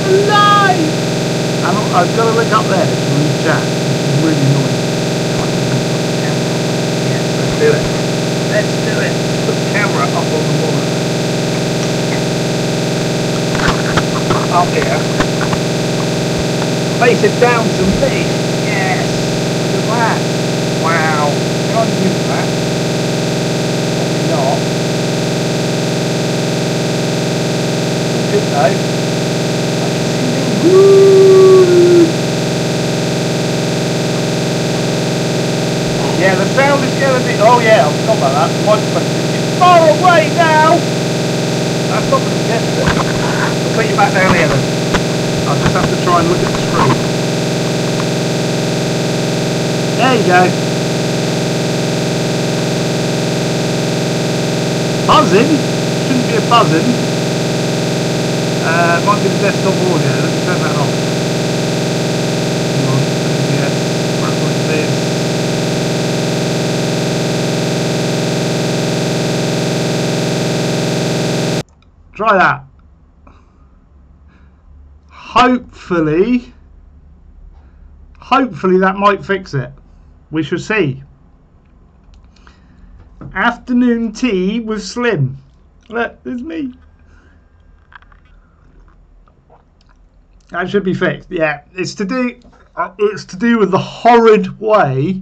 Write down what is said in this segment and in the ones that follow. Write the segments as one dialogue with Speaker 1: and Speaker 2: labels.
Speaker 1: alive! And I've got to look up there to read chat, which is really annoying. Yes, let's do it. Let's do it. Put the camera up on the monitor. Up here. Face it down to me. Yes. Look at that. Wow. Can I use that? Probably not. It's good though. I can see me. Woo! Yeah, the sound is going to be... Oh yeah, I forgot about that. The microphone's going to be far away now. That's not going to get it. I'll put you back down here then. I'll just have to try and look at the screen. There you go. Buzzing? Shouldn't be a buzzing. Might be the desktop audio. Let me turn that off. Hang on. Yes. Preferences. Try that. Hopefully that might fix it. We shall see. Afternoon tea with Slim. Look, there's me. That should be fixed. Yeah, it's to do with the horrid way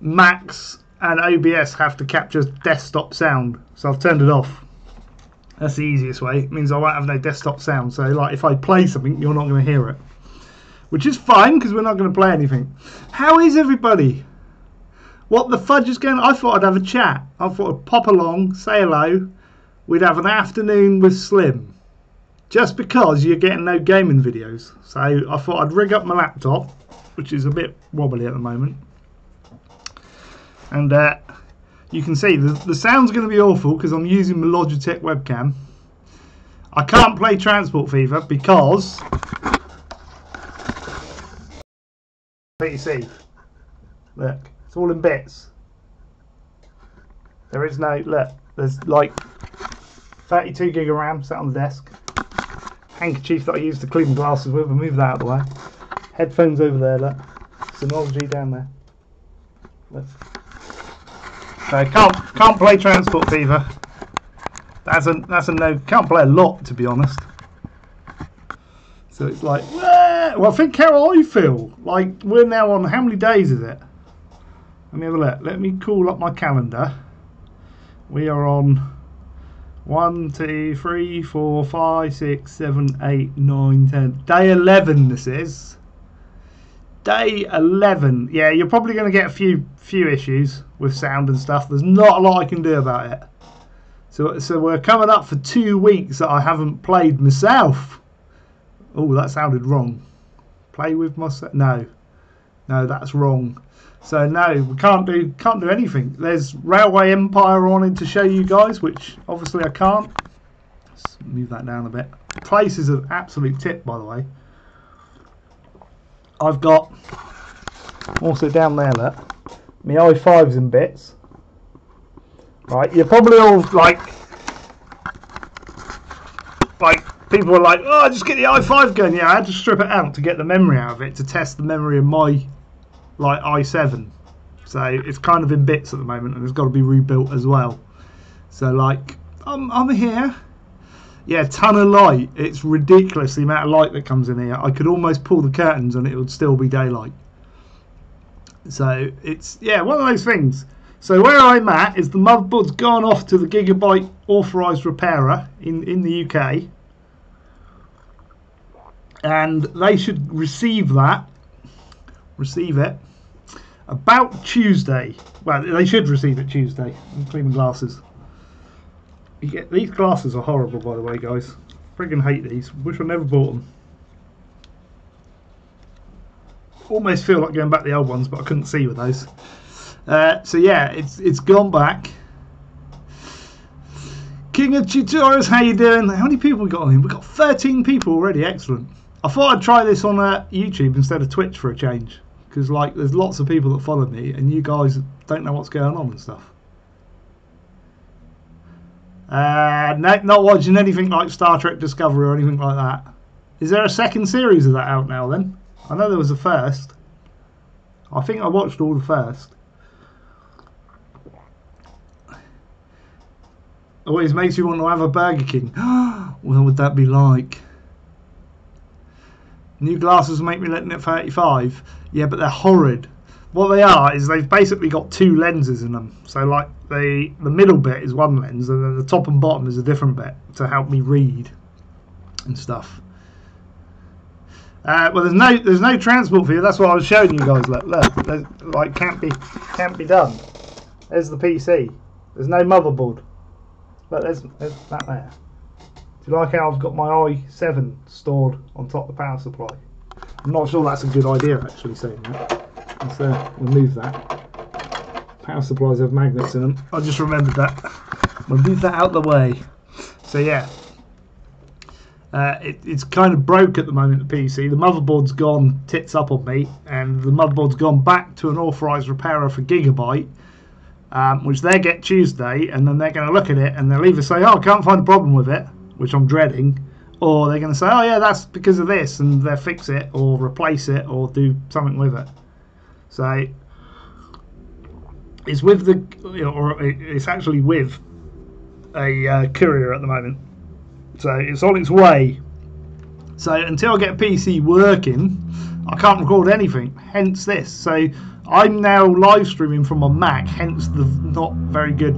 Speaker 1: Macs and OBS have to capture desktop sound. So I've turned it off. That's the easiest way. It means I won't have no desktop sound. So like if I play something, you're not going to hear it. Which is fine because we're not going to play anything. How is everybody? What the fudge is going on? I thought I'd have a chat. I thought I'd pop along, say hello. We'd have an afternoon with Slim. Just because you're getting no gaming videos. So I thought I'd rig up my laptop, which is a bit wobbly at the moment. And you can see the sound's going to be awful because I'm using my Logitech webcam. I can't play Transport Fever because PC. Look, it's all in bits. There is no, look, there's like 32 gig of RAM sat on the desk. Handkerchief that I use to clean glasses with, I'll move that out of the way. Headphones over there, look. Synology down there. Look. So can't play Transport Fever. That's a no. Can't play a lot, to be honest. So it's like, well, think how I feel. Like we're now on, how many days is it? Let me have a look. Let me call up my calendar. We are on 1, 2, 3, 4, 5, 6, 7, 8, 9, 10. Day 11 this is. Day 11. Yeah, you're probably going to get a few issues with sound and stuff. There's not a lot I can do about it. So we're coming up for 2 weeks that I haven't played myself. Oh, that sounded wrong. Play with myself? No, that's wrong. So no, we can't do anything. There's Railway Empire on it to show you guys, which obviously I can't. Let's move that down a bit. The place is an absolute tip, by the way. I've got also down there, look, my i5's in bits. Right, you're probably all like people are like, oh, just get the i5 going. Yeah, I had to strip it out to get the memory out of it to test the memory of my like i7. So it's kind of in bits at the moment, and it's got to be rebuilt as well. So like, I'm here. Yeah, ton of light. It's ridiculous the amount of light that comes in here. I could almost pull the curtains and it would still be daylight. So it's, yeah, one of those things. So where I'm at is the motherboard's gone off to the Gigabyte authorised repairer in the UK. And they should receive it about Tuesday. Well, they should receive it Tuesday. I'm cleaning glasses. These glasses are horrible, by the way, guys. Friggin' hate these. Wish I never bought them. Almost feel like going back to the old ones, but I couldn't see with those. So yeah, it's gone back. King of Tutorials, how you doing? How many people we got on here? We've got 13 people already. Excellent. I thought I'd try this on YouTube instead of Twitch for a change, because like there's lots of people that follow me, and you guys don't know what's going on and stuff. No, not watching anything like Star Trek Discovery or anything like that. Is there a second series of that out now then? I know there was a first. I think I watched all the first. Always makes you want to have a Burger King. What would that be like? New glasses make me looking at 35. Yeah, but they're horrid. What they are is they've basically got two lenses in them. So like the middle bit is one lens, and then the top and bottom is a different bit to help me read and stuff. Well, there's no transport for you. That's what I was showing you guys. Look, like can't be done. There's the PC. There's no motherboard. Look, there's that there. Do you like how I've got my i7 stored on top of the power supply? I'm not sure that's a good idea actually saying that. Let's remove that. Power supplies have magnets in them. I just remembered that. We'll move that out of the way. So yeah. It's kind of broke at the moment, the PC. The motherboard's gone tits up on me, and the motherboard's gone back to an authorised repairer for Gigabyte, which they get Tuesday, and then they're going to look at it and they'll either say, oh, I can't find a problem with it, which I'm dreading, or they're going to say, oh yeah, that's because of this, and they'll fix it or replace it or do something with it. So it's with it's actually with a courier at the moment. So it's on its way. So until I get a PC working, I can't record anything. Hence this. So I'm now live streaming from my Mac. Hence the not very good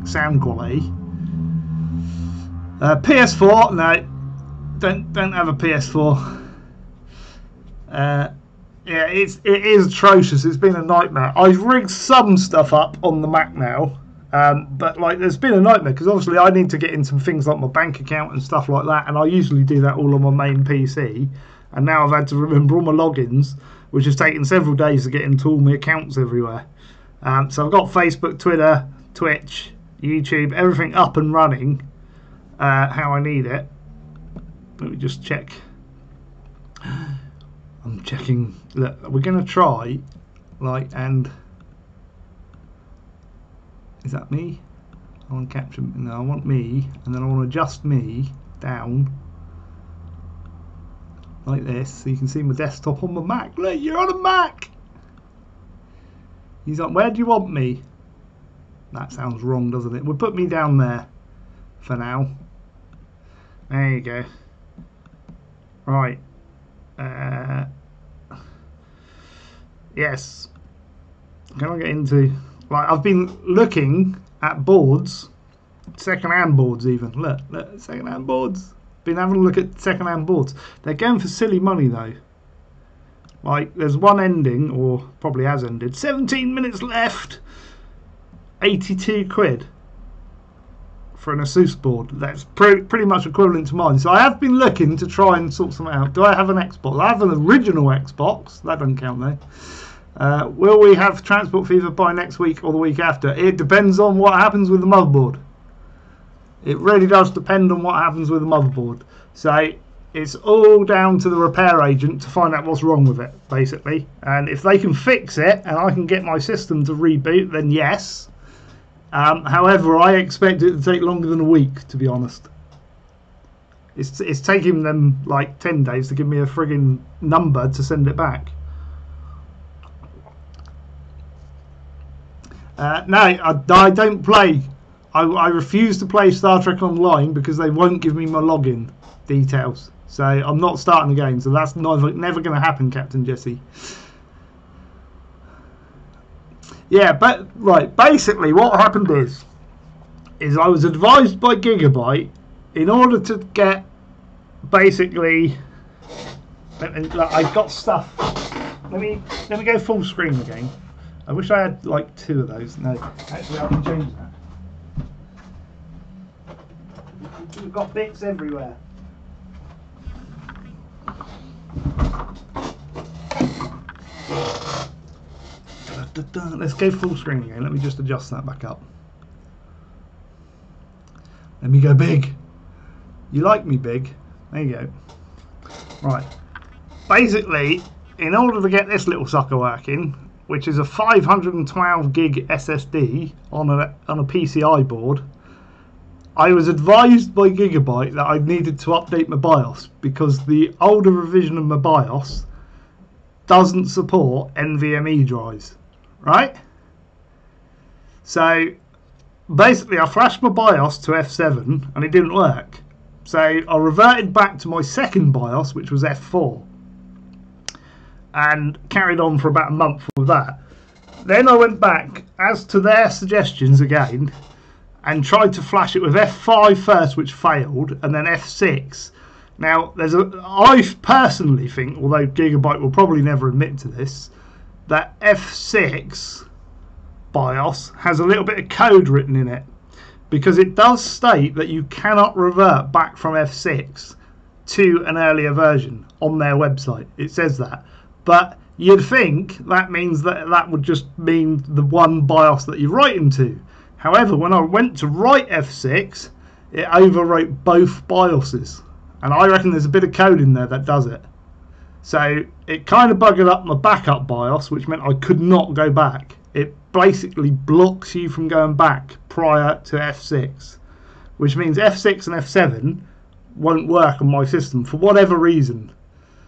Speaker 1: sound quality. PS4, no, don't have a PS4. Yeah, it is atrocious. It's been a nightmare. I've rigged some stuff up on the Mac now. But there's been a nightmare because obviously I need to get into things like my bank account and stuff like that, and I usually do that all on my main PC, and now I've had to remember all my logins, which has taken several days to get into all my accounts everywhere. So I've got Facebook, Twitter, Twitch, YouTube, everything up and running how I need it. Let me just check. I'm checking. Look, we're going to try and is that me? I want to capture. No, I want me, and then I want to adjust me down like this, so you can see my desktop on my Mac. Look, you're on a Mac. He's like, where do you want me? That sounds wrong, doesn't it? We'll put me down there for now. There you go. Right. Yes. Can I get into? I've been looking at boards, second-hand boards even. Look, second-hand boards. Been having a look at second-hand boards. They're going for silly money though. There's one ending, or probably has ended. 17 minutes left. 82 quid for an Asus board. That's pretty much equivalent to mine. So I have been looking to try and sort something out. Do I have an Xbox? I have an original Xbox. That doesn't count though. Will we have Transport Fever by next week or the week after? It depends on what happens with the motherboard. It really does depend on what happens with the motherboard. So it's all down to the repair agent to find out what's wrong with it, basically. And if they can fix it and I can get my system to reboot, then yes. However, I expect it to take longer than a week, to be honest. It's taking them 10 days to give me a friggin' number to send it back. No, I don't play. I refuse to play Star Trek Online because they won't give me my login details. So I'm not starting the game. So that's never going to happen, Captain Jesse. Yeah, but right. Basically, what happened is I was advised by Gigabyte in order to get basically. I've got stuff. Let me go full screen again. I wish I had 2 of those. No, actually I can change that. We've got bits everywhere. Let's go full screen again. Let me just adjust that back up. Let me go big. You like me big? There you go. Right. Basically, in order to get this little sucker working, which is a 512 gig SSD on a PCI board, I was advised by Gigabyte that I needed to update my BIOS because the older revision of my BIOS doesn't support NVMe drives, right? So basically I flashed my BIOS to F7 and it didn't work. So I reverted back to my second BIOS, which was F4, and carried on for about a month with that. Then I went back, as to their suggestions again, and tried to flash it with F5 first, which failed, and then F6. Now, I personally think, although Gigabyte will probably never admit to this, that F6 BIOS has a little bit of code written in it, because it does state that you cannot revert back from F6 to an earlier version on their website. It says that. But you'd think that means that would just mean the one BIOS that you're writing to. However, when I went to write F6, it overwrote both BIOSes. And I reckon there's a bit of code in there that does it. So it kind of buggered up my backup BIOS, which meant I could not go back. It basically blocks you from going back prior to F6, which means F6 and F7 won't work on my system for whatever reason.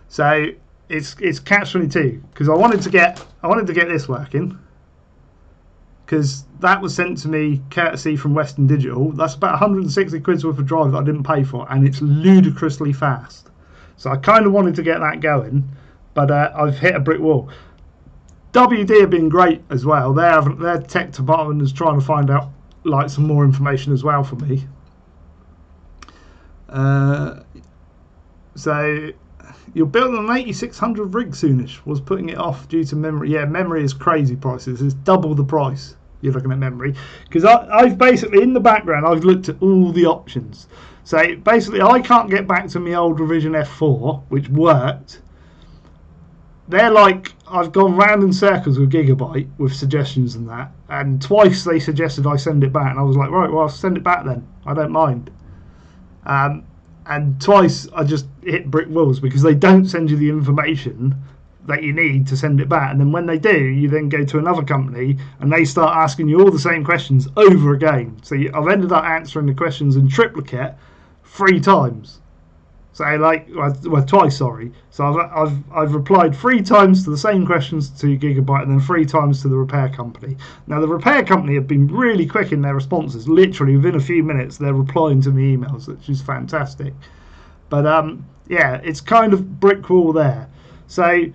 Speaker 1: So it's catch-22, because I wanted to get this working, because that was sent to me courtesy from Western Digital. That's about 160 quid's worth of drive that I didn't pay for, and it's ludicrously fast. So I kind of wanted to get that going, but I've hit a brick wall. WD have been great as well. Their tech department is trying to find out like some more information as well for me. So you're building an 8600 rig soonish. Was putting it off due to memory. Yeah, memory is crazy prices. It's double the price. You're looking at memory, because I've basically in the background I've looked at all the options. So basically I can't get back to my old revision F4, which worked. They're like, I've gone round in circles with Gigabyte with suggestions and that, and twice they suggested I send it back, and I was like, right, well, I'll send it back then. I don't mind. And twice I just hit brick walls because they don't send you the information that you need to send it back, and then when they do, you then go to another company and they start asking you all the same questions over again. So I've ended up answering the questions in triplicate 3 times. So twice, sorry. So I've replied 3 times to the same questions to Gigabyte, and then 3 times to the repair company. Now the repair company have been really quick in their responses. Literally within a few minutes they're replying to me emails, which is fantastic. But yeah, it's kind of brick wall there. So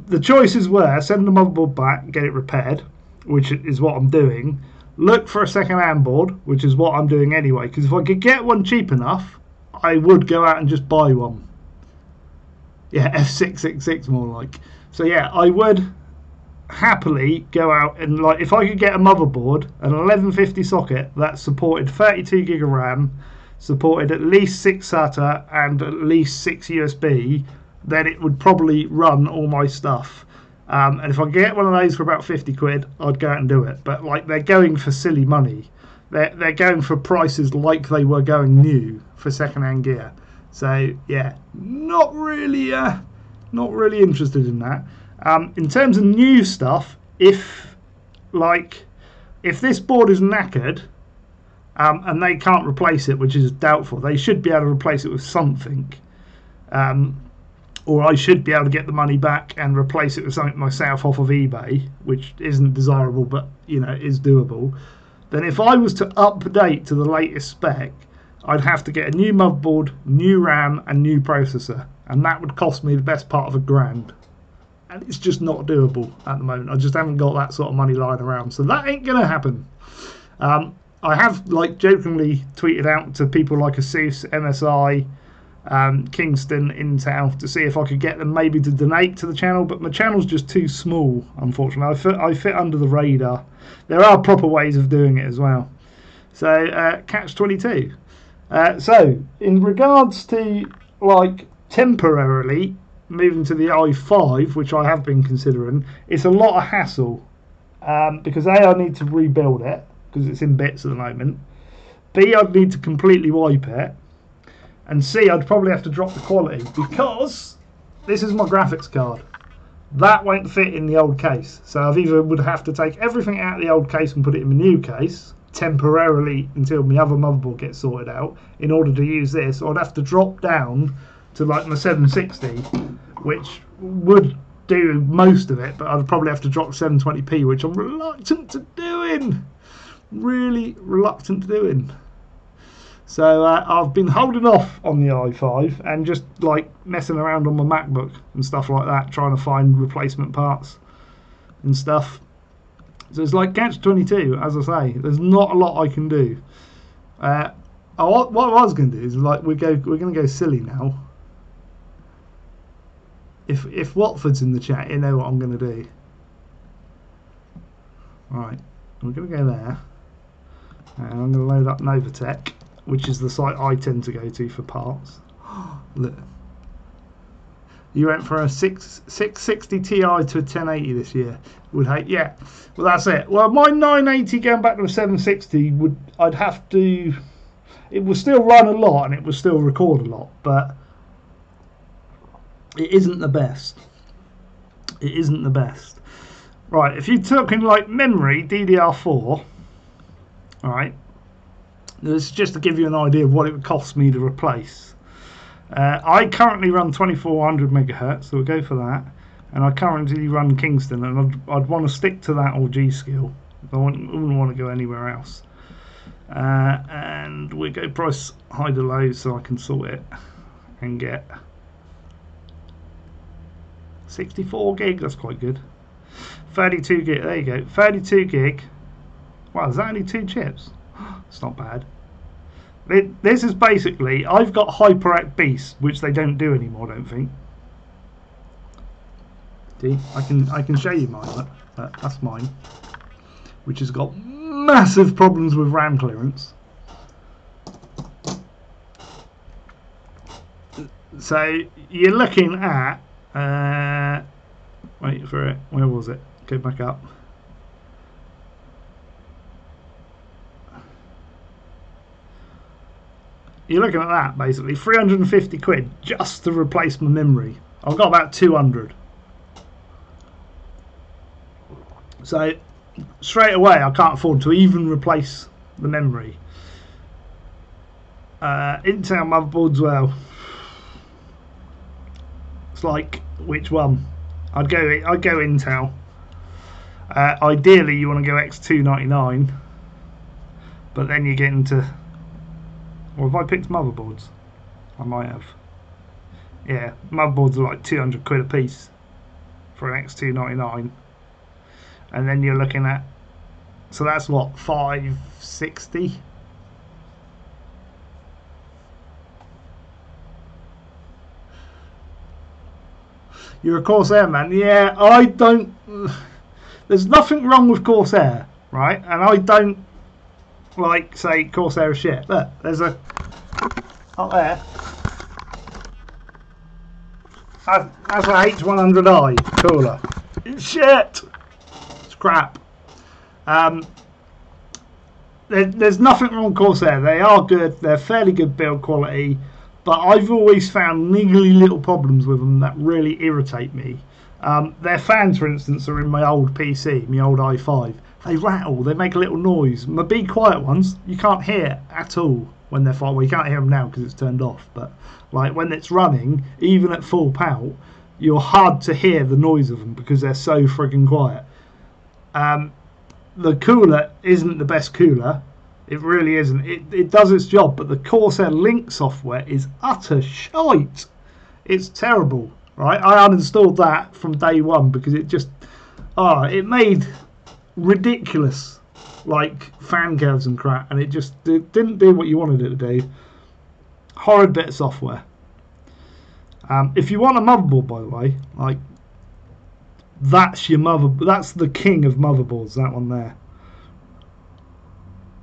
Speaker 1: the choices were send the motherboard back, get it repaired, which is what I'm doing. Look for a second-hand board, which is what I'm doing anyway, because if I could get one cheap enough, I would go out and just buy one. Yeah, F666 more like. So yeah, I would happily go out and, like, if I could get a motherboard, an 1150 socket that supported 32 gig of RAM, supported at least 6 SATA and at least 6 USB, then it would probably run all my stuff. And if I get one of those for about 50 quid, I'd go out and do it. But like, they're going for silly money. They're going for prices like they were going new for second-hand gear. So yeah, not really interested in that. In terms of new stuff, if this board is knackered and they can't replace it, which is doubtful, they should be able to replace it with something. Or I should be able to get the money back and replace it with something myself off of eBay, which isn't desirable, but you know, is doable. Then if I was to update to the latest spec, I'd have to get a new motherboard, new RAM and new processor, and that would cost me the best part of £1,000, and it's just not doable at the moment. I just haven't got that sort of money lying around, so that ain't gonna happen. I have like jokingly tweeted out to people like ASUS, MSI, Kingston, Intel, to see if I could get them maybe to donate to the channel, but my channel's just too small, unfortunately. I fit under the radar. There are proper ways of doing it as well. So catch 22. So in regards to like temporarily moving to the i5, which I have been considering, it's a lot of hassle because A, I need to rebuild it because it's in bits at the moment. B, I'd need to completely wipe it. And C, I'd probably have to drop the quality because this is my graphics card. That won't fit in the old case. So I've either would have to take everything out of the old case and put it in the new case, temporarily until my other motherboard gets sorted out. In order to use this, I'd have to drop down to like my 760, which would do most of it, but I'd probably have to drop 720p, which I'm reluctant to doing. Really reluctant to doing. So I've been holding off on the i5 and just like messing around on my MacBook and stuff like that, trying to find replacement parts and stuff. So it's like catch-22, as I say. There's not a lot I can do. What I was going to do is like we're going to go silly now. If Watford's in the chat, you know what I'm going to do. Right, we're going to go there, and I'm going to load up Novatech, which is the site I tend to go to for parts. Look, you went from a 660 Ti to a 1080 this year. Would hate, yeah. Well, that's it. Well, my 980 going back to a 760 I'd have to. It will still run a lot and it will still record a lot, but it isn't the best. It isn't the best. Right, if you're talking like memory, DDR4, alright, this is just to give you an idea of what it would cost me to replace. I currently run 2400 megahertz, so we'll go for that. And I currently run Kingston, and I'd want to stick to that or G-Skill. I wouldn't want to go anywhere else. And we go price high to low so I can sort it and get 64 gig, that's quite good. 32 gig, there you go, 32 gig. Wow, is that only 2 chips? It's not bad. This is basically, I've got HyperAct Beast, which they don't do anymore, I don't think. See, I can show you mine, look. That's mine, which has got massive problems with RAM clearance. So you're looking at wait for it, where was it? Go back up. You're looking at that basically 350 quid just to replace my memory. I've got about 200. So straight away I can't afford to even replace the memory. Intel motherboards, well, it's like which one? I'd go Intel. Ideally you want to go X299, but then you get into, or if I picked motherboards, I might have. Yeah, motherboards are like 200 quid a piece for an X299. And then you're looking at, so that's what, 560? You're a Corsair man? Yeah, I don't, there's nothing wrong with Corsair, right? And I don't like say Corsair is shit. Look, there's a, up there, that's a H100i cooler. It's shit. It's crap. There's nothing wrong with Corsair. They are good. They're fairly good build quality. But I've always found niggly little problems with them that really irritate me. Their fans, for instance, are in my old PC, my old i5. They rattle, they make a little noise. My Be Quiet ones, you can't hear at all when they're firing. Well, you can't hear them now because it's turned off. But like when it's running, even at full pout, you're hard to hear the noise of them because they're so friggin' quiet. The cooler isn't the best cooler. It really isn't. It does its job, but the Corsair Link software is utter shite. It's terrible, right? I uninstalled that from day one because it just, it made ridiculous, like, fan curves and crap, and it didn't do what you wanted it to do. Horrid bit of software. If you want a motherboard, by the way, like, that's your that's the king of motherboards, that one there.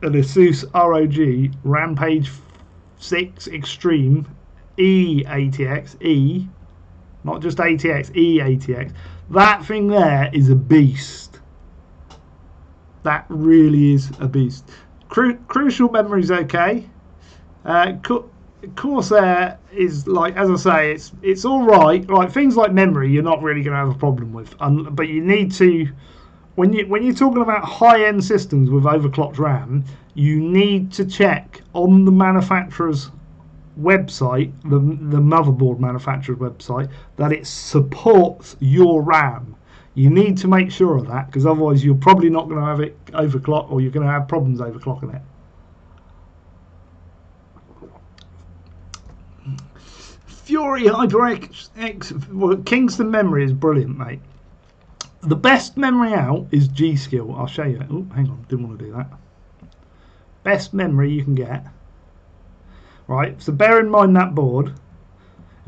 Speaker 1: An Asus ROG Rampage 6 Extreme E-ATX, not just ATX, E-ATX. That thing there is a beast. That really is a beast. Crucial memory's okay. Corsair is, like, as I say, it's all right. Like things like memory, you're not really going to have a problem with, but you need to when you're talking about high-end systems with overclocked RAM, you need to check on the manufacturer's website, the motherboard manufacturer's website, that it supports your RAM. You need to make sure of that, because otherwise you're probably not going to have it overclocked, or you're going to have problems overclocking it. Fury HyperX, well, Kingston memory is brilliant, mate. The best memory out is G-Skill. I'll show you. Oh, hang on, didn't want to do that. Best memory you can get. Right, so bear in mind that board.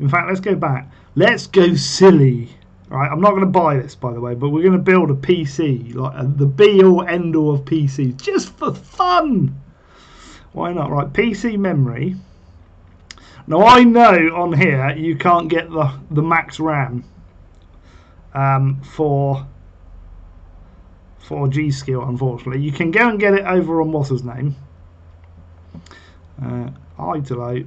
Speaker 1: In fact, let's go back. Let's go silly. Right, I'm not going to buy this, by the way, but we're going to build a PC, like the be-all, end-all of PCs, just for fun. Why not? Right, PC memory. Now, I know on here you can't get the max RAM for G-Skill, unfortunately. You can go and get it over on what's his name. High to low.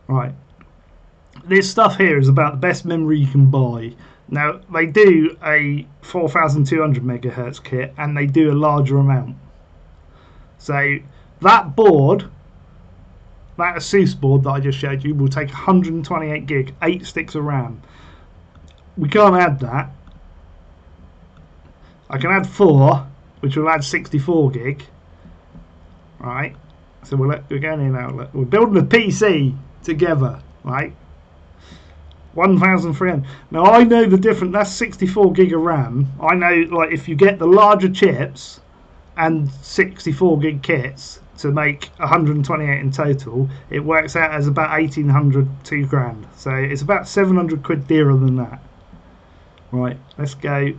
Speaker 1: Right. This stuff here is about the best memory you can buy. Now, they do a 4200 megahertz kit, and they do a larger amount. So that board, that Asus board that I just showed you, will take 128 gig, 8 sticks of RAM. We can't add that. I can add 4, which will add 64 gig. Right, so we're going in now. We're building a PC together, right? 1,300. Now I know the difference. That's 64 gig of RAM. I know, like, if you get the larger chips and 64 gig kits to make 128 in total, it works out as about 1,800, 2 grand. So it's about 700 quid dearer than that. Right, let's go.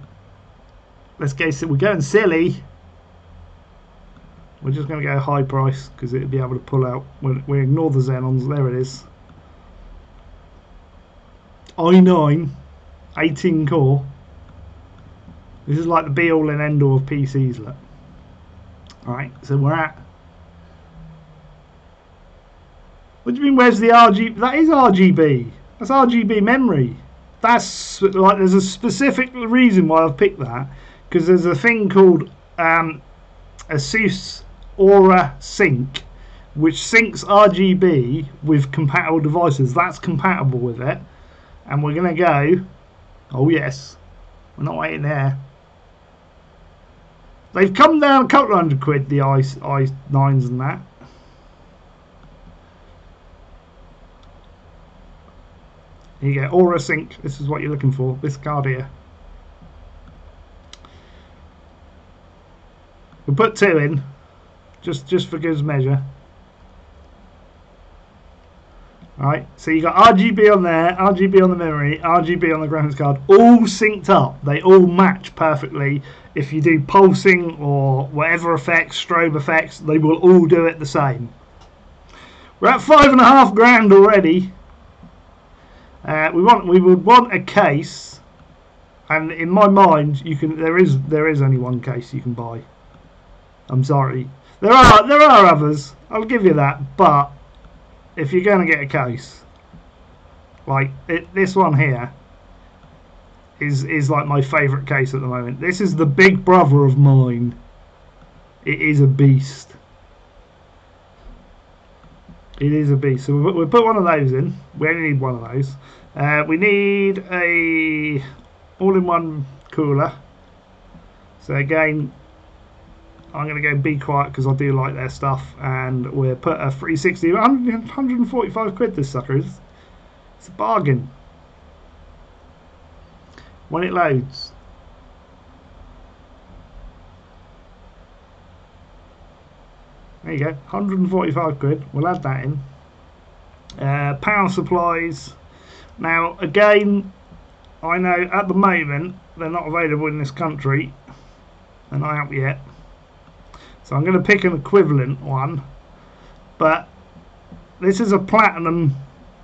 Speaker 1: Let's go. So we're going silly. We're just going to go high price because it'll be able to pull out. We ignore the Xenons. There it is. i9, 18 core. This is like the be-all and end-all of PCs. Look. Alright, so we're at. What do you mean? Where's the RGB? That is RGB. That's RGB memory. That's like, there's a specific reason why I've picked that, because there's a thing called Asus Aura Sync, which syncs RGB with compatible devices. That's compatible with it, and we're gonna go. Oh yes, we're not waiting there. They've come down a couple of hundred quid, the i9s and that. Here you go, Aura Sync. This is what you're looking for. This card here. We'll put 2 in, just for good measure. Alright, so you got RGB on there, RGB on the memory, RGB on the graphics card, all synced up. They all match perfectly. If you do pulsing or whatever effects, strobe effects, they will all do it the same. We're at 5.5 grand already. We would want a case, and in my mind, you can. There is only one case you can buy. I'm sorry. There are others. I'll give you that. But if you're going to get a case, like this one here, is like my favourite case at the moment. This is the big brother of mine. It is a beast. It is a beast. So we'll put one of those in. We only need one of those. We need a all-in-one cooler. So again, I'm going to go Be Quiet because I do like their stuff, and we'll put a 360, 145 quid this sucker is. It's a bargain. When it loads. There you go, 145 quid. We'll add that in. Power supplies. Now again, I know at the moment they're not available in this country. They're not out yet. So I'm going to pick an equivalent one, but this is a platinum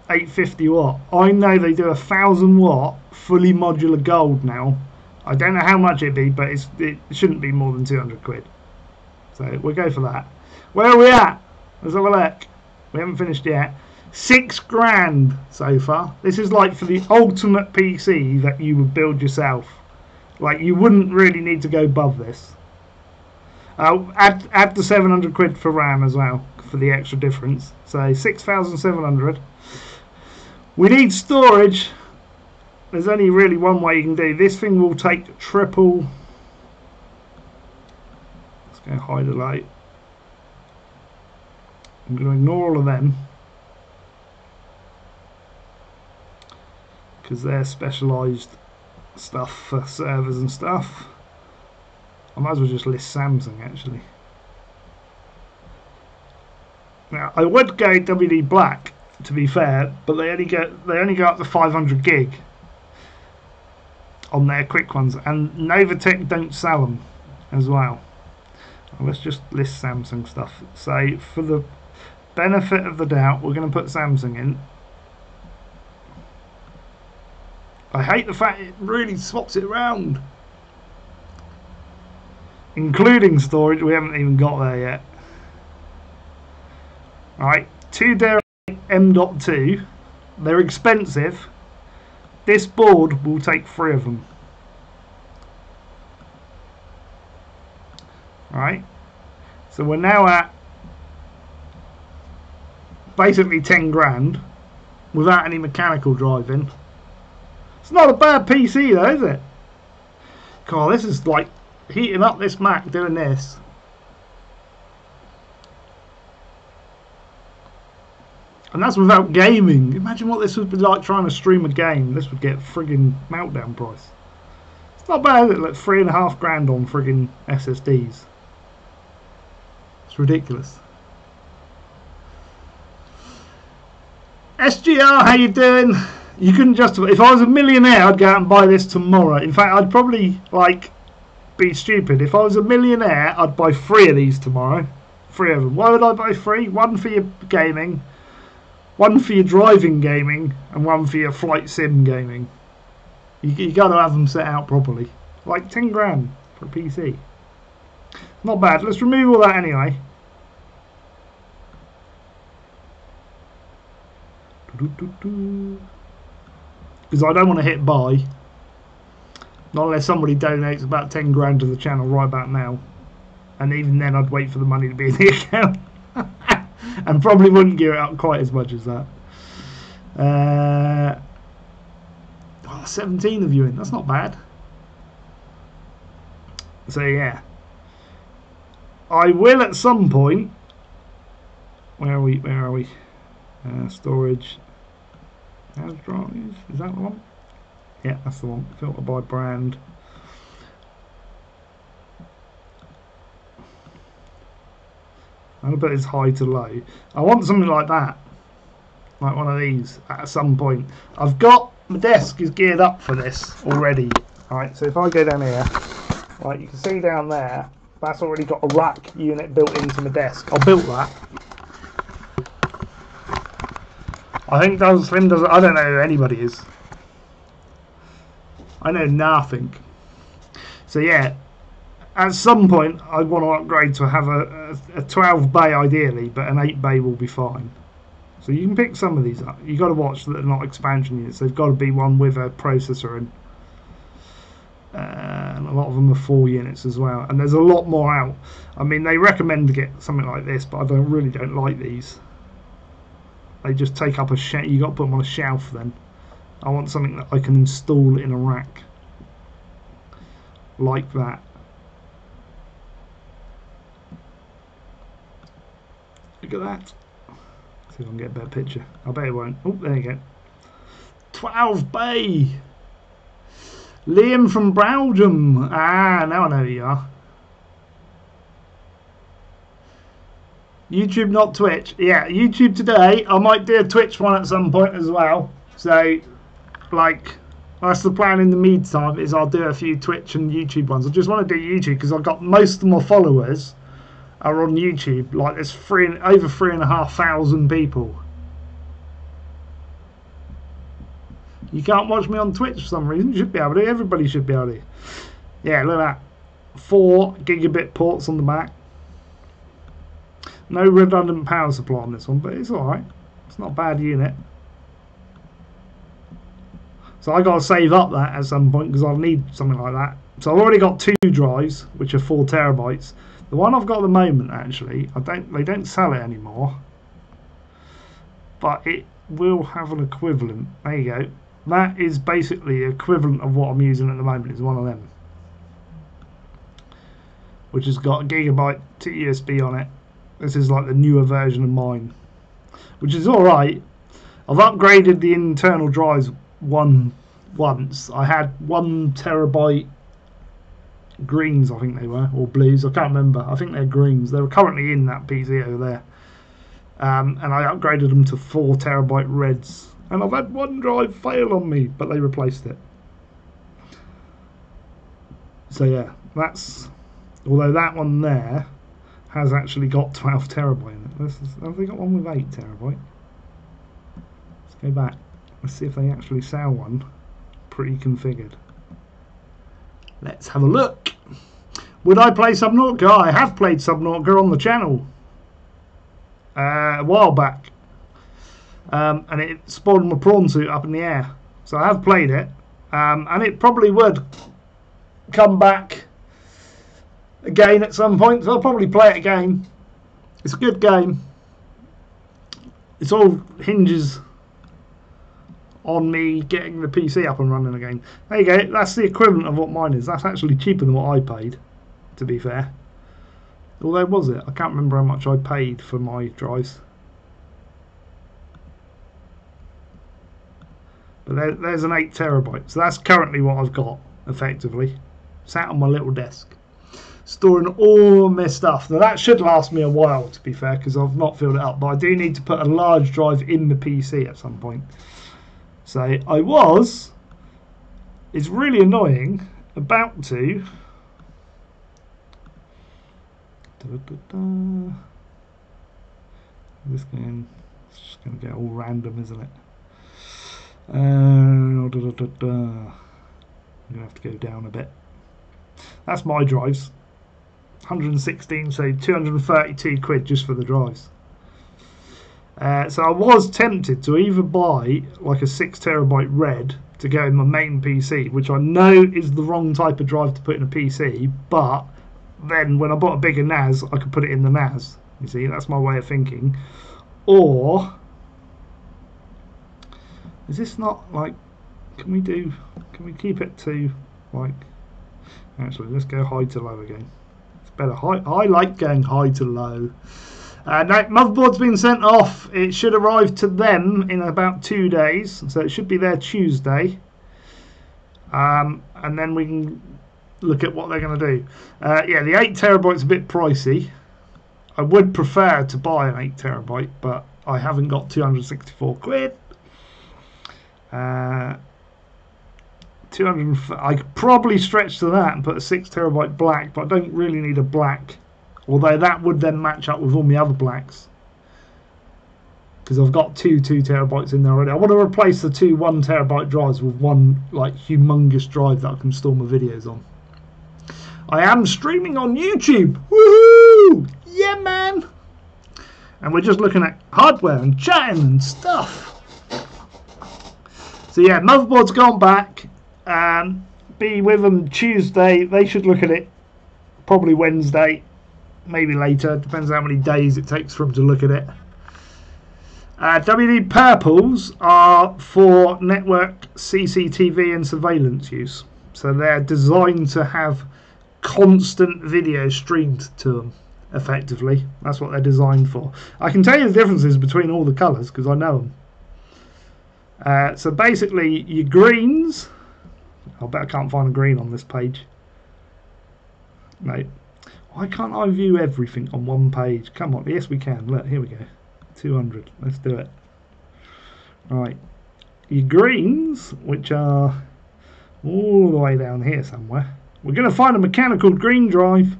Speaker 1: 850 watt. I know they do 1,000 watt fully modular gold now. I don't know how much it'd be, but it shouldn't be more than 200 quid. So we'll go for that. Where are we at? Let's have a look. We haven't finished yet. £6,000 so far. This is like for the ultimate PC that you would build yourself. Like, you wouldn't really need to go above this. Add the 700 quid for RAM as well for the extra difference. So 6,700. We need storage. There's only really one way you can do. This thing will take triple. Let's go hide a light. I'm going to ignore all of them because they're specialised stuff for servers and stuff. I might as well just list Samsung actually. Now I would go WD Black to be fair, but they only go up to 500 gig on their quick ones, and Novatech don't sell them as well. Let's just list Samsung stuff. So for the benefit of the doubt, we're going to put Samsung in. I hate the fact it really swaps it around. Including storage, we haven't even got there yet. Alright, 2 M.2. They're expensive. This board will take 3 of them. Alright, so we're now at basically 10 grand without any mechanical driving. It's not a bad PC though, is it? God, this is like heating up this Mac doing this. And that's without gaming. Imagine what this would be like trying to stream a game. This would get friggin' meltdown price. It's not bad, is it? Like £3,500 on friggin' SSDs. It's ridiculous. SGR, how you doing? You couldn't justify. If I was a millionaire, I'd go out and buy this tomorrow. In fact, I'd probably like be stupid. If I was a millionaire, I'd buy 3 of these tomorrow. 3 of them. Why would I buy 3? 1 for your gaming, 1 for your driving gaming, and 1 for your flight sim gaming. You got to have them set out properly. Like 10 grand for a PC. Not bad. Let's remove all that anyway. Because I don't want to hit buy. Not unless somebody donates about 10 grand to the channel right about now. And even then I'd wait for the money to be in the account. And probably wouldn't give it up quite as much as that. 17 of you in, that's not bad. So yeah, I will at some point. Where are we? Storage. How's drive? Is that the one? Yeah, that's the one. Filter by brand. I'm gonna put this high to low. I want something like that, like one of these at some point. I've got my desk is geared up for this already. All right, so if I go down here, right, you can see down there. That's already got a rack unit built into my desk. I built that. I think Slim does. I don't know who anybody is. I know nothing. So yeah, at some point I want to upgrade to have a 12 bay ideally, but an 8 bay will be fine. So you can pick some of these up. You got to watch that they're not expansion units. They've got to be one with a processor in. And a lot of them are 4 units as well. And there's a lot more out. I mean, they recommend to get something like this, but I really don't like these. They just take up a shelf. You got to put them on a shelf then. I want something that I can install in a rack, like that. Look at that. See if I can get a better picture. I bet it won't. Oh, there you go. 12 bay. Liam from Belgium. Ah, now I know who you are. YouTube, not Twitch. Yeah, YouTube today. I might do a Twitch one at some point as well. So, like, that's the plan in the meantime, is I'll do a few Twitch and YouTube ones. I just want to do YouTube because I've got most of my followers are on YouTube. Like, there's over 3,500 people. You can't watch me on Twitch for some reason. You should be able to. Everybody should be able to. Yeah, look at that. 4 gigabit ports on the back. No redundant power supply on this one, but it's alright. It's not a bad unit. So I got to save up that at some point because I'll need something like that. So I've already got 2 drives, which are 4 terabytes. The one I've got at the moment, actually, they don't sell it anymore, but it will have an equivalent. There you go. That is basically the equivalent of what I'm using at the moment. Is one of them, which has got a gigabyte USB on it. This is like the newer version of mine, which is all right. I've upgraded the internal drives once. I had 1 terabyte greens, I think they were, or blues. I can't remember. I think they're greens. They're currently in that PC over there, and I upgraded them to 4 terabyte reds. And I've had 1 drive fail on me, but they replaced it. So yeah, that's. Although that one there has actually got 12 terabyte in it. Have they got one with 8 terabyte? Let's go back. Let's see if they actually sell one pre-configured. Let's have a look. Would I play Subnautica? I have played Subnautica on the channel a while back. And it spawned my prawn suit up in the air. So I have played it. And it probably would come back again at some point. So I'll probably play it again. It's a good game. It's all hinges on me getting the PC up and running again. There you go. That's the equivalent of what mine is. That's actually cheaper than what I paid, to be fair. Although, was it? I can't remember how much I paid for my drives. But there's an 8 terabyte. So that's currently what I've got, effectively. Sat on my little desk, storing all my stuff. Now that should last me a while, to be fair, because I've not filled it up. But I do need to put a large drive in the PC at some point. So I was, it's really annoying, about to. This game, it's just going to get all random, isn't it? I'm going to have to go down a bit. That's my drives. 116, so 232 quid just for the drives. So I was tempted to either buy like a 6 terabyte red to go in my main PC, which I know is the wrong type of drive to put in a PC, but then when I bought a bigger NAS, I could put it in the NAS. You see, that's my way of thinking. Or is this not like, can we keep it to like, actually let's go high to low again. It's better high. I like going high to low. No, motherboard's been sent off. It should arrive to them in about 2 days, so it should be there Tuesday, and then we can look at what they're going to do. Yeah, the 8 terabyte's a bit pricey. I would prefer to buy an 8 terabyte, but I haven't got 264 quid. 200. I could probably stretch to that and put a 6 terabyte black, but I don't really need a black. Although that would then match up with all my other blacks, because I've got 2 terabytes in there already. I want to replace the 2 1 terabyte drives with one like humongous drive that I can store my videos on. I am streaming on YouTube. Woohoo! Yeah, man. And we're just looking at hardware and chatting and stuff. So yeah, motherboard's gone back. Be with them Tuesday. They should look at it probably Wednesday. Maybe later, depends how many days it takes for them to look at it. WD purples are for network CCTV and surveillance use. So they're designed to have constant video streamed to them, effectively. That's what they're designed for. I can tell you the differences between all the colours because I know them. So basically, your greens. I bet I can't find a green on this page. No. Why can't I view everything on one page? Come on, yes we can. Look, here we go. 200. Let's do it. Right. Your greens, which are all the way down here somewhere. We're going to find a mechanical green drive.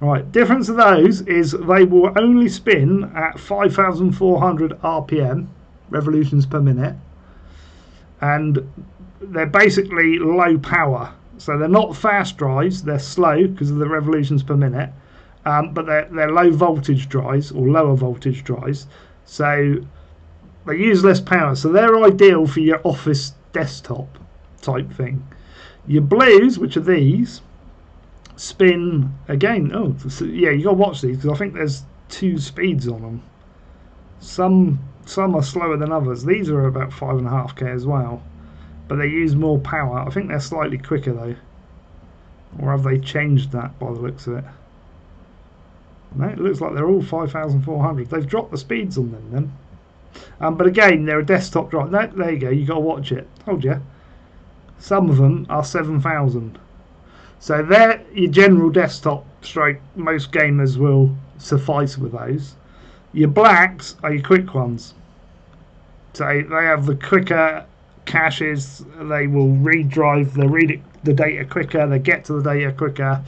Speaker 1: Right. Difference of those is they will only spin at 5,400 RPM, revolutions per minute, and they're basically low power. So they're not fast drives, they're slow because of the revolutions per minute, but they're low voltage drives or lower voltage drives. So they use less power, so they're ideal for your office desktop type thing. Your blues, which are these, spin again. Oh, so yeah, you got to watch these because I think there's 2 speeds on them. Some are slower than others. These are about 5.5k as well, but they use more power. I think they're slightly quicker though, or have they changed that by the looks of it? No, it looks like they're all 5,400. They've dropped the speeds on them then. But again, they're a desktop drive. No, there you go. You got to watch it. Told you. Some of them are 7,000. So they're your general desktop stroke. Most gamers will suffice with those. Your blacks are your quick ones. So they have the quicker caches. They will read drive. They read the data quicker. They get to the data quicker.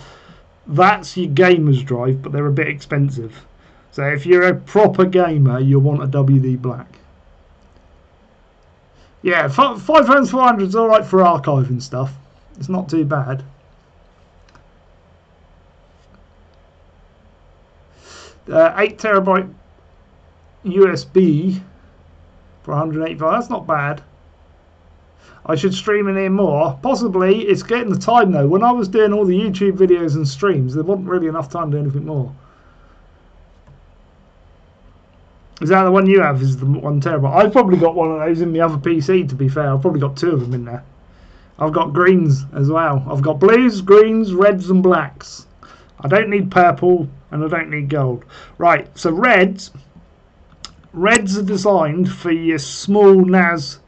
Speaker 1: That's your gamer's drive, but they're a bit expensive. So if you're a proper gamer, you'll want a WD black. Yeah, 5,400 is alright for archiving stuff. It's not too bad. 8TB USB for 185. That's not bad. I should stream in here more. Possibly. It's getting the time though. When I was doing all the YouTube videos and streams, there wasn't really enough time to do anything more. Is that the one you have? Is the 1TB? I've probably got one of those in my other PC, to be fair. I've probably got 2 of them in there. I've got greens as well. I've got blues, greens, reds and blacks. I don't need purple and I don't need gold. Right, so reds are designed for your small NAS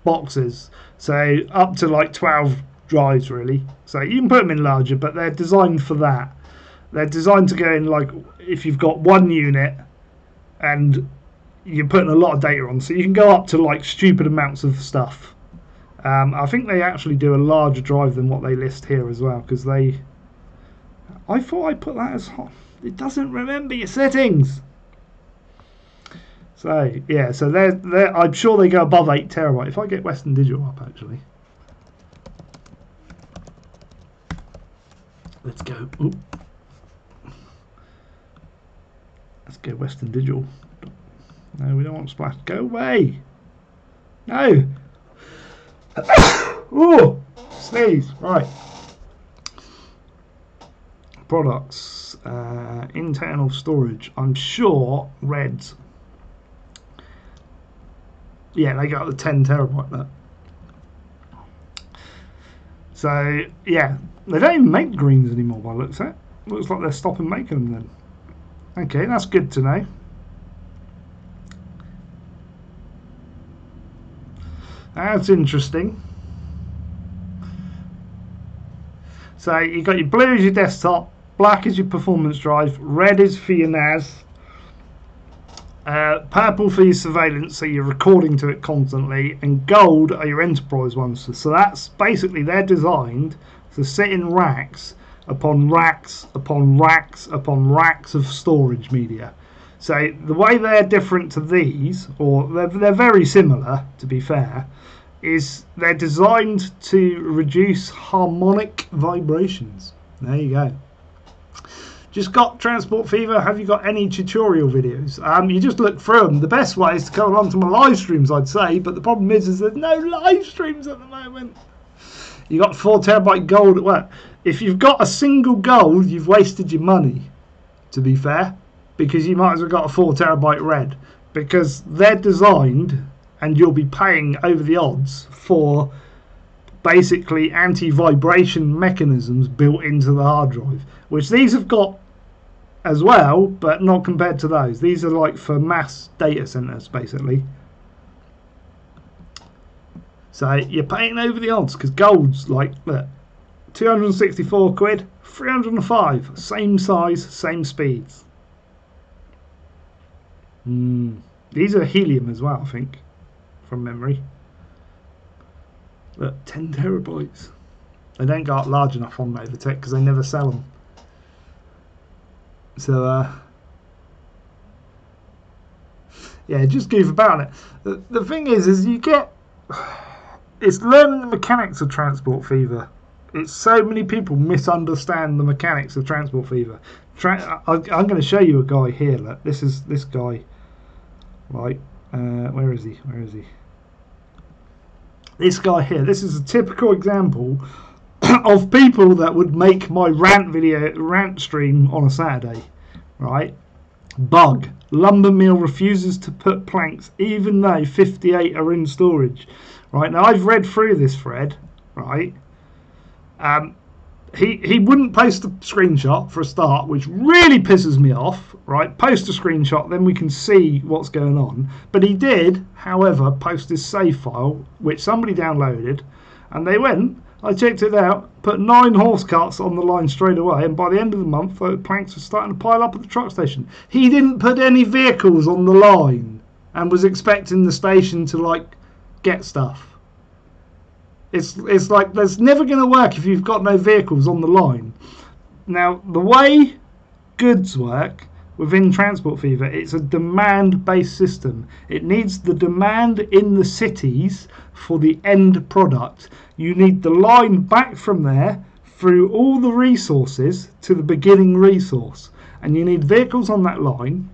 Speaker 1: boxes. So up to like 12 drives really. So you can put them in larger, but they're designed for that. They're designed to go in like if you've got 1 unit and you're putting a lot of data on, so you can go up to like stupid amounts of stuff. I think they actually do a larger drive than what they list here as well, because I thought I put that as hot. It doesn't remember your settings. So yeah, so they're I'm sure they go above 8TB. If I get Western Digital up, actually, let's go. Oop. Let's go Western Digital. No, we don't want Splash. Go away. No. Oh, sneeze. Right. Products. Internal storage. I'm sure reds. Yeah, they got the 10TB there. So yeah, they don't even make greens anymore by the looks of it. Looks like they're stopping making them then. Okay, that's good to know. That's interesting. So you've got your blue as your desktop, black is your performance drive, red is for your NAS, purple for your surveillance, so you're recording to it constantly, and gold are your enterprise ones. So that's basically, they're designed to sit in racks upon racks upon racks upon racks of storage media. So the way they're different to these, or they're very similar to be fair, is they're designed to reduce harmonic vibrations. There you go. Just got Transport Fever. Have you got any tutorial videos? You just look through them. The best way is to come along to my live streams, I'd say, but the problem is there's no live streams at the moment. You got 4TB gold at work. If you've got a single gold, you've wasted your money, to be fair, because you might as well got a 4TB red, because they're designed, and you'll be paying over the odds for basically anti-vibration mechanisms built into the hard drive, which these have got as well, but not compared to those. These are like for mass data centers basically. So you're paying over the odds, because gold's like, look, 264 quid, 305, same size, same speeds. These are helium as well, I think, from memory. Look, 10TB. They don't go up large enough on Novatech because they never sell them. So yeah, just goof about it. The thing is you get, it's learning the mechanics of Transport Fever. It's so many people misunderstand the mechanics of Transport Fever. I'm going to show you a guy here. Look, this is this guy. Right, Where is he? Where is he? This guy here. This is a typical example of people that would make my rant stream on a Saturday, right? Bug. Lumber mill refuses to put planks even though 58 are in storage. Right, now I've read through this thread, right? He wouldn't post a screenshot for a start, which really pisses me off, right? Post a screenshot, then we can see what's going on. But he did, however, post this save file, which somebody downloaded, and they went, I checked it out, put 9 horse carts on the line straight away, and by the end of the month, the planks were starting to pile up at the truck station. He didn't put any vehicles on the line, and was expecting the station to, like, get stuff. It's like that's never going to work if you've got no vehicles on the line. Now, the way goods work within Transport Fever, it's a demand-based system. It needs the demand in the cities for the end product. You need the line back from there through all the resources to the beginning resource. And you need vehicles on that line.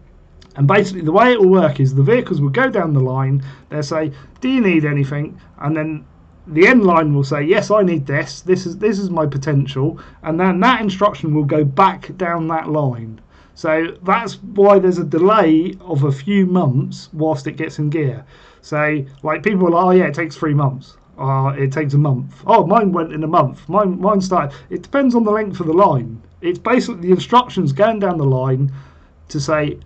Speaker 1: And basically the way it will work is the vehicles will go down the line. They'll say, do you need anything? And then the end line will say, yes, I need this. This is my potential. And then that instruction will go back down that line. So that's why there's a delay of a few months whilst it gets in gear. So like people are like, oh yeah, it takes 3 months. It takes a month. Oh, mine went in a month. Mine started. It depends on the length of the line. It's basically the instructions going down the line to say,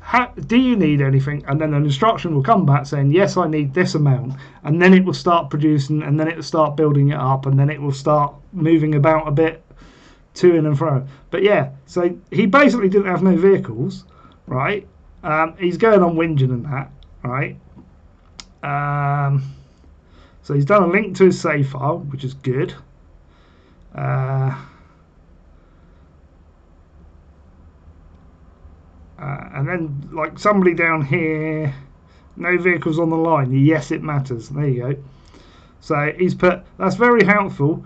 Speaker 1: do you need anything? And then an instruction will come back saying, yes, I need this amount. And then it will start producing, and then it will start building it up, and then it will start moving about a bit to and fro. But yeah, so he basically didn't have no vehicles, right? He's going on whinging and that, right? So he's done a link to his save file, which is good. And then, like, somebody down here, no vehicles on the line. Yes, it matters. There you go. So he's put, that's very helpful.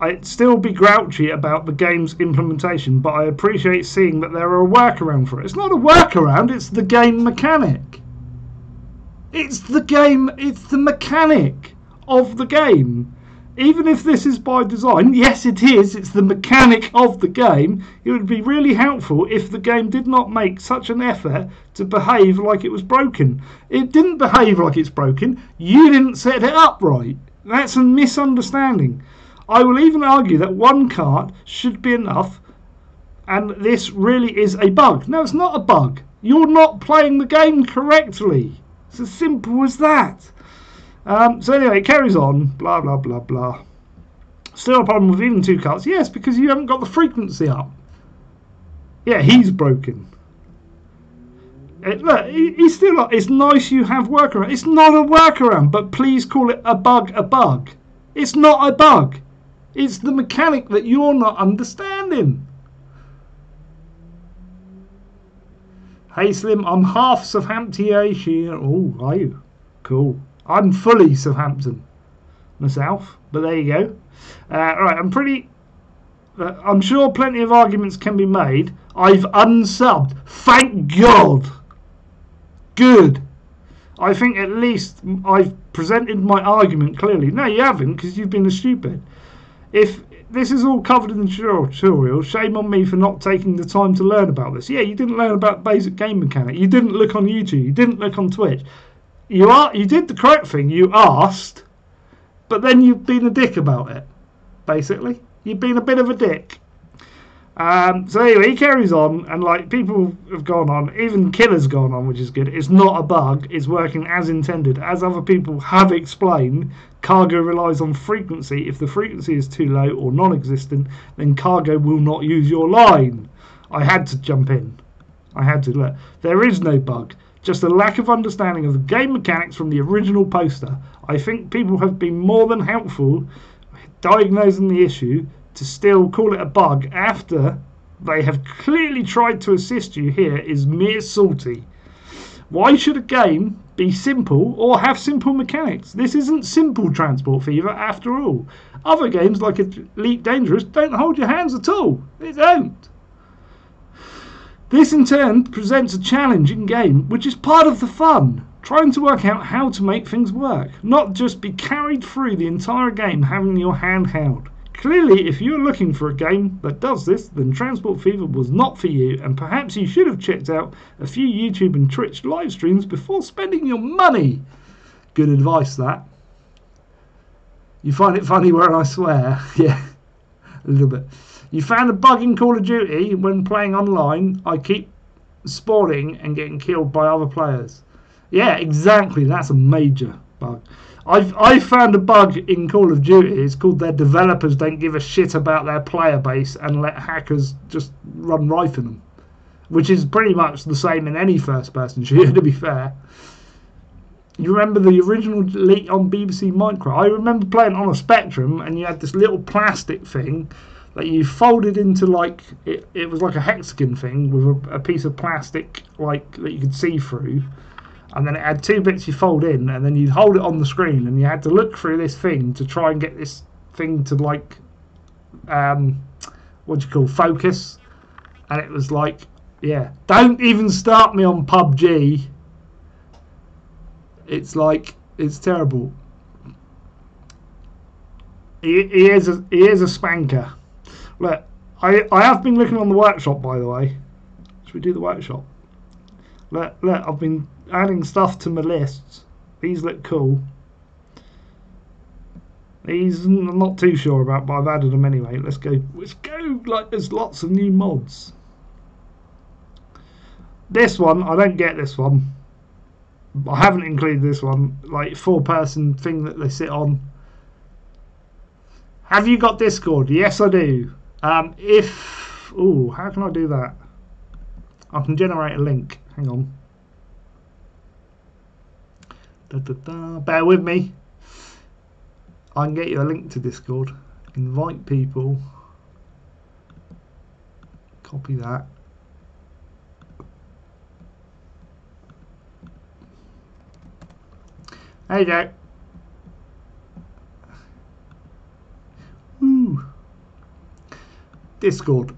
Speaker 1: I'd still be grouchy about the game's implementation, but I appreciate seeing that there are a workaround for it. It's not a workaround, it's the game mechanic. It's the game, it's the mechanic of the game. Even if this is by design, yes it is, it's the mechanic of the game, it would be really helpful if the game did not make such an effort to behave like it was broken. It didn't behave like it's broken, you didn't set it up right. That's a misunderstanding. I will even argue that 1 cart should be enough, and this really is a bug. No, it's not a bug. You're not playing the game correctly. It's as simple as that. So anyway, it carries on, blah, blah, blah, blah. Still a problem with even 2 carts. Yes, because you haven't got the frequency up. Yeah, he's broken. Look, he's still like, it's nice you have workaround. It's not a workaround, but please call it a bug a bug. It's not a bug. It's the mechanic that you're not understanding. Hey Slim, I'm half Southampton. Oh, are you? Cool. I'm fully Southampton myself, but there you go. Right, I'm sure plenty of arguments can be made. I've unsubbed. Thank God. Good. I think at least I've presented my argument clearly. No, you haven't, because you've been a stupid. If this is all covered in the tutorial, shame on me for not taking the time to learn about this. Yeah, you didn't learn about basic game mechanic. You didn't look on YouTube. You didn't look on Twitch. You did the correct thing. You asked, but then you've been a dick about it. Basically, you've been a bit of a dick. So anyway, he carries on, and like people have gone on, even Killer's gone on, which is good. It's not a bug. It's working as intended. As other people have explained, cargo relies on frequency. If the frequency is too low or non-existent, then cargo will not use your line. I had to jump in. I had to. Look, there is no bug. Just a lack of understanding of the game mechanics from the original poster. I think people have been more than helpful diagnosing the issue to still call it a bug after they have clearly tried to assist you here is mere salty. Why should a game be simple or have simple mechanics? This isn't simple Transport Fever after all. Other games like Elite Dangerous don't hold your hands at all. They don't. This in turn presents a challenging game, which is part of the fun. trying to work out how to make things work, not just be carried through the entire game having your hand held. Clearly, if you're looking for a game that does this, then Transport Fever was not for you, and perhaps you should have checked out a few YouTube and Twitch live streams before spending your money. Good advice, that. You find it funny when I swear? Yeah, a little bit. You found a bug in Call of Duty when playing online. I keep spawning and getting killed by other players. Yeah, exactly. That's a major bug. I've found a bug in Call of Duty. It's called their developers don't give a shit about their player base and let hackers just run rife in them, which is pretty much the same in any first-person shooter, to be fair. You remember the original leak on BBC Micro? I remember playing on a Spectrum, and you had this little plastic thing that you folded into, like, it was like a hexagon thing with a piece of plastic like that you could see through. And then it had two bits you fold in, and then you'd hold it on the screen, and you had to look through this thing to try and get this thing to, like, what do you call, focus. And it was like, yeah, don't even start me on PUBG. It's like, it's terrible. He is a spanker. Look, I have been looking on the workshop, by the way. Should we do the workshop? Look, I've been adding stuff to my lists. These look cool. These I'm not too sure about, but I've added them anyway. Let's go. Like, there's lots of new mods. This one, I don't get this one. I haven't included this one. Like, 4-person thing that they sit on. Have you got Discord? Yes, I do. Ooh, how can I do that? I can generate a link. Hang on. Bear with me. I can get you a link to Discord. Invite people. Copy that. There you go. Woo. Discord.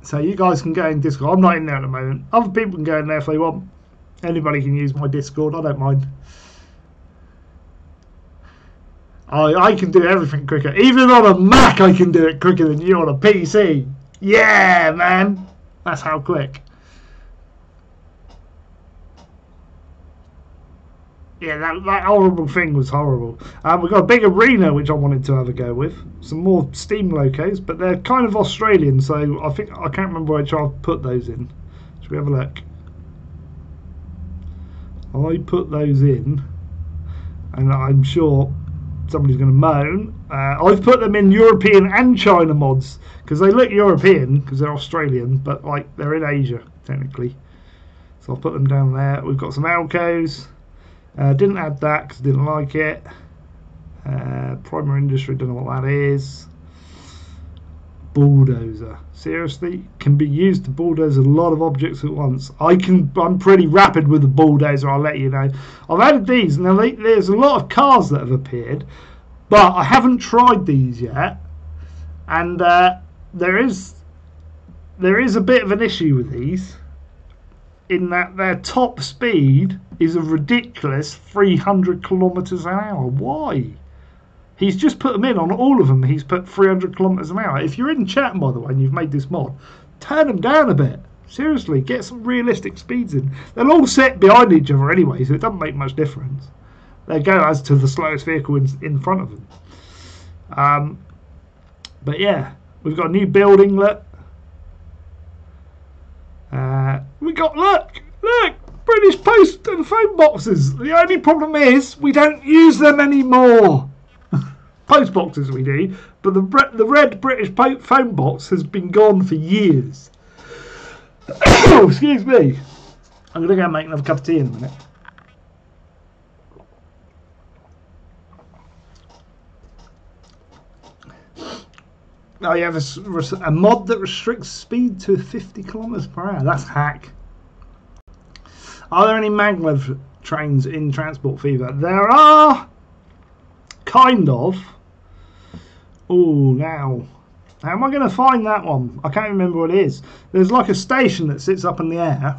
Speaker 1: So you guys can go in Discord. I'm not in there at the moment. Other people can go in there if they want. Anybody can use my Discord. I don't mind. I can do everything quicker. Even on a Mac I can do it quicker than you on a PC. Yeah, man. That's how quick. Yeah, that horrible thing was horrible. We've got a big arena which I wanted to have a go with. Some more Steam locos, but they're kind of Australian, so I can't remember which I've put those in. Should we have a look? I put those in, and I'm sure somebody's going to moan. I've put them in European and China mods because they look European because they're Australian, but like they're in Asia technically. So I'll put them down there. We've got some Alcos. Didn't add that because I didn't like it. Primer Industry, don't know what that is. Bulldozer. Seriously? Can be used to bulldoze a lot of objects at once. I'm pretty rapid with the bulldozer, I'll let you know. I've added these. Now there's a lot of cars that have appeared, but I haven't tried these yet. And there is a bit of an issue with these, in that their top speed is a ridiculous 300 kilometers an hour. Why? He's just put them in on all of them. He's put 300 kilometers an hour. If you're in chat, by the way, and you've made this mod, turn them down a bit. Seriously, get some realistic speeds in. They'll all sit behind each other anyway, so it doesn't make much difference. They go as to the slowest vehicle in front of them. But yeah, we've got a new building. Look. We got look, British Post and phone boxes. The only problem is we don't use them anymore. Post boxes we do, but the red British phone box has been gone for years. Oh, excuse me. I'm going to go and make another cup of tea in a minute. Oh, you have a mod that restricts speed to 50 kilometers per hour. That's hack. Are there any Maglev trains in Transport Fever? There are, kind of. Oh, now. How am I going to find that one? I can't remember what it is. There's like a station that sits up in the air,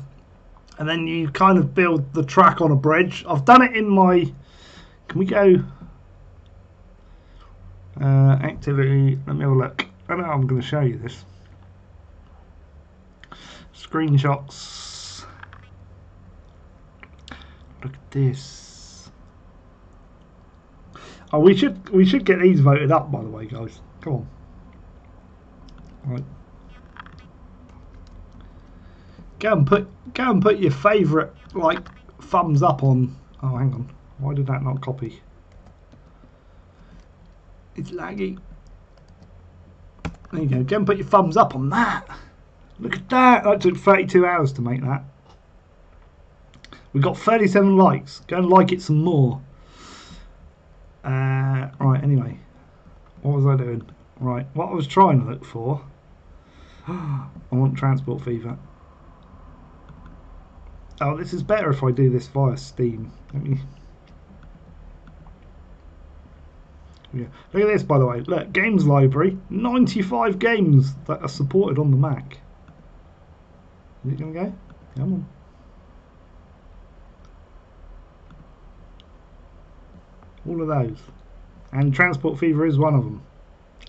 Speaker 1: and then you kind of build the track on a bridge. I've done it in my. Can we go? Activity. Let me have a look. I know I'm going to show you this. Screenshots. Look at this. Oh, we should get these voted up, by the way, guys. Come on. Right. Go and put your favourite like thumbs up on. Oh, hang on. Why did that not copy? It's laggy. There you go. Go and put your thumbs up on that. Look at that. That took 32 hours to make that. We got 37 likes. Go and like it some more. Right. Anyway, what was I doing? Right. What I was trying to look for. I want Transport Fever. Oh, this is better if I do this via Steam. Let me. Yeah. Look at this, by the way. Look, games library. 95 games that are supported on the Mac. Is it going to go? Come on. All of those. And Transport Fever is one of them.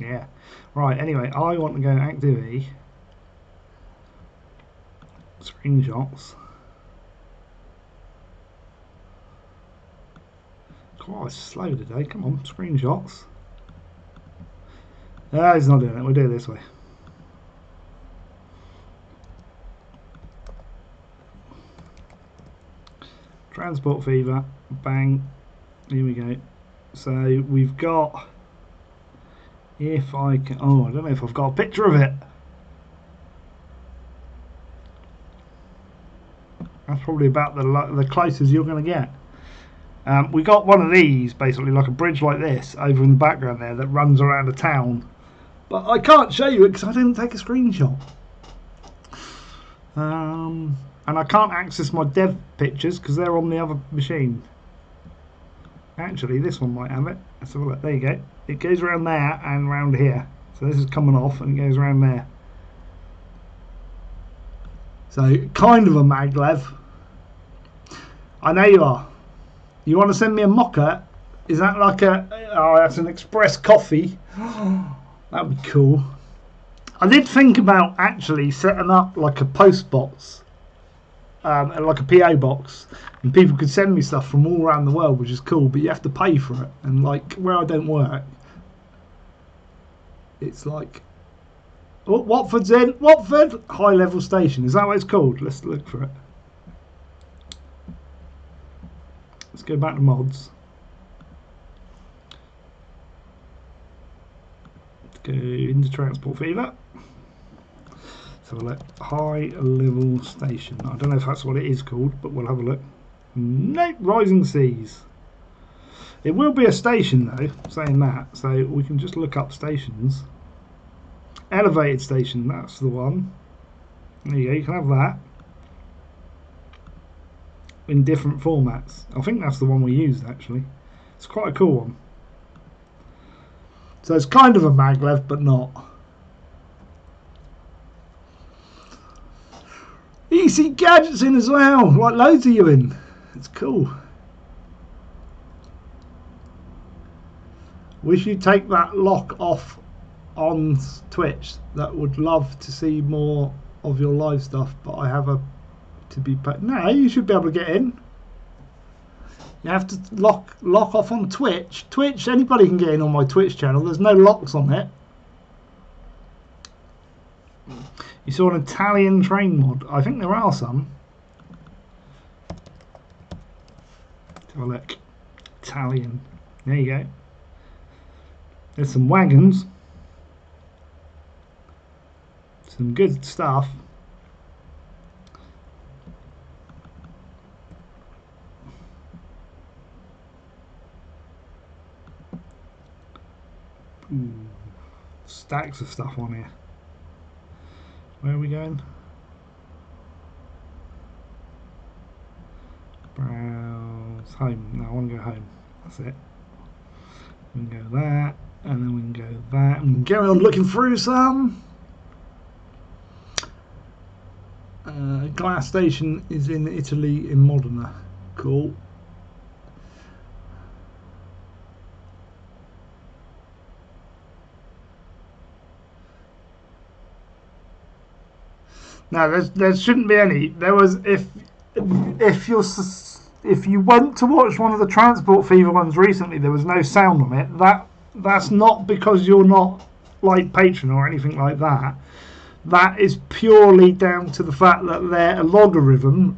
Speaker 1: Yeah. Right, anyway, I want to go activity. Screenshots. Oh, it's slow today. Come on, screenshots. Ah, he's not doing it. We'll do it this way. Transport Fever. Bang. Here we go. So we've got. If I can. Oh, I don't know if I've got a picture of it. That's probably about the closest you're going to get. We got one of these, basically like a bridge like this, over in the background there that runs around a town. But I can't show you it because I didn't take a screenshot. And I can't access my dev pictures because they're on the other machine. Actually, this one might have it. Let's have a look. There you go. It goes around there and around here. So this is coming off and it goes around there. So, kind of a maglev. I know you are. You want to send me a mocha? Is that like a... Oh, that's an express coffee. That would be cool. I did think about actually setting up like a post box. Like a PO box. And people could send me stuff from all around the world, which is cool. But you have to pay for it. And like, where I don't work, it's like... Oh, Watford's in. Watford! High level station. Is that what it's called? Let's look for it. Let's go back to mods. Let's go into Transport Fever. So we'll look. High level station. I don't know if that's what it is called, but we'll have a look. Nope, Rising Seas. It will be a station though, saying that. So we can just look up stations. Elevated station, that's the one. There you go, you can have that. In different formats. I think that's the one we used actually. It's quite a cool one. So it's kind of a maglev, but not. EC Gadgets in as well, like loads of you in. It's cool. Wish you'd take that lock off on Twitch. That would love to see more of your live stuff, but I have a to be put. No, you should be able to get in. You have to lock off on Twitch. Twitch, anybody can get in on my Twitch channel. There's no locks on it. You saw an Italian train mod. I think there are some. Let's have a look. Italian. There you go. There's some wagons. Some good stuff. Ooh, stacks of stuff on here. Where are we going? Browse home. No, I want to go home. That's it. We can go that, and then we can go that, and carry on looking through some. Glass Station is in Italy in Modena. Cool. No, there shouldn't be any. There was if you went to watch one of the Transport Fever ones recently, there was no sound on it. That's not because you're not like patron or anything like that. That is purely down to the fact that their logarithm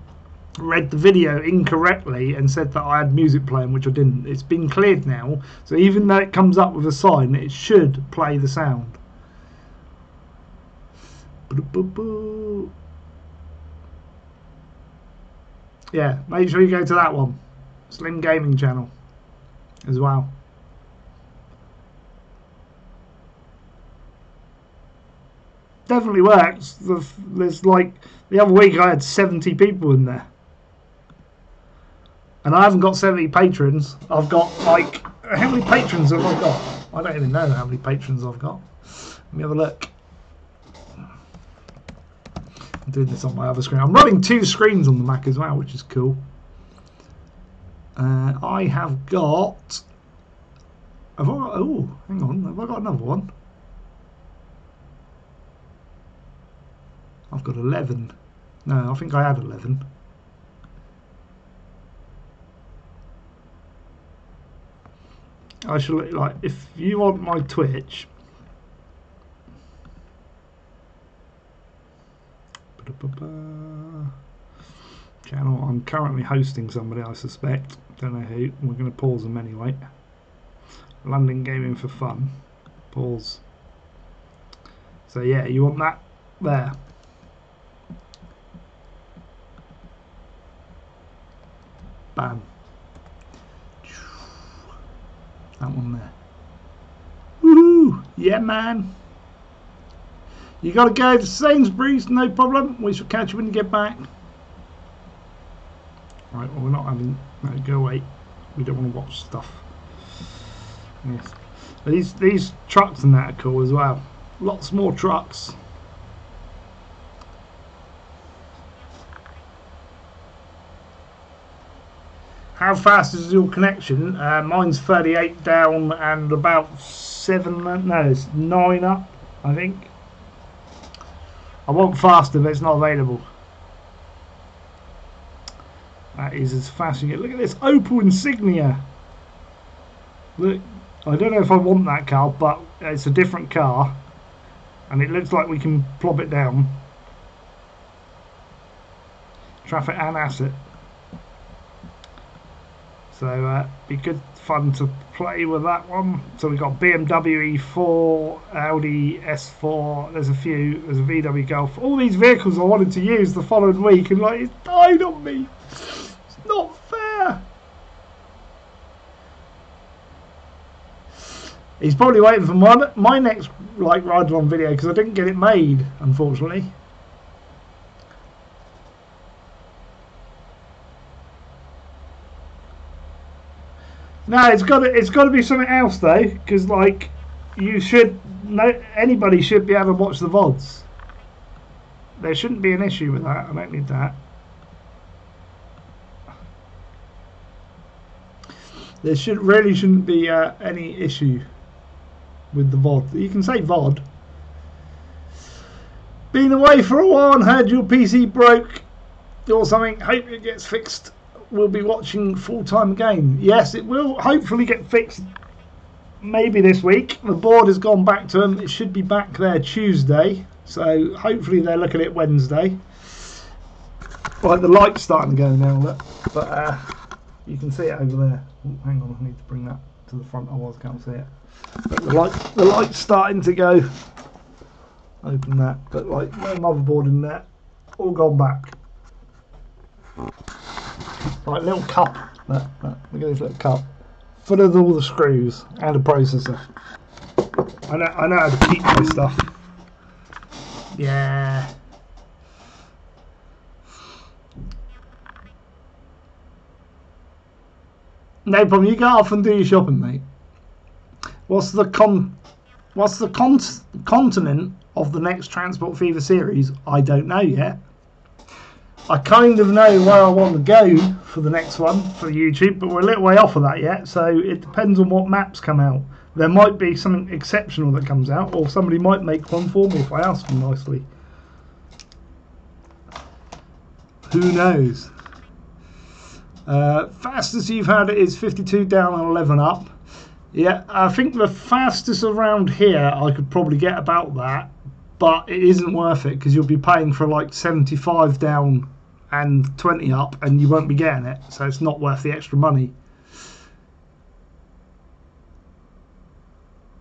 Speaker 1: read the video incorrectly and said that I had music playing, which I didn't. It's been cleared now, so even though it comes up with a sign, it should play the sound. Yeah, make sure you go to that one, Slim Gaming channel, as well. Definitely works. There's like the other week I had 70 people in there, and I haven't got 70 patrons. I've got like, how many patrons have I got? I don't even know how many patrons I've got. Let me have a look. I'm doing this on my other screen. I'm running 2 screens on the Mac as well, which is cool. I have got. Oh, hang on. Have I got another one? I've got 11. No, I think I had 11. I should, like, if you want my Twitch, channel, I'm currently hosting somebody, I suspect. Don't know who. We're going to pause them anyway. London Gaming for Fun. Pause. So yeah, you want that there. Bam. That one there. Woohoo! Yeah, man. You got to go to Sainsbury's, no problem. We shall catch you when you get back. Right, well, we're not having. No, go away. We don't want to watch stuff. Yes. These trucks and that are cool as well. Lots more trucks. How fast is your connection? Mine's 38 down and about 7. No, it's 9 up, I think. I want faster, but it's not available. That is as fast as you get. Look at this Opel Insignia. Look, I don't know if I want that car, but it's a different car, and it looks like we can plop it down. Traffic and asset. So be good fun to play with that one. So we've got BMW E4, Audi S4, there's a few, there's a VW Golf. All these vehicles I wanted to use the following week, and like, it's died on me. It's not fair. He's probably waiting for my next like ride along video because I didn't get it made, unfortunately. No, it's got to be something else though, because like anybody should be able to watch the VODs. There shouldn't be an issue with that. I don't need that. There really shouldn't be any issue with the VOD. You can say VOD. Been away for a while and heard your PC broke or something. Hope it gets fixed. We'll be watching full-time again. Yes, it will hopefully get fixed maybe this week. The board has gone back to them. It should be back there Tuesday. So hopefully they'll look at it Wednesday. Right, the light's starting to go now, look. But you can see it over there. Oh, hang on, I need to bring that to the front, otherwise I can't see it. But the light's starting to go. Open that. But like no motherboard in there. All gone back. Like a little cup. Look at this little cup. Full of all the screws and a processor. I know how to keep my stuff. Yeah. No problem. You go off and do your shopping, mate. What's the continent of the next Transport Fever series? I don't know yet. I kind of know where I want to go for the next one for YouTube, but we're a little way off of that yet, so it depends on what maps come out. There might be something exceptional that comes out, or somebody might make one for me if I ask them nicely. Who knows? Fastest you've had it is 52 down and 11 up. Yeah, I think the fastest around here I could probably get about that, but it isn't worth it because you'll be paying for like 75 down and 20 up and you won't be getting it, so it's not worth the extra money.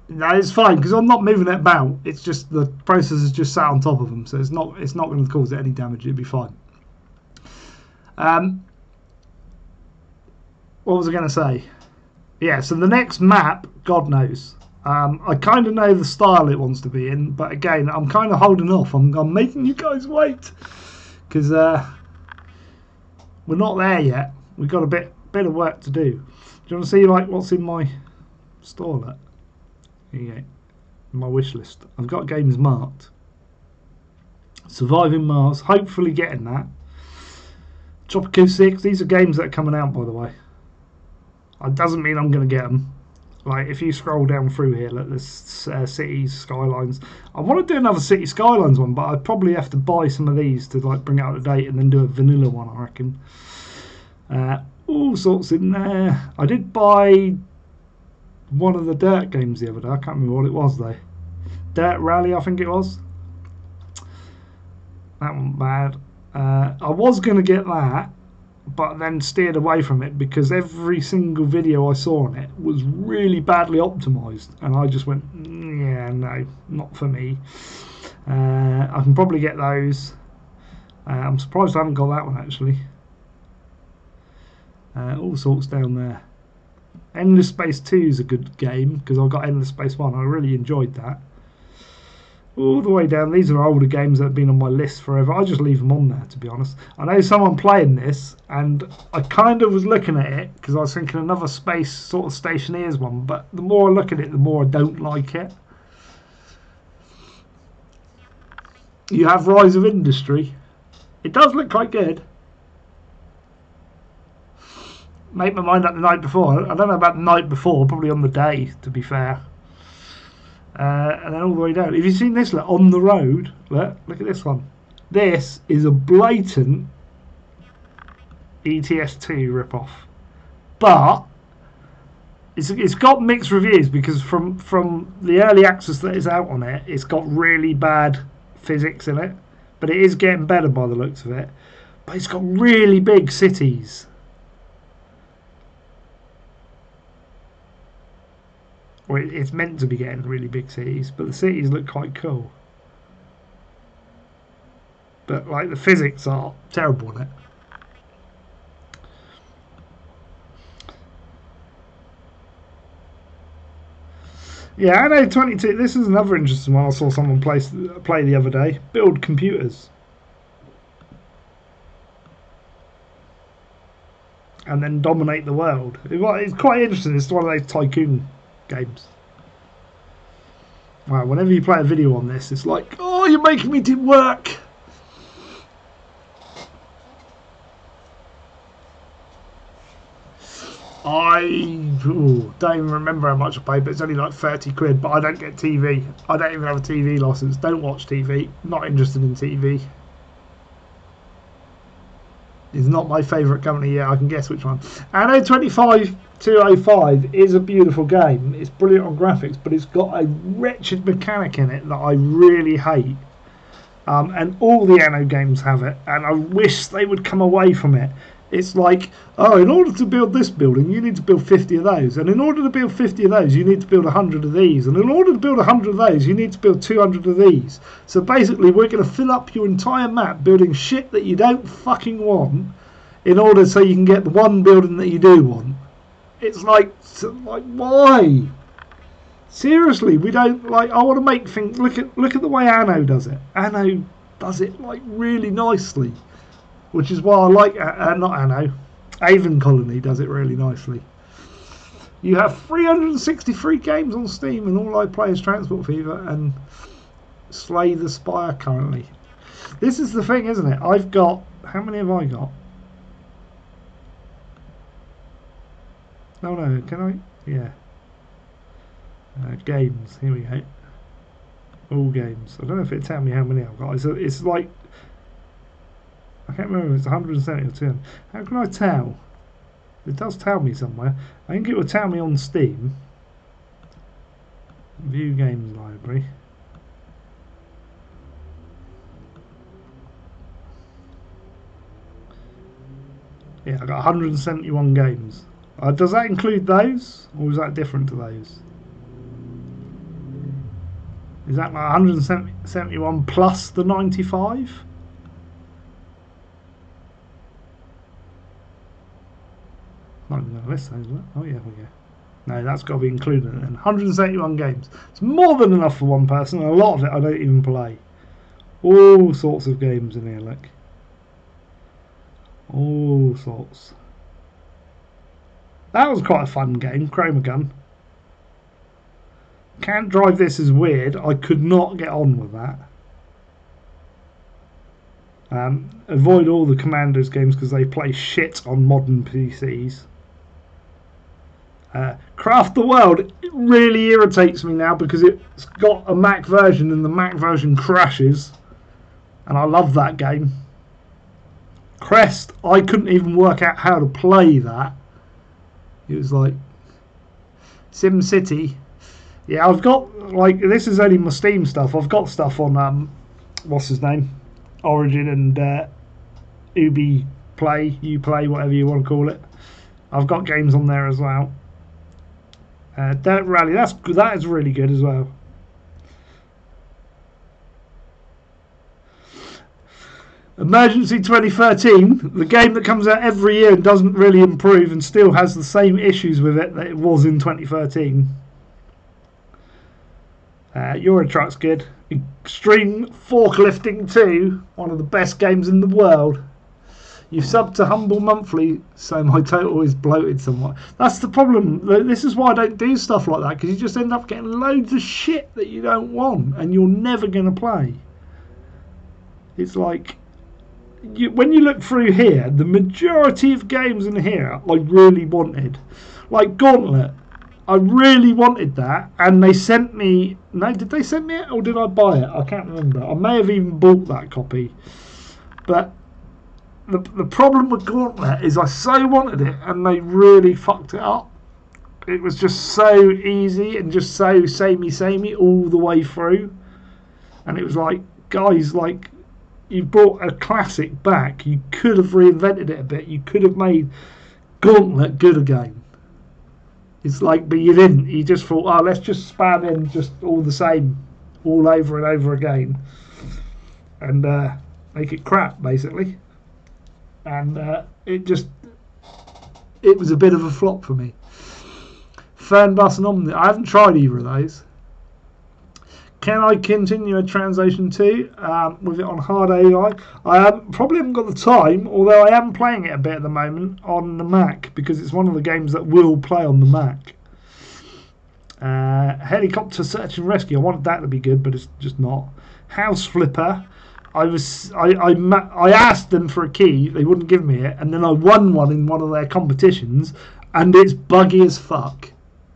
Speaker 1: No, it's fine because I'm not moving it about. It's just the processor's just sat on top of them, so it's not going to cause it any damage. It'll be fine. What was I going to say? Yeah, so the next map, God knows. I kind of know the style it wants to be in, but again, I'm kind of holding off. I'm making you guys wait because we're not there yet. We've got a bit of work to do. Do you want to see like what's in my store? Look. Here you go. My wish list. I've got games marked. Surviving Mars. Hopefully getting that. Tropico 6. These are games that are coming out, by the way. It doesn't mean I'm going to get them. Like, if you scroll down through here, look, there's Cities, Skylines. I want to do another City Skylines one, but I'd probably have to buy some of these to like bring it out of date and then do a vanilla one, I reckon. All sorts in there. I did buy one of the Dirt games the other day. I can't remember what it was though. Dirt Rally, I think it was. That wasn't bad. I was going to get that, but then steered away from it because every single video I saw on it was really badly optimised, and I just went, yeah, no, not for me. I can probably get those. I'm surprised I haven't got that one actually. All sorts down there. Endless Space 2 is a good game because I got Endless Space 1. I really enjoyed that. All the way down, these are older games that have been on my list forever. I just leave them on there, to be honest. I know someone playing this, and I kind of was looking at it because I was thinking another space sort of Stationeers one, but the more I look at it, the more I don't like it. You have Rise of Industry. It does look quite good. Make my mind up the night before. I don't know about the night before, probably on the day, to be fair. And then all the way down. Have you seen this? Look, On the Road. Look at this one. This is a blatant ETS2 ripoff, but it's got mixed reviews because from the early access that is out on it, it's got really bad physics in it, but it is getting better by the looks of it. But it's got really big cities. Or it's meant to be getting really big cities, but the cities look quite cool. But like the physics are terrible in it. Yeah, I know 22. This is another interesting one I saw someone play the other day. Build computers. And then dominate the world. It's quite interesting. It's one of those tycoon games. Wow, whenever you play a video on this, it's like, oh, you're making me do work. I don't even remember how much I paid, but it's only like 30 quid, but I don't get TV. I don't even have a TV license. Don't watch TV. Not interested in TV. It's not my favourite company yet. I can guess which one. Anno 25205 is a beautiful game. It's brilliant on graphics, but it's got a wretched mechanic in it that I really hate. And all the Anno games have it, and I wish they would come away from it. It's like, oh, in order to build this building, you need to build 50 of those. And in order to build 50 of those, you need to build 100 of these. And in order to build 100 of those, you need to build 200 of these. So basically, we're going to fill up your entire map building shit that you don't fucking want in order so you can get the one building that you do want. It's like why? Seriously, we don't like. I want to make things. Look at the way Anno does it. Anno does it like really nicely. Which is why I like, not Anno, Avon Colony does it really nicely. You have 363 games on Steam, and all I play is Transport Fever and Slay the Spire currently. This is the thing, isn't it? I've got... How many have I got? No, can I? Yeah. Games, here we go. All games. I don't know if it tell me how many I've got. It's like... I can't remember if it's 170 or 200. How can I tell? It does tell me somewhere. I think it will tell me on Steam. View games library. Yeah, I got 171 games. Does that include those, or is that different to those? Is that like 171 plus the 95? Not even going to list those, is it? Oh yeah, we go. No, that's got to be included in 171 games. It's more than enough for one person, and a lot of it I don't even play. All sorts of games in here, look. All sorts. That was quite a fun game, Chroma Gun. Can't Drive This is weird. I could not get on with that. Avoid all the Commandos games because they play shit on modern PCs. Craft the World, it really irritates me now because it's got a Mac version and the Mac version crashes. And I love that game. Crest, I couldn't even work out how to play that. It was like Sim City. Yeah, I've got, like, this is only my Steam stuff. I've got stuff on what's his name, Origin and Ubi Play, Uplay, whatever you want to call it. I've got games on there as well. Dirt Rally, that is really good as well. Emergency 2013, the game that comes out every year and doesn't really improve and still has the same issues with it that it was in 2013. Euro Truck's good. Extreme Forklifting 2, one of the best games in the world. You've subbed to Humble Monthly, so my total is bloated somewhat. That's the problem. This is why I don't do stuff like that, because you just end up getting loads of shit that you don't want and you're never going to play. It's like, when you look through here, the majority of games in here I really wanted. Like Gauntlet. I really wanted that, and they sent me... No, did they send me it, or did I buy it? I can't remember. I may have even bought that copy. But the problem with Gauntlet is I so wanted it, and they really fucked it up. It was just so easy and just so samey all the way through. And it was like, guys, like, you brought a classic back. You could have reinvented it a bit. You could have made Gauntlet good again. It's like, but you didn't. You just thought, oh, let's just spam in just all the same, all over and over again, and make it crap, basically. And it was a bit of a flop for me. Fernbus and Omni, I haven't tried either of those. Can I continue a translation too with it on hard AI? I probably haven't got the time, although I am playing it a bit at the moment on the Mac because it's one of the games that will play on the Mac. Helicopter Search and Rescue, I wanted that to be good, but it's just not. House Flipper, I asked them for a key, they wouldn't give me it, and then I won one in one of their competitions, and it's buggy as fuck.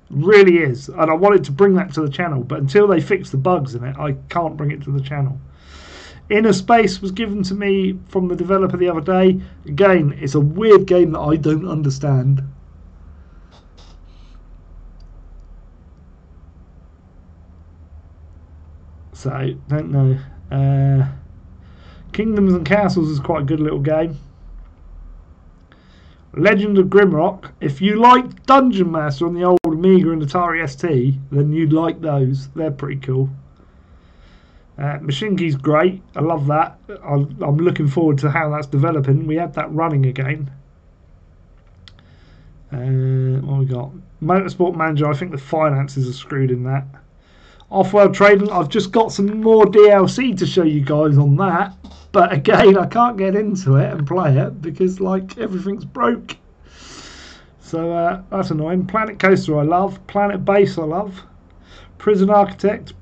Speaker 1: Really is, and I wanted to bring that to the channel, but until they fix the bugs in it, I can't bring it to the channel. Inner Space was given to me from the developer the other day. Again, it's a weird game that I don't understand. So, don't know. Kingdoms and Castles is quite a good little game. Legend of Grimrock. If you like Dungeon Master on the old Amiga and Atari ST, then you'd like those. They're pretty cool. Machinke's great. I love that. I'm looking forward to how that's developing. We had that running again. What we got? Motorsport Manager. I think the finances are screwed in that. Off-World Trading. I've just got some more DLC to show you guys on that. But again, I can't get into it and play it because, like, everything's broke. So that's annoying. Planet Coaster I love. Planet Base I love. Prison Architect.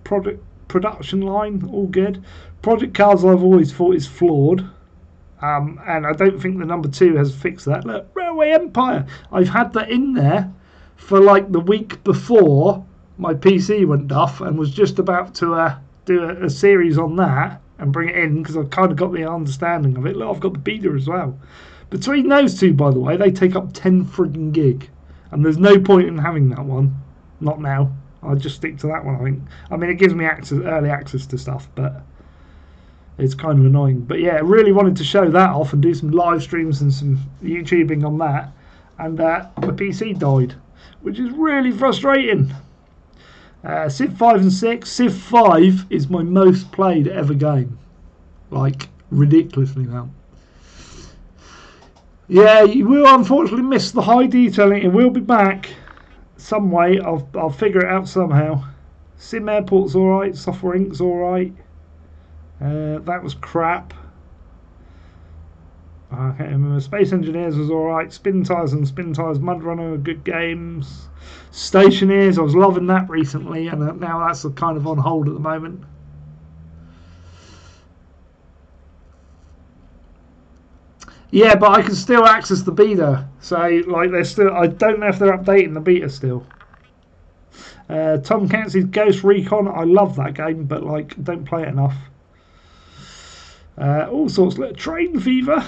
Speaker 1: production line, all good. Project Cars I've always thought is flawed. And I don't think the number 2 has fixed that. Look, Railway Empire. I've had that in there for like the week before my PC went duff and was just about to do a series on that and bring it in because I've kind of got the understanding of it. Look, I've got the beta as well. Between those two, by the way, they take up 10 frigging gig. And there's no point in having that one. Not now. I'll just stick to that one, I think. I mean, it gives me early access to stuff, but it's kind of annoying. But yeah, I really wanted to show that off and do some live streams and some YouTubing on that. And my PC died, which is really frustrating. Civ 5 and 6. Civ 5 is my most played ever game. Like, ridiculously now. Yeah, you will unfortunately miss the high detailing. It will be back some way. I'll figure it out somehow. Sim Airport's alright. Software Inc.'s alright. That was crap. I can't remember. Space Engineers was alright. Spin Tires and Spin Tires Mud Runner are good games. Stationeers, I was loving that recently, and now that's kind of on hold at the moment. Yeah, but I can still access the beta. So, like, they're still. I don't know if they're updating the beta still. Tom Clancy's Ghost Recon. I love that game, but like, don't play it enough. All sorts. Look, Train Fever.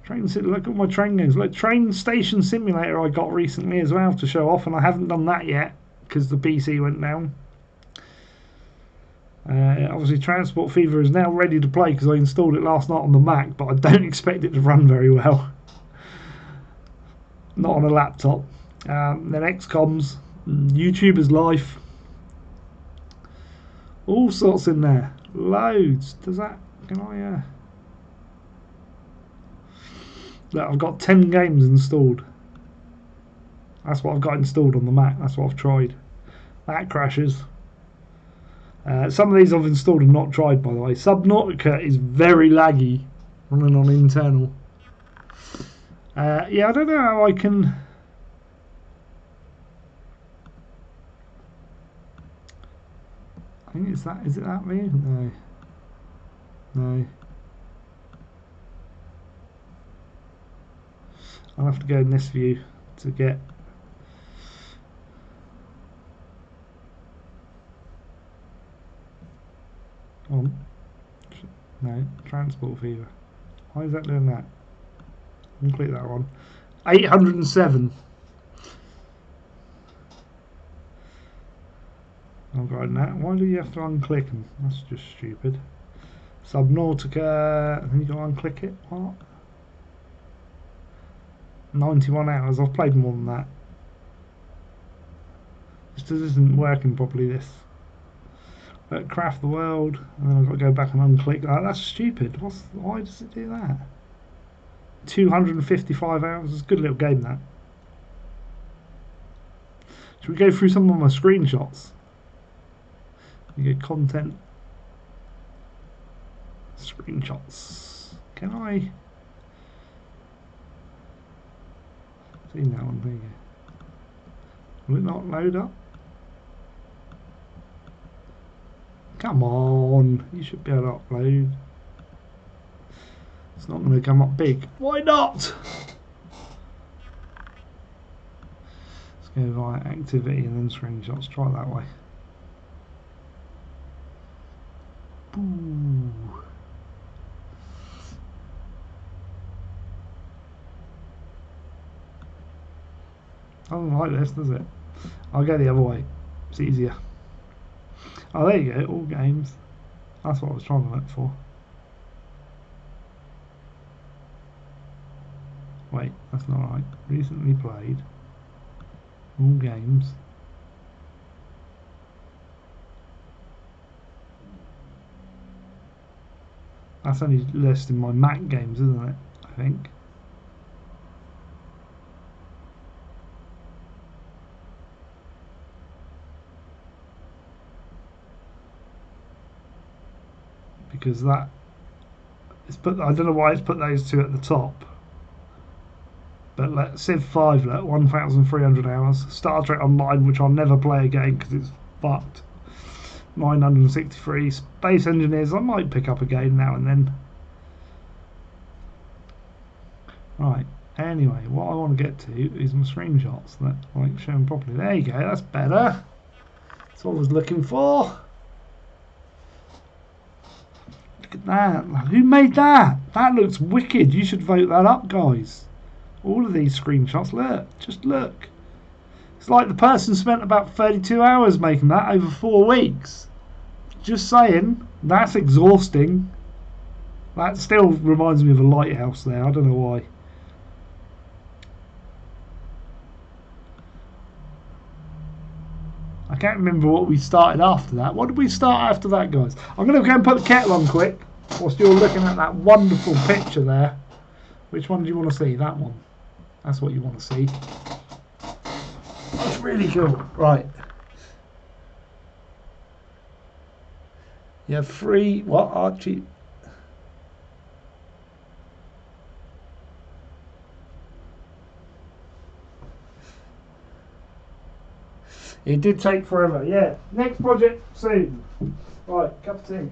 Speaker 1: Look at my train games. Look, Train Station Simulator I got recently as well to show off, and I haven't done that yet because the PC went down. Obviously, Transport Fever is now ready to play because I installed it last night on the Mac, but I don't expect it to run very well. Not on a laptop. Then XCOM's, YouTuber's Life. All sorts in there. Loads. Does that... Can I... Look, I've got 10 games installed. That's what I've got installed on the Mac. That's what I've tried. That crashes. Some of these I've installed and not tried, by the way. Subnautica is very laggy, running on internal. Yeah, I don't know how I can... I think it's that. Is it that view? No. No. I'll have to go in this view to get... On. No, Transport Fever. Why is that doing that? Unclick that one. 807. I've got that. Why do you have to unclick them? That's just stupid. Subnautica. And then you got to unclick it. What? 91 hours. I've played more than that. This isn't working properly, this. But Craft the World, and then I've got to go back and unclick that. That's stupid. Why does it do that? 255 hours. It's a good little game, that. Should we go through some of my screenshots? You get content. Screenshots. Can I... See that one, there you go. Will it not load up? Come on, you should be able to upload. It's not going to come up big. Why not? Let's go via activity and then screenshots. Try it that way. Ooh. I don't like this, does it? I'll go the other way. It's easier. Oh, there you go, all games. That's what I was trying to look for. Wait, that's not right. Recently played. All games. That's only listing my Mac games, isn't it? I think. Because that it's put, I don't know why it's put those two at the top, but let Civ 5 let 1,300 hours. Star Trek Online, which I'll never play again because it's fucked. 963. Space Engineers I might pick up again now and then. Right, anyway, what I want to get to is my screenshots that like show them properly. There you go, that's better. That's what I was looking for. Look at that. Who made that? That looks wicked. You should vote that up, guys. All of these screenshots, look, just look. It's like the person spent about 32 hours making that over 4 weeks. Just saying, that's exhausting. That still reminds me of a lighthouse there, I don't know why. I can't remember what we started after that. What did we start after that, guys? I'm going to go and put the kettle on quick whilst you're looking at that wonderful picture there. Which one do you want to see? That one. That's what you want to see. That's really cool. Right. You have 3... What, Archie? It did take forever, yeah. Next project soon. Right, cup of tea.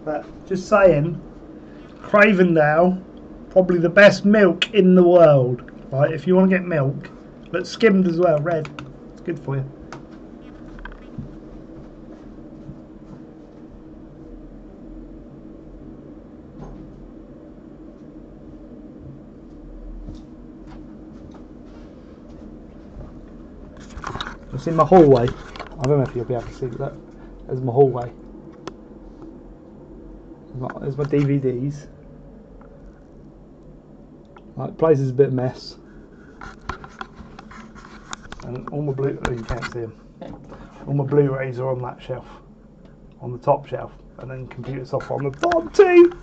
Speaker 1: But just saying, Cravendale, probably the best milk in the world. Right, if you want to get milk, but skimmed as well, red. It's good for you. It's in my hallway. I don't know if you'll be able to see that. There's my hallway. There's my DVDs. Like, place is a bit of a mess. And all my you can't see them. All my Blu-rays are on that shelf, on the top shelf, and then computer software on the bottom too.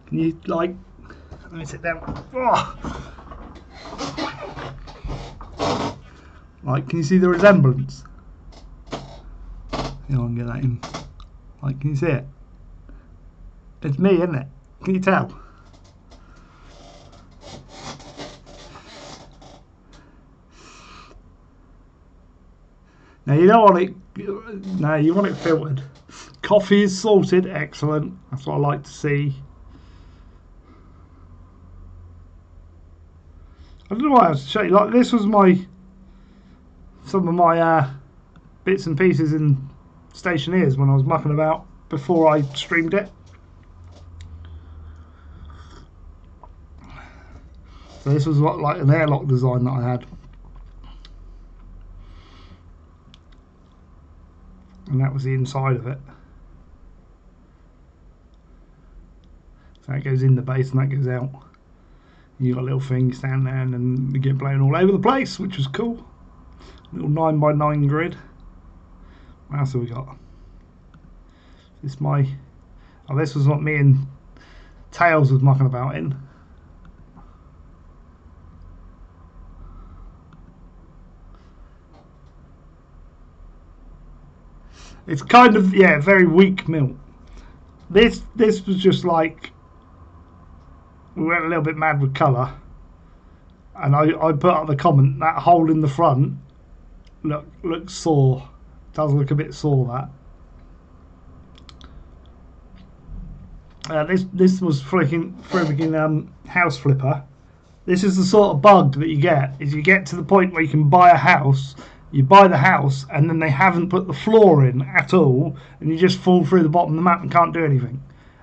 Speaker 1: Can you, like, let me sit down. Oh. Like, can you see the resemblance? You know, I can get that in. Like, can you see it? It's me, isn't it? Can you tell? Now you don't want it. No, you want it filtered. Coffee is salted, excellent. That's what I like to see. I don't know what else to show you. Like, this was some of my bits and pieces in Stationeers when I was mucking about before I streamed it. So this was like an airlock design that I had. And that was the inside of it. So that goes in the base and that goes out. You got a little thing, stand there, and then you get blown all over the place, which was cool. Little 9x9 grid. What else have we got? This this was what me and Tails was mucking about in. It's kind of, yeah, very weak milk. This was just like, we went a little bit mad with colour, And I put up the comment, that hole in the front looks sore. Does look a bit sore, that. This was freaking house flipper. This is the sort of bug that you get, is you get to the point where you can buy a house, you buy the house, and then they haven't put the floor in at all, and you just fall through the bottom of the map and can't do anything.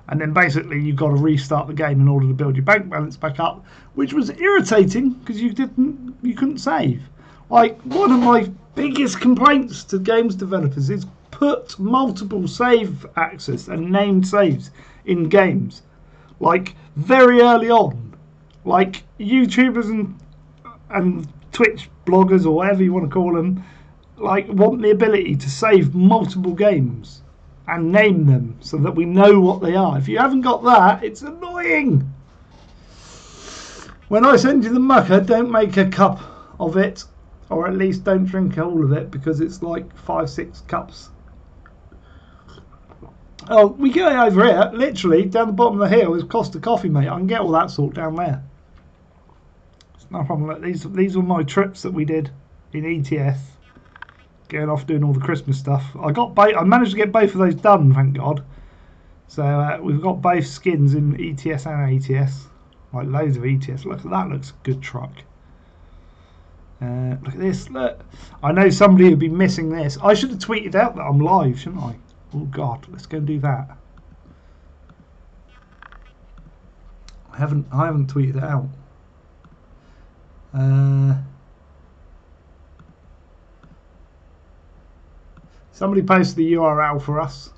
Speaker 1: And then basically you've got to restart the game in order to build your bank balance back up, which was irritating because you couldn't save. Like, one of my biggest complaints to games developers is put multiple save access and named saves in games, like very early on. Like, YouTubers and Twitch bloggers, or whatever you want to call them, like, want the ability to save multiple games and name them so that we know what they are. If you haven't got that, it's annoying. When I send you the mucker, don't make a cup of it, or at least don't drink all of it, because it's like 5-6 cups. Oh, we go over here, literally down the bottom of the hill is Costa Coffee, mate. I can get all that sort down there. It's no problem. These were my trips that we did in ETS, going off doing all the Christmas stuff. I managed to get both of those done, thank God. So we've got both skins in ETS and ATS, like loads of ETS. Look at that, looks a good truck. Look at this. Look, I know somebody would be missing this. I should have tweeted out that I'm live, shouldn't I? Oh God, let's go and do that. I haven't tweeted it out. Somebody post the URL for us.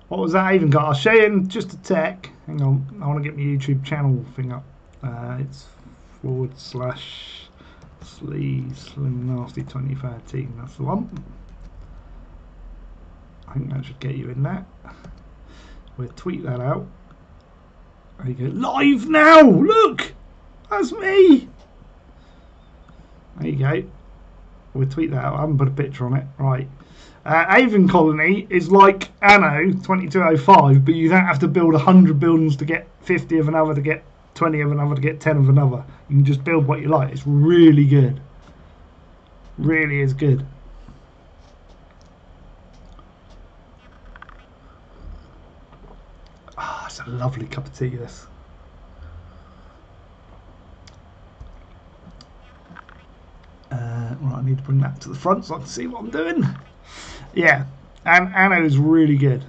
Speaker 1: What was that even got? I'll show you in just a tech. Hang on, I want to get my YouTube channel thing up. It's /Slim Nasty 2013. That's the one. I think that should get you in that. We'll tweet that out. There you go. Live now! Look! That's me! There you go. We'll tweet that out. I haven't put a picture on it. Right. Avon Colony is like Anno 2205, but you don't have to build 100 buildings to get 50 of another, to get 20 of another, to get 10 of another. You can just build what you like. It's really good. Really is good. Ah, it's a lovely cup of tea, this. Right, I need to bring that to the front so I can see what I'm doing. Yeah, and Anno is really good.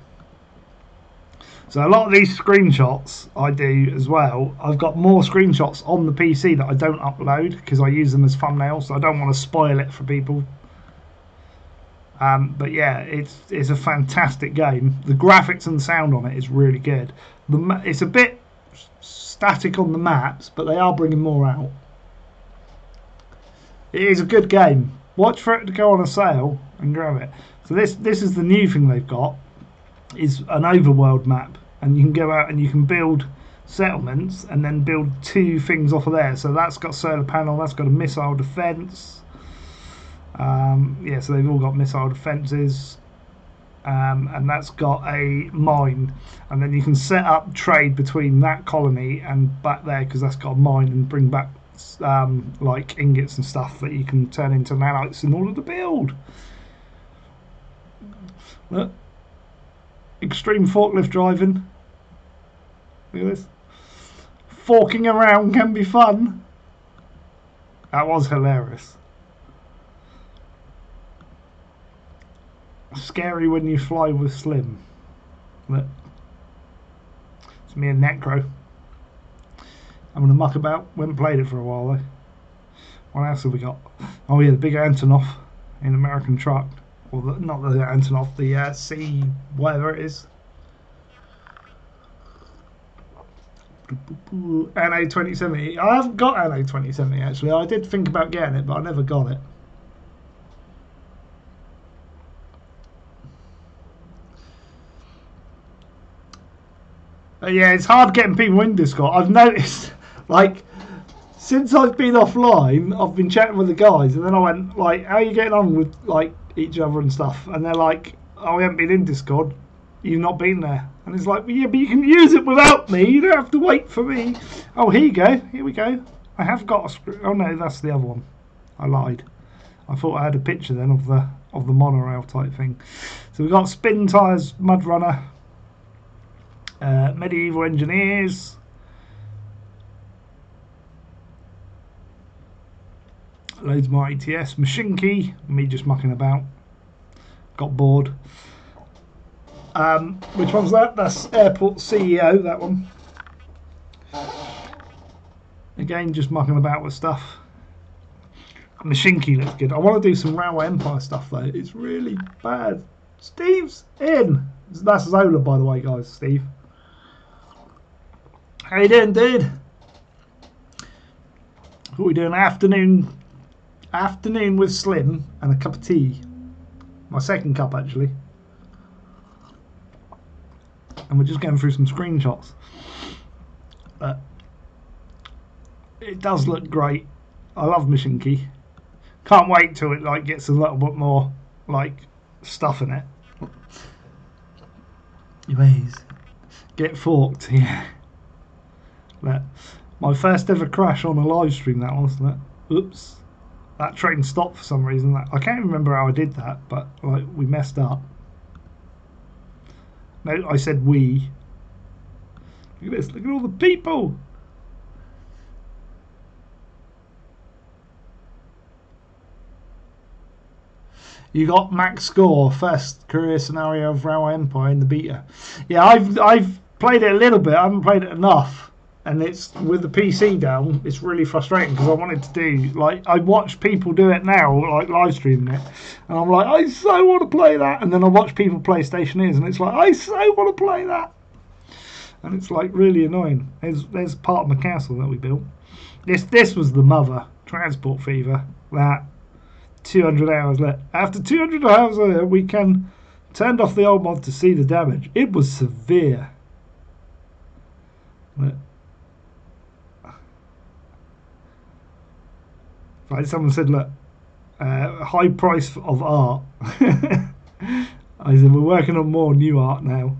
Speaker 1: So a lot of these screenshots I do as well. I've got more screenshots on the PC that I don't upload because I use them as thumbnails, so I don't want to spoil it for people. But yeah, it's a fantastic game. The graphics and the sound on it is really good. It's a bit static on the maps, but they are bringing more out. It is a good game. Watch for it to go on a sale and grab it. So this is the new thing they've got, is an overworld map, and you can go out and you can build settlements and then build 2 things off of there. So that's got solar panel, that's got a missile defense. Yeah, so they've all got missile defenses, and that's got a mine, and then you can set up trade between that colony and back there, because that's got a mine, and bring back like ingots and stuff that you can turn into nanites in order to build. Look, extreme forklift driving. Look at this. Forking around can be fun. That was hilarious. Scary when you fly with Slim. Look, it's me and Necro. I'm going to muck about. We haven't played it for a while though. What else have we got? Oh yeah, the big Antonov in American truck. Or not the Antonov, the C whatever it is. NA 2070. I haven't got NA 2070 actually. I did think about getting it, but I never got it. But yeah, it's hard getting people in Discord. I've noticed, like, since I've been offline, I've been chatting with the guys, and then I went like, "How are you getting on with like each other and stuff?" And they're like, "Oh, we haven't been in Discord. You've not been there." And it's like, well, "Yeah, but you can use it without me. You don't have to wait for me." Oh, here you go. Here we go. I have got a script. Oh no, that's the other one. I lied. I thought I had a picture then of the monorail type thing. So we've got Spin Tires, Mud Runner, Medieval Engineers. Loads more ATS, Machine Key, me just mucking about. Got bored. Which one's that? That's Airport CEO, that one. Again, just mucking about with stuff. Machine Key looks good. I want to do some Railway Empire stuff though. It's really bad. Steve's in. That's Zola, by the way, guys. Steve. How you doing, dude? What are we doing? Afternoon with Slim and a cup of tea. My second cup, actually. And we're just going through some screenshots. But it does look great. I love Mission Key. Can't wait till it like gets a little bit more like stuff in it. Anyways, get forked, yeah. But my first ever crash on a live stream, that wasn't it? Oops. That train stopped for some reason. I can't remember how I did that, but like we messed up. No, I said we. Look at this. Look at all the people. You got max score, first career scenario of Railway Empire in the beta. Yeah, I've played it a little bit. I haven't played it enough, and it's with the PC down. It's really frustrating because I wanted to do like I watch people do it now, like live streaming it, and I'm like, I so want to play that, and then I watch people play Stationeers, and it's like I so want to play that, and it's like really annoying. There's part of my castle that we built. This was the mother Transport Fever that. 200 hours left. After 200 hours we can turned off the old mod to see the damage. It was severe. Like someone said, look, high price of art. I said we're working on more new art now.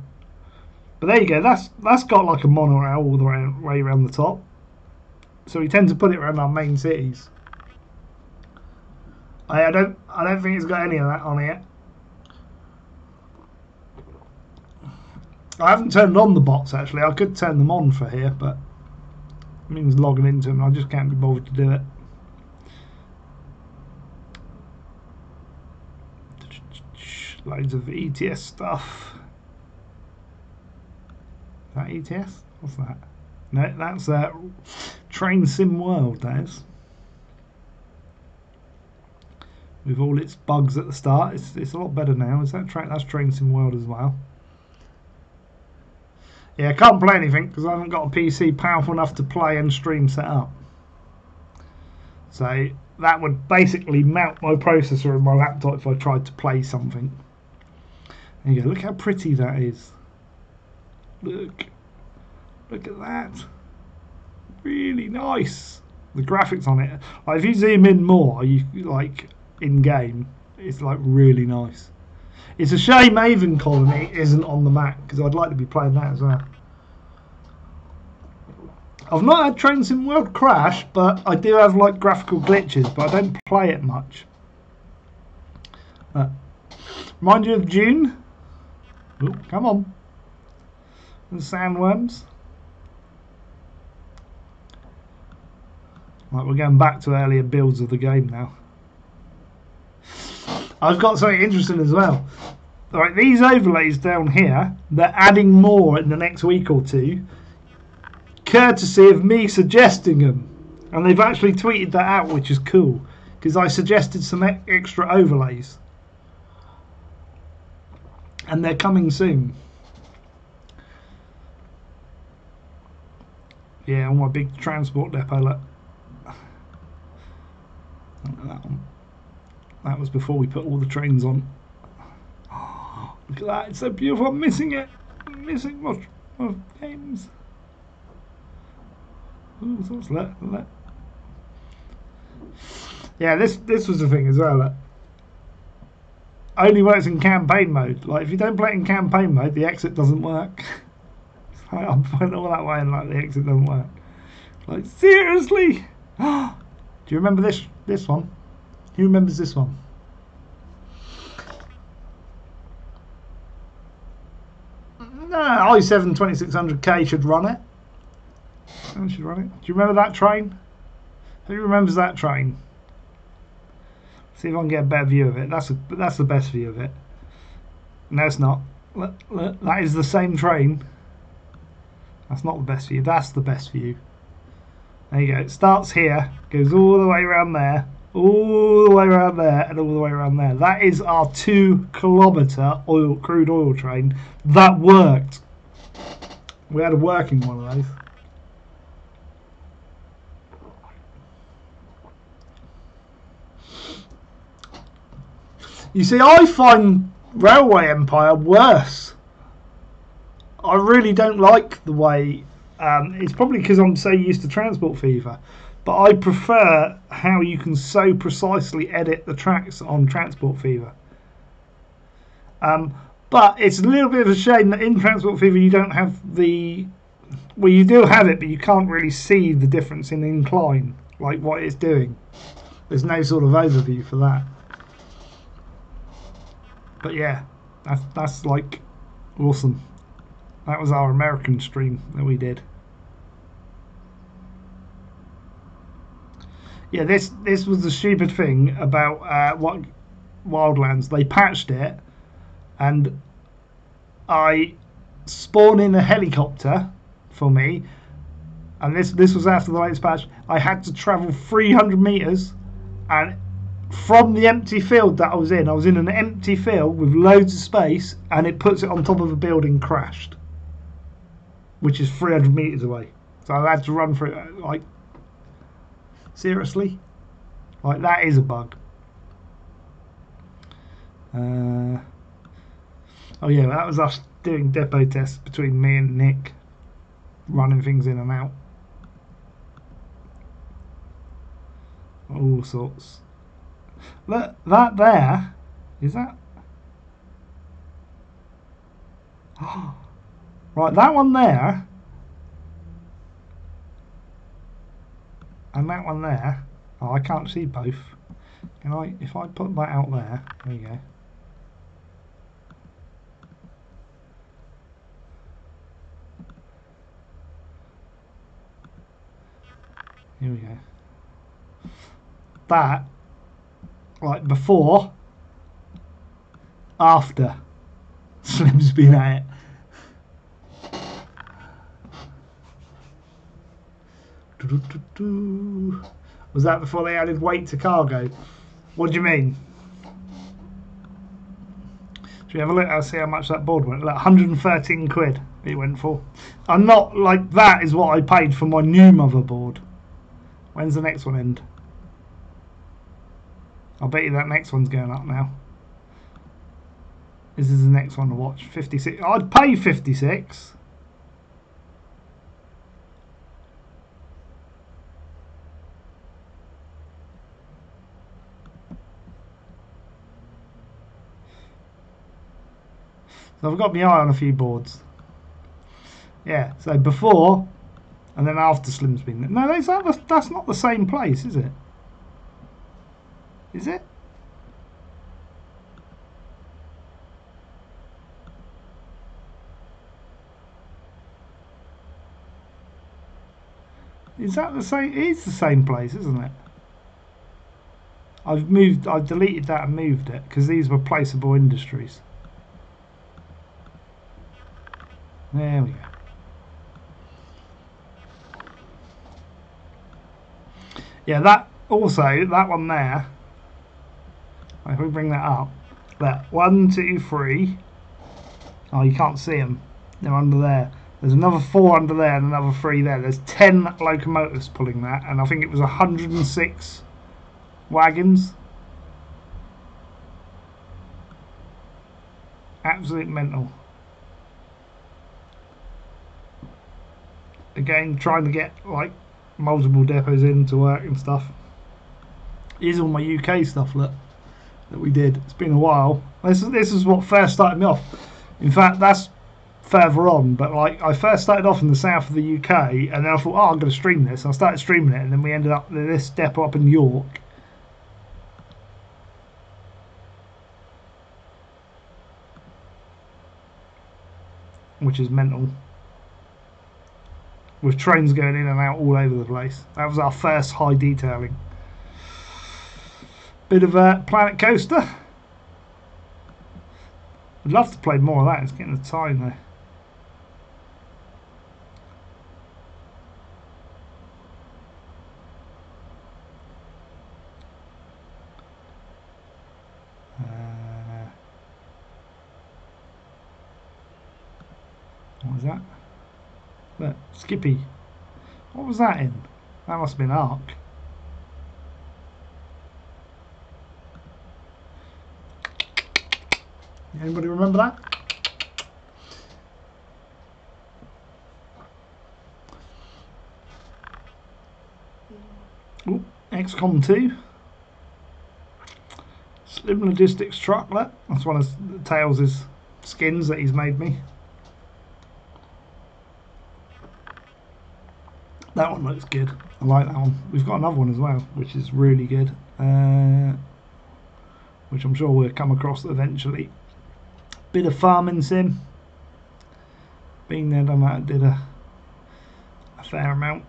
Speaker 1: But there you go. That's got like a monorail all the way around the top. So we tend to put it around our main cities. I don't think it's got any of that on here. I haven't turned on the bots actually. I could turn them on for here, but it means logging into them. I just can't be bothered to do it. Loads of ETS stuff. Is that ETS? What's that? No, that's Train Sim World. That is. With all its bugs at the start, it's a lot better now. Is that that's Train Sim World as well? Yeah, I can't play anything because I haven't got a PC powerful enough to play and stream set up. So that would basically mount my processor in my laptop if I tried to play something. There you go. Look how pretty that is. Look at that. Really nice. The graphics on it. Like if you zoom in more, you like. In game, it's like really nice. It's a shame Avon Colony isn't on the Mac because I'd like to be playing that as well. I've not had Train Sim World crash, but I do have like graphical glitches, but I don't play it much. Remind you of June? Ooh, come on. And sandworms. Right, we're going back to earlier builds of the game now. I've got something interesting as well. Right, these overlays down here, they're adding more in the next week or two, courtesy of me suggesting them. And they've actually tweeted that out, which is cool, because I suggested some extra overlays. And they're coming soon. Yeah, on my big transport depot, look. That one. That was before we put all the trains on. Oh, look at that, it's so beautiful. I'm missing it. I'm missing my games. Ooh, so what's that? Yeah, this was the thing as well. Only works in campaign mode. Like if you don't play it in campaign mode, the exit doesn't work. Like, I'm going all that way and like the exit doesn't work. Like seriously? Do you remember this one? Who remembers this one? No, i7 2600K should run it. Should run it. Do you remember that train? Who remembers that train? See if I can get a better view of it. That's the best view of it. No, it's not. Look, that is the same train. That's not the best view. That's the best view. There you go. It starts here, goes all the way around there, all the way around there, and all the way around there. That is our 2 kilometre crude oil train. That worked. We had a working one of those. You see, I find Railway Empire worse. I really don't like the way. It's probably because I'm so used to Transport Fever, but I prefer how you can so precisely edit the tracks on Transport Fever. But it's a little bit of a shame that in Transport Fever you don't have the. Well, you do have it, but you can't really see the difference in incline, like what it's doing. There's no sort of overview for that. But yeah, that's like awesome. That was our American stream that we did. Yeah, this was the stupid thing about what Wildlands. They patched it, and I spawned in a helicopter for me, and this was after the latest patch. I had to travel 300 meters, and from the empty field that I was in an empty field with loads of space, and it puts it on top of a building crashed, which is 300 meters away. So I had to run through it. Like, seriously? Like, that is a bug. Oh yeah, that was us doing depot tests between me and Nick, running things in and out. All sorts. Look, that there, is that? Oh, right, that one there, and that one there. Oh, I can't see both. Can I? If I put that out there, there you go. Here we go. That, like before, after Slim's been at it. Was that before they added weight to cargo? What do you mean? Should we have a look? I'll see how much that board went. Like 113 quid it went for. I'm not like that is what I paid for my new motherboard. When's the next one end? I'll bet you that next one's going up now. This is the next one to watch. 56. I'd pay 56. So I've got my eye on a few boards. Yeah, so before and then after Slim's been there. No, that's not the same place, is it? Is it? Is that the same? It is the same place, isn't it? I've deleted that and moved it because these were placeable industries. There we go. Yeah, that also, that one there, if we bring that up, that 1, 2, 3, oh, you can't see them, they're under there. There's another 4 under there and another 3 there. There's 10 locomotives pulling that, and I think it was 106 wagons. Absolute mental. Again, trying to get like multiple depots in to work and stuff. Here's all my UK stuff, look, that we did. It's been a while. This is what first started me off. In fact, that's further on, but like I first started off in the south of the UK, and then I thought, oh, I'm going to stream this. And I started streaming it, and then we ended up with this depot up in York. Which is mental. With trains going in and out all over the place. That was our first high detailing. Bit of a Planet Coaster. I'd love to play more of that. It's getting the time though. What was that? Look, Skippy. What was that in? That must have been Ark. Anybody remember that? Oh, XCOM 2. Slim Logistics truck, that's one of Tails' skins that he's made me. That one looks good. I like that one. We've got another one as well, which is really good. Which I'm sure we'll come across eventually. Bit of farming sim. Been there, done that. Did a fair amount.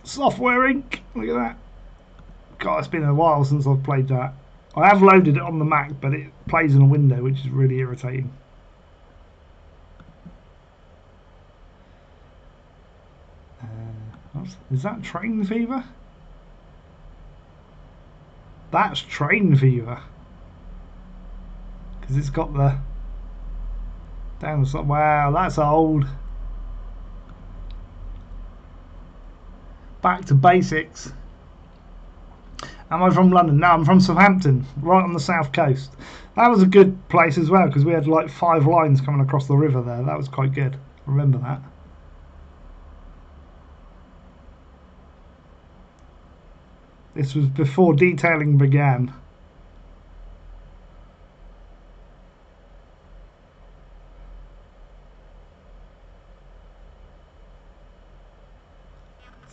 Speaker 1: Software Inc. Look at that. God, it's been a while since I've played that. I have loaded it on the Mac, but it plays in a window, which is really irritating. Is that Train Fever? That's Train Fever. Because it's got the down the side. Wow, that's old. Back to basics. Am I from London? No, I'm from Southampton, right on the south coast. That was a good place as well because we had like 5 lines coming across the river there. That was quite good. Remember that. This was before detailing began.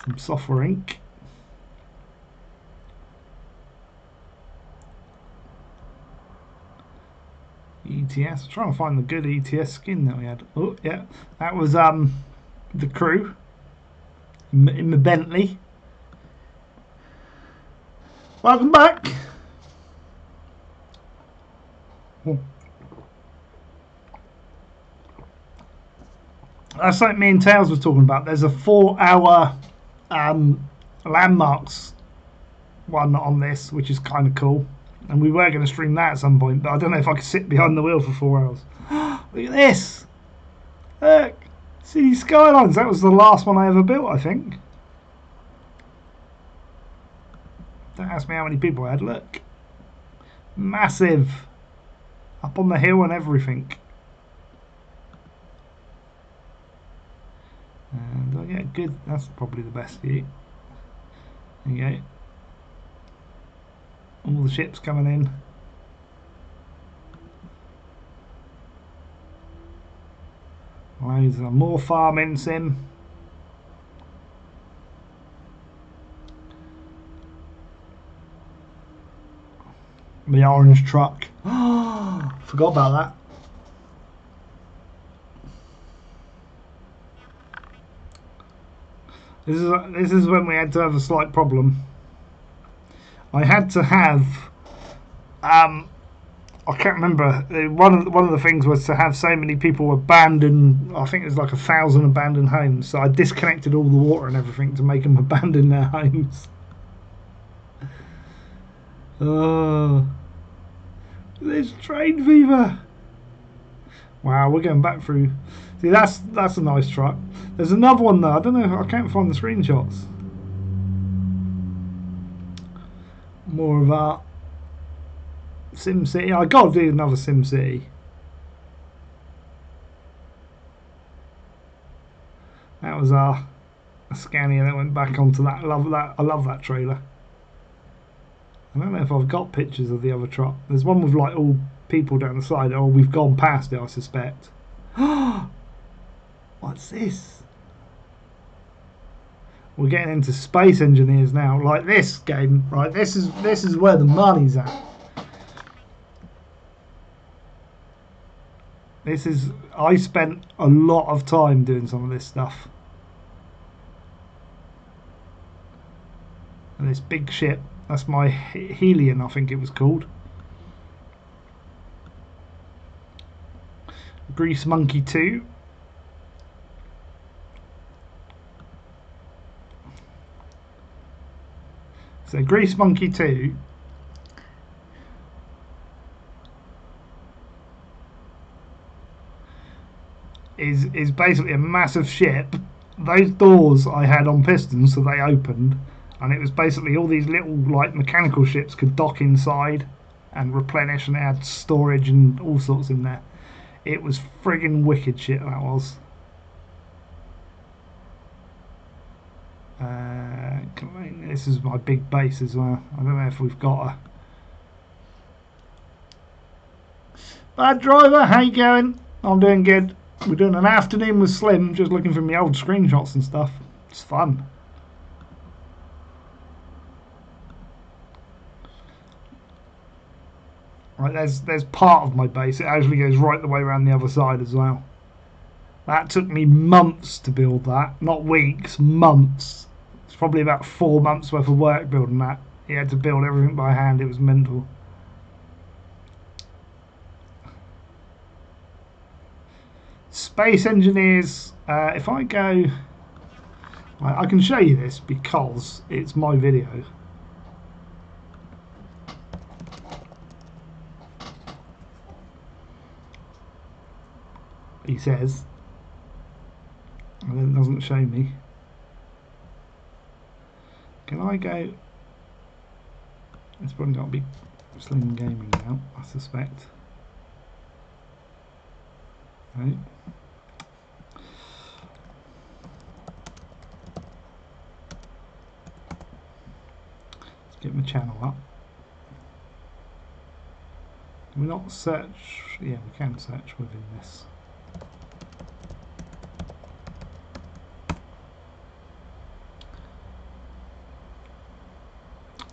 Speaker 1: Some Software Inc. ETS. I'm trying to find the good ETS skin that we had. Oh yeah, that was the crew in the Bentley. Welcome back. That's like me and Tails were talking about. There's a 4-hour landmarks one on this, which is kind of cool. And we were going to stream that at some point, but I don't know if I could sit behind the wheel for 4 hours. Look at this! Look! City Skylines! That was the last one I ever built, I think. Don't ask me how many people I had. Look! Massive! Up on the hill and everything. And I get good. That's probably the best view. There you go. All the ships coming in. Loads of more farming sim. The orange truck. Forgot about that. This is when we had to have a slight problem. I had to have I can't remember, one of the things was to have so many people abandon, I think it was like 1,000 abandoned homes, so I disconnected all the water and everything to make them abandon their homes. Oh, there's Train Fever. Wow, we're going back through. See, that's a nice truck. There's another one though. I don't know. I can't find the screenshots. More of our Sim City. I gotta do another Sim City. That was our Scania that went back onto that. I love that trailer. I don't know if I've got pictures of the other truck. There's one with like all people down the side. Oh, we've gone past it, I suspect. What's this? We're getting into space engineers now. Like this game, right? This is where the money's at. I spent a lot of time doing some of this stuff. And this big ship, that's my Helion, I think it was called. Grease Monkey 2. So Grease Monkey 2 is basically a massive ship. Those doors I had on pistons, so they opened, and it was basically all these little like mechanical ships could dock inside and replenish, and it had storage and all sorts in there. It was friggin' wicked shit, that was. This is my big base as well. I don't know if we've got a... Bad driver, how you going? I'm doing good. We're doing an afternoon with Slim, just looking for my old screenshots and stuff. It's fun. Right, there's part of my base. It actually goes right the way around the other side as well. That took me months to build that. Not weeks, months. It's probably about 4 months worth of work building that. He had to build everything by hand. It was mental. Space engineers. If I go... I can show you this because it's my video. He says, and then it doesn't show me. Can I go? It's probably got to be Slim Gaming now, I suspect. Right. Let's get my channel up. Can we not search? Yeah, we can search within this.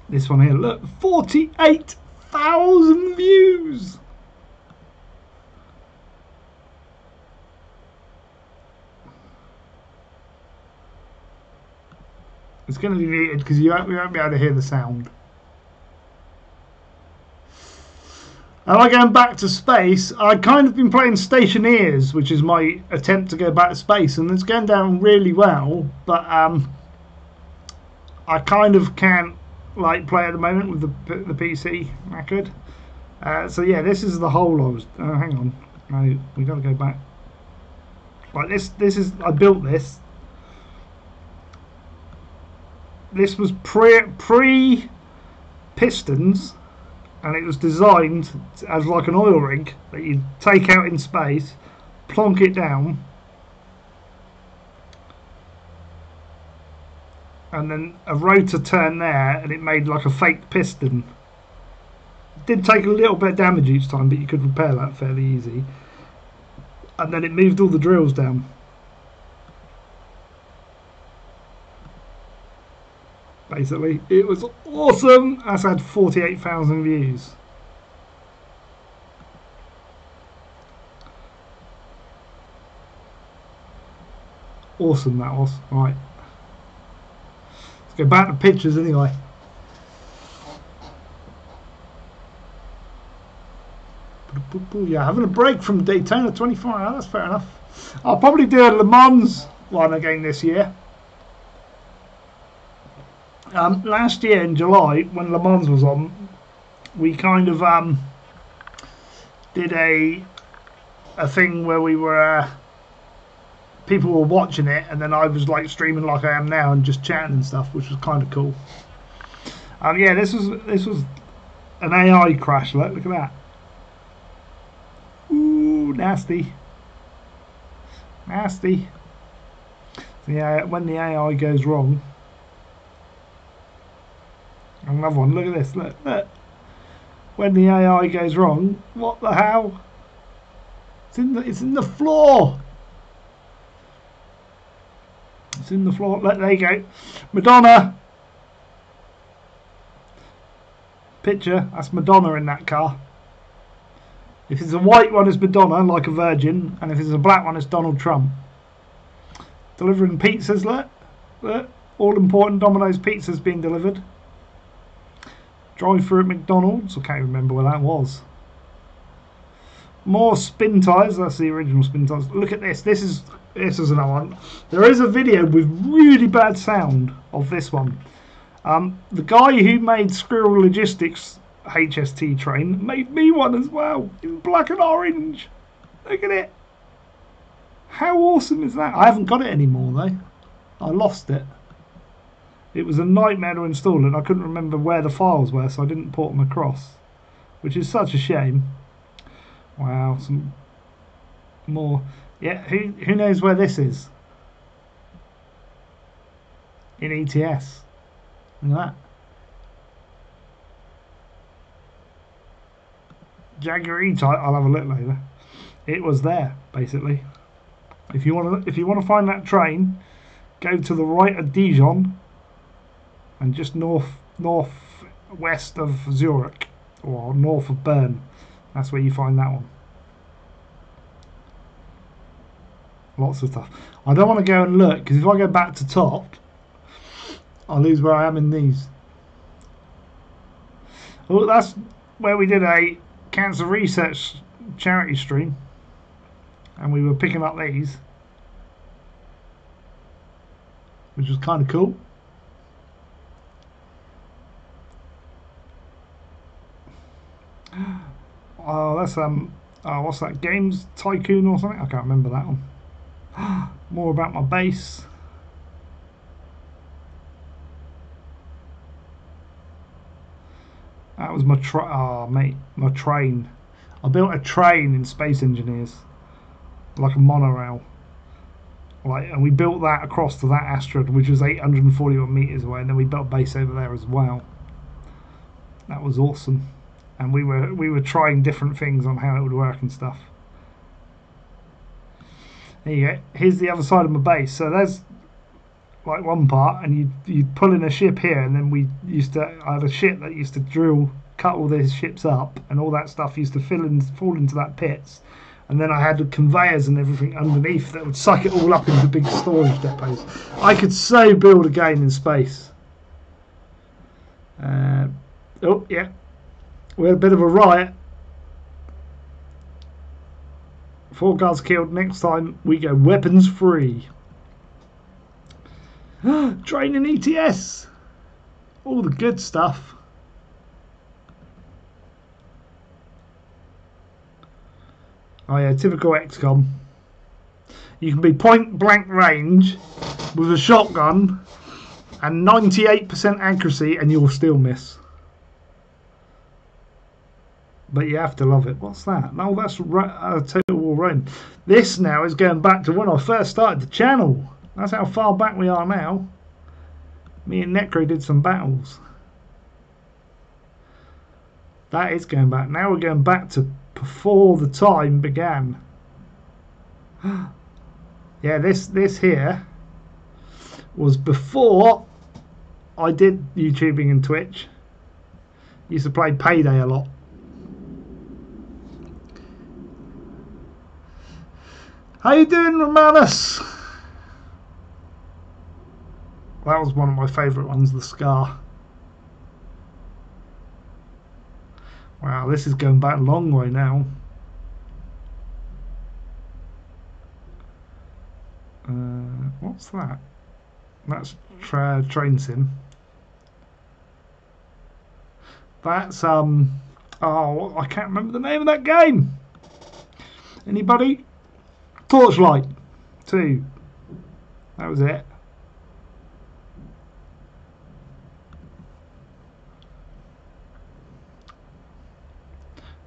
Speaker 1: This one here, look, 48,000 views. It's going to be muted because we won't be able to hear the sound. And like going back to space, I've kind of been playing Stationeers, which is my attempt to go back to space, and it's going down really well, but I kind of can't like play at the moment with the PC record. So yeah, this is the hole I was... hang on. No, we got to go back. Like this is... I built this. This was pre-pistons, and it was designed as like an oil rig that you take out in space, plonk it down, and then a rotor turn there, and it made like a fake piston. It did take a little bit of damage each time, but you could repair that fairly easy. And then it moved all the drills down. Basically, it was awesome. That's had 48,000 views. Awesome that was. Right. Let's go back to pictures anyway. Yeah, having a break from Daytona 24 hours, that's fair enough. I'll probably do a Le Mans one again this year. Last year in July, when Le Mans was on, we kind of did a thing where we were people were watching it, and then I was like streaming like I am now and just chatting and stuff, which was kind of cool. Yeah, this was an AI crash. Look at that. Ooh, nasty, nasty. So yeah, when the AI goes wrong. Another one. Look at this. Look, look. When the AI goes wrong, what the hell? It's in the floor. It's in the floor. Look, there you go. Madonna. Picture. That's Madonna in that car. If it's a white one, it's Madonna, like a virgin, and if it's a black one, it's Donald Trump. Delivering pizzas. Look, look. All important Domino's pizzas being delivered. Drive through at McDonald's. I can't remember where that was. More spin tyres. That's the original spin tyres. Look at this. This is another one. There is a video with really bad sound of this one. The guy who made Squirrel Logistics HST train made me one as well in black and orange. Look at it. How awesome is that? I haven't got it anymore though. I lost it. It was a nightmare to install and I couldn't remember where the files were, so I didn't port them across, which is such a shame. Wow, some more. Yeah, who knows where this is? In ETS. Look at that. Jaguar E-Type. I'll have a look later. It was there basically. If you want to find that train, go to the right of Dijon and just northwest of Zurich or north of Bern. That's where you find that one. Lots of stuff. I don't want to go and look because if I go back to top, I'll lose where I am in these. Oh, that's where we did a cancer research charity stream and we were picking up these, which was kind of cool. Oh, that's what's that? Games Tycoon or something? I can't remember that one. More about my base. That was my my train. I built a train in Space Engineers, like a monorail. And we built that across to that asteroid, which was 841 meters away, and then we built a base over there as well. That was awesome. And we were trying different things on how it would work and stuff. There you go. Here's the other side of my base. So there's like one part, and you'd pull in a ship here, and then I had a ship that used to cut all these ships up, and all that stuff used to fall into that pits. And then I had conveyors and everything underneath that would suck it all up into big storage depots. I could so build a game in space. Oh yeah. We had a bit of a riot. 4 guards killed. Next time we go weapons free. Training ETS. All the good stuff. Oh yeah, typical XCOM. You can be point blank range with a shotgun and 98% accuracy and you'll still miss. But you have to love it. What's that? No, that's Total War Rome. This now is going back to when I first started the channel. That's how far back we are now. Me and Necro did some battles. That is going back. Now we're going back to before the time began. Yeah, this here was before I did YouTubing and Twitch. Used to play Payday a lot. How you doing, Romanus? That was one of my favourite ones, the Scar. Wow, this is going back a long way now. What's that? That's Train Sim. That's oh, I can't remember the name of that game. Anybody? Torchlight 2. That was it.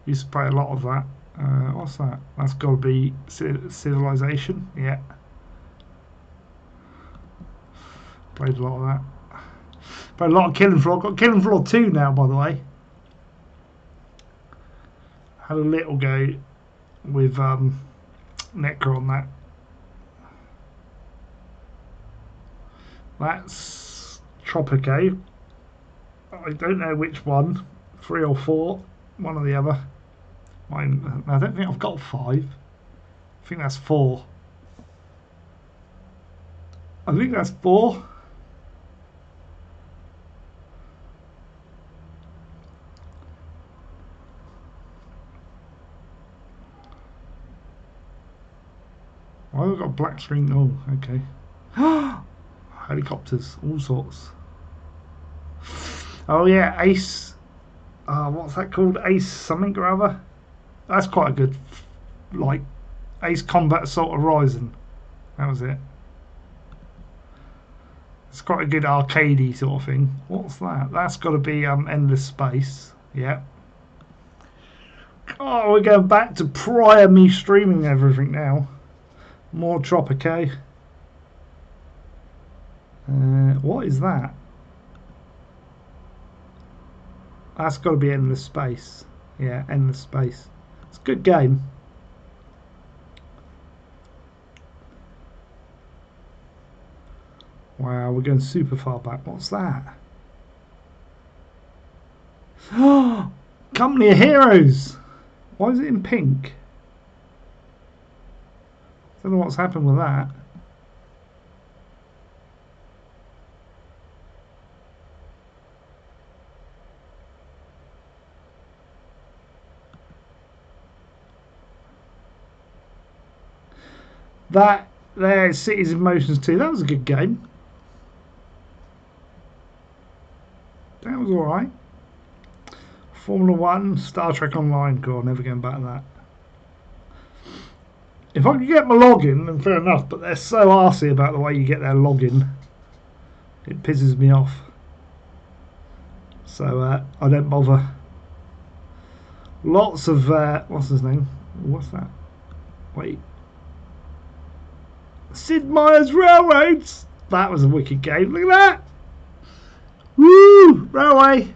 Speaker 1: Used to play a lot of that. What's that? That's got to be Civilization. Yeah. Played a lot of that. But a lot of Killing Floor. I've got Killing Floor 2 now, by the way. Had a little go with Necro on that. That's Tropico. I don't know which one, 3 or 4, one or the other. Mine, I don't think I've got 5. I think that's 4. I think that's 4. Why have I got a black screen? Oh, okay. Helicopters, all sorts. Oh yeah, Ace. What's that called? Ace something or other. That's quite a good, like, Ace Combat Assault Horizon. That was it. It's quite a good arcadey sort of thing. What's that? That's got to be Endless Space. Yeah. Oh, we're going back to prior me streaming everything now. More Tropico. What is that? That's got to be Endless Space. Yeah, Endless Space. It's a good game. Wow, we're going super far back. What's that? Oh, Company of Heroes. Why is it in pink? I don't know what's happened with that. That there's Cities of Motions 2. That was a good game. That was alright. Formula 1, Star Trek Online. God, never going back to that. If I could get my login, then fair enough, but they're so arsey about the way you get their login. It pisses me off. So I don't bother. Lots of what's his name? What's that? Wait. Sid Meier's Railroads. That was a wicked game. Look at that. Woo! Railway.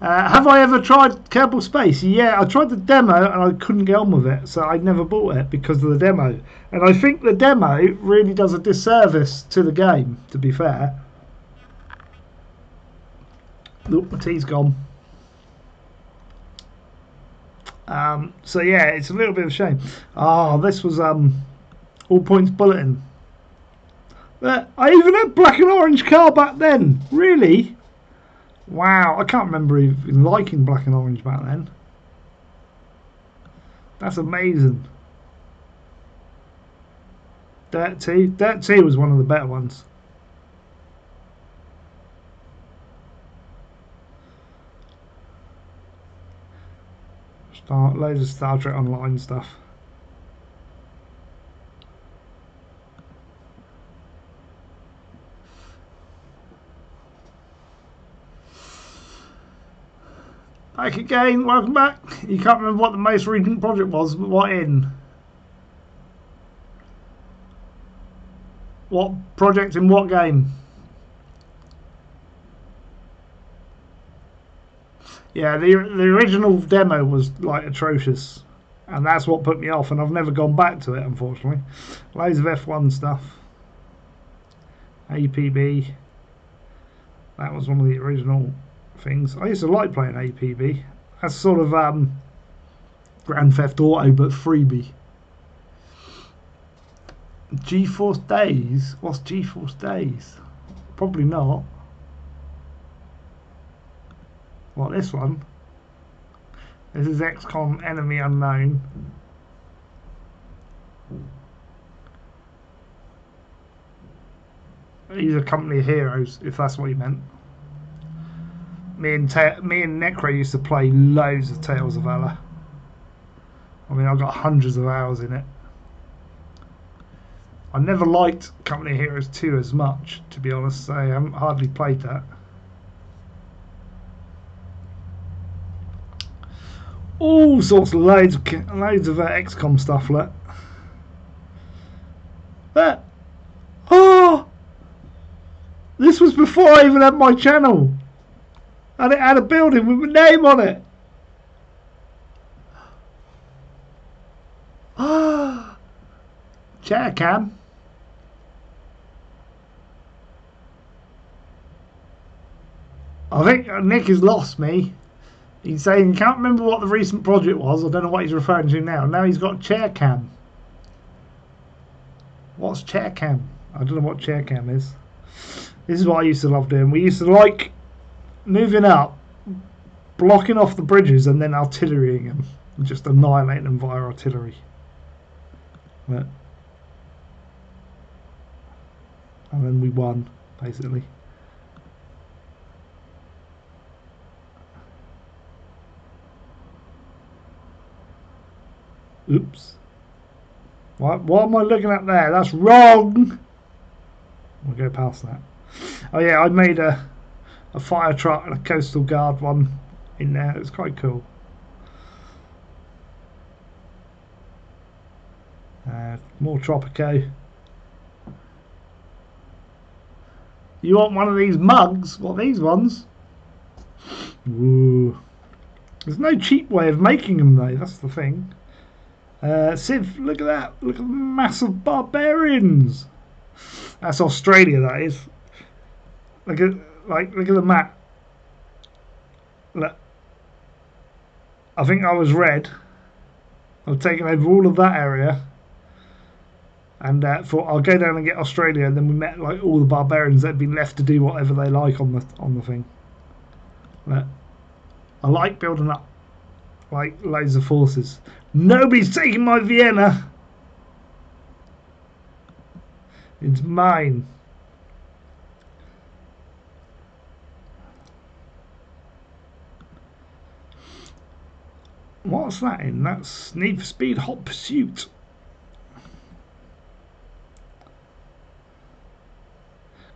Speaker 1: Have I ever tried Kerbal Space? Yeah, I tried the demo and I couldn't get on with it, so I never bought it because of the demo. And I think the demo really does a disservice to the game, to be fair. Look, my tea's gone. So yeah, it's a little bit of a shame. Oh, this was All Points Bulletin. I even had black and orange car back then. Really? Wow, I can't remember even liking black and orange back then. That's amazing. Dirt 2. Dirt 2 was one of the better ones. Loads of Star Trek Online stuff. Back again, welcome back. You can't remember what the most recent project was, but what in? What project in what game? Yeah, the original demo was like atrocious, and that's what put me off, and I've never gone back to it, unfortunately. Loads of F1 stuff. APB. That was one of the original things. I used to like playing APB. That's sort of Grand Theft Auto, but freebie. GeForce Days? What's GeForce Days? Probably not. What, this one? This is XCOM Enemy Unknown. These are Company of Heroes, if that's what you meant. Me and Necro used to play loads of Tales of Valor. I mean, I've got hundreds of hours in it. I never liked Company of Heroes 2 as much, to be honest, so I haven't hardly played that. All sorts of loads of XCOM stuff, look. But, oh! This was before I even had my channel. And it had a building with my name on it. Ah, chair cam. I think Nick has lost me. He's saying he can't remember what the recent project was. I don't know what he's referring to now. Now he's got chair cam. What's chair cam? I don't know what chair cam is. This is what I used to love doing. We used to like moving up, blocking off the bridges and then artillerying them. Just annihilating them via artillery. But, and then we won, basically. Oops. What am I looking at there? That's wrong! We'll go past that. Oh yeah, I made a fire truck and a coastal guard one in there. It was quite cool. More Tropico. You want one of these mugs? What, these ones? Ooh. There's no cheap way of making them though, that's the thing. Civ, look at that. Look at the massive barbarians. That's Australia, that is. Look at the map. Look. I think I was red. I've taken over all of that area. And thought I'll go down and get Australia, and then we met like all the barbarians that had been left to do whatever they like on the thing. But I like building up like loads of forces. Nobody's taking my Vienna. It's mine. What's that in? That's Need for Speed Hot Pursuit.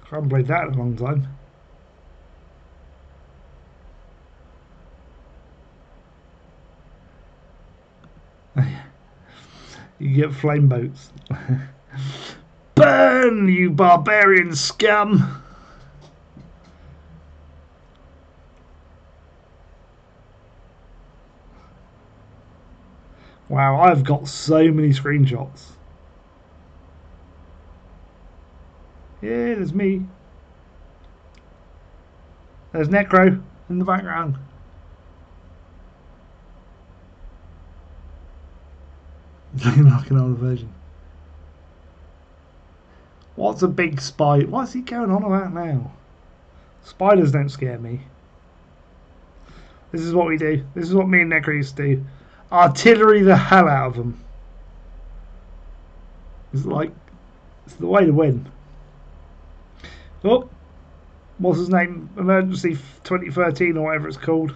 Speaker 1: I haven't played that in a long time. You get flame boats. Burn, you barbarian scum! Wow, I've got so many screenshots. Yeah, there's me. There's Necro in the background. Like an older version. What's a big spider? What's he going on about now? Spiders don't scare me. This is what we do. This is what me and Necro used to do. Artillery the hell out of them. It's the way to win. Oh, what's his name? Emergency 2013 or whatever it's called.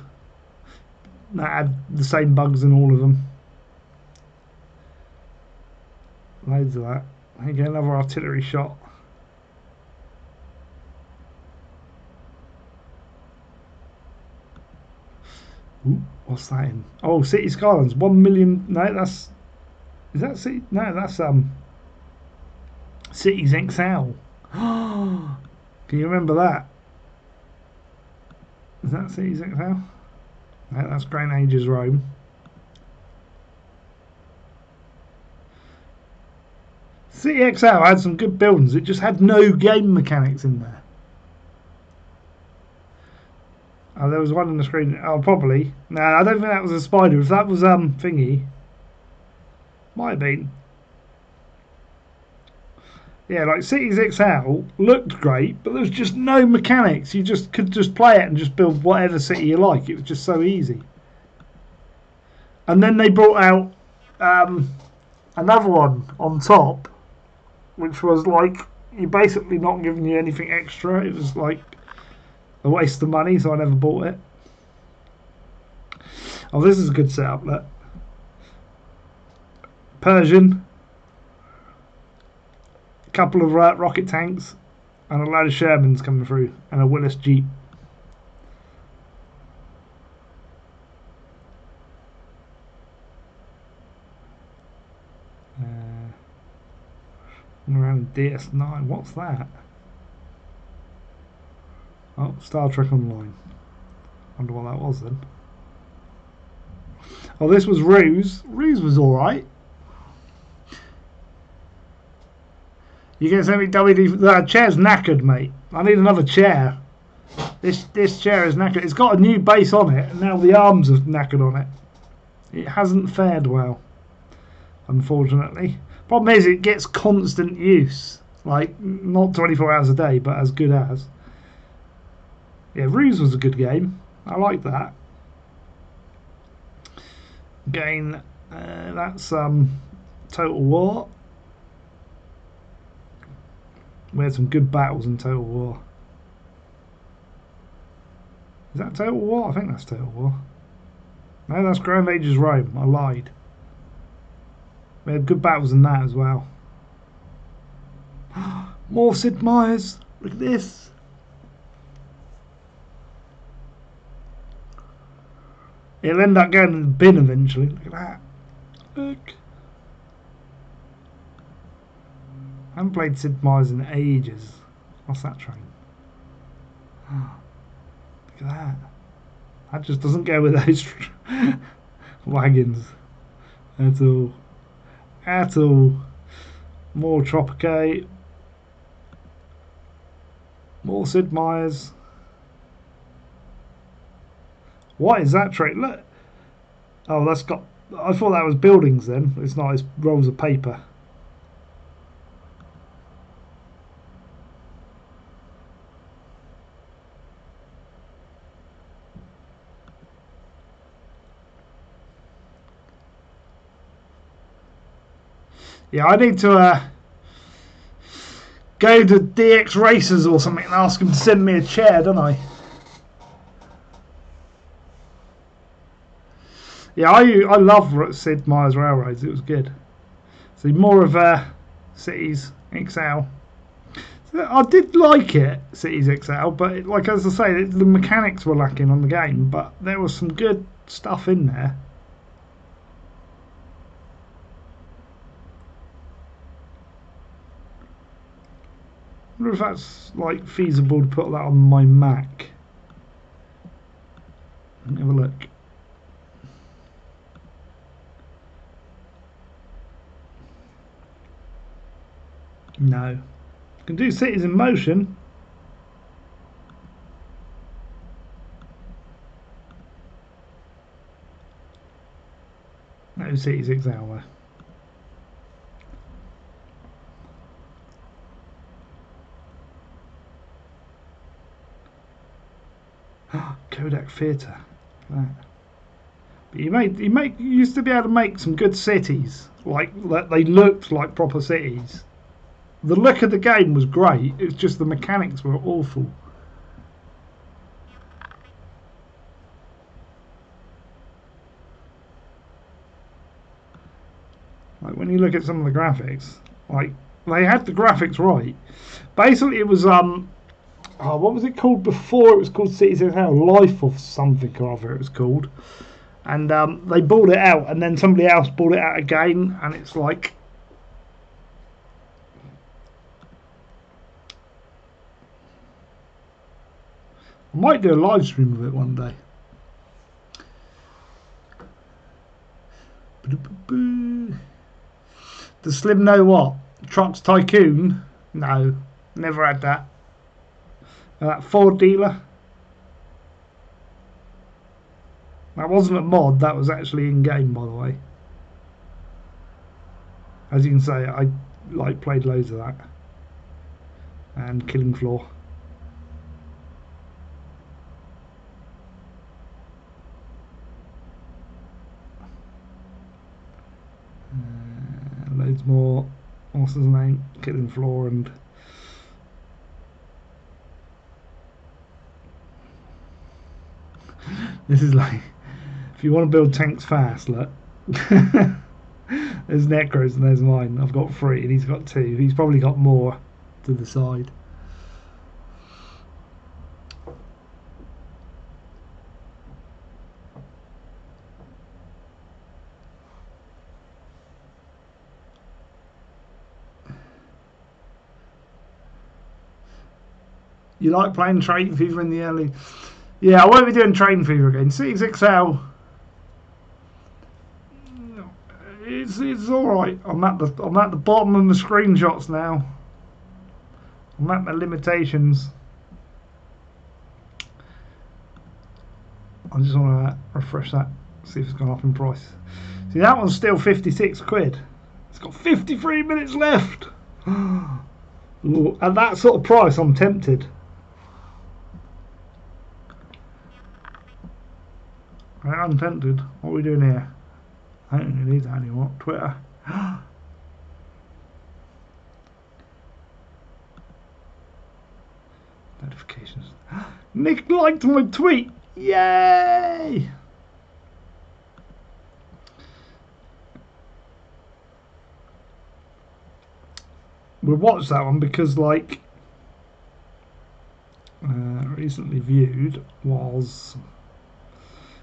Speaker 1: That had the same bugs in all of them. Loads of that. There you go, another artillery shot. Ooh, what's that in? Oh, City Skylines. 1 million. No, that's. Is that City? No, that's Cities XL. Can you remember that? Is that Cities XL? No, that's Grand Ages Rome. City XL had some good buildings. It just had no game mechanics in there. Oh, there was one on the screen. Oh, probably. No, I don't think that was a spider. If that was thingy, might have been. Yeah, like Cities XL looked great, but there was just no mechanics. You just could just play it and just build whatever city you like. It was just so easy. And then they brought out another one on top, which was like you're basically not giving you anything extra. It was like a waste of money, so I never bought it. Oh, this is a good setup. Look, Persian. Couple of rocket tanks and a load of Shermans coming through and a Willis Jeep. Around DS9. What's that? Oh, Star Trek Online. Wonder what that was then. Oh, this was Ruse. Ruse was alright. You can send me WD. That chair's knackered, mate. I need another chair. This chair is knackered. It's got a new base on it, and now the arms are knackered on it. It hasn't fared well, unfortunately. Problem is, it gets constant use. Like, not 24 hours a day, but as good as. Yeah, Ruse was a good game. I like that. Again, that's Total War. We had some good battles in Total War. Is that Total War? I think that's Total War. No, that's Grand Ages Rome. I lied. We had good battles in that as well. More Sid Meier's. Look at this. It'll end up going in the bin eventually. Look at that. Look. I haven't played Sid Meier's in ages. What's that train? Look at that. That just doesn't go with those wagons at all. At all. More Tropique. More Sid Meier's. What is that train? Look. Oh, that's got. I thought that was buildings then. It's not. It's rolls of paper. Yeah, I need to go to DX Racers or something and ask them to send me a chair, don't I? Yeah, I love Sid Meier's Railroads. It was good. So more of Cities XL. I did like it, Cities XL, but like as I say, the mechanics were lacking on the game, but there was some good stuff in there. I wonder if that's like feasible to put that on my Mac. Let me have a look. No. I can do Cities in Motion. No Cities XL there. Kodak Theatre. But you used to be able to make some good cities, like they looked like proper cities. The look of the game was great. It's just the mechanics were awful. Like when you look at some of the graphics, like they had the graphics right. Basically, it was what was it called before? It was called Cities XL, Life of something or other. It was called, and they bought it out, and then somebody else bought it out again, and it's like. I might do a live stream of it one day. Does Slim know what? Trucks Tycoon? No, never had that. That Ford dealer? That wasn't a mod, that was actually in game, by the way. As you can say, I played loads of that. And Killing Floor. Loads more. What's his name? Killing Floor and this is like if you want to build tanks fast, look. There's Necros and there's mine. I've got 3 and he's got 2. He's probably got more to the side. You like playing Train Fever in the early... Yeah, I won't be doing Train Fever again. C6L... It's alright. I'm at the bottom of the screenshots now. I'm at my limitations. I just want to refresh that, see if it's gone up in price. See, that one's still 56 quid. It's got 53 minutes left. Ooh, at that sort of price, I'm tempted. I'm tempted. What are we doing here? I don't really need that anymore. Twitter. Notifications. Nick liked my tweet. Yay! We'll watch that one because, like, recently viewed was...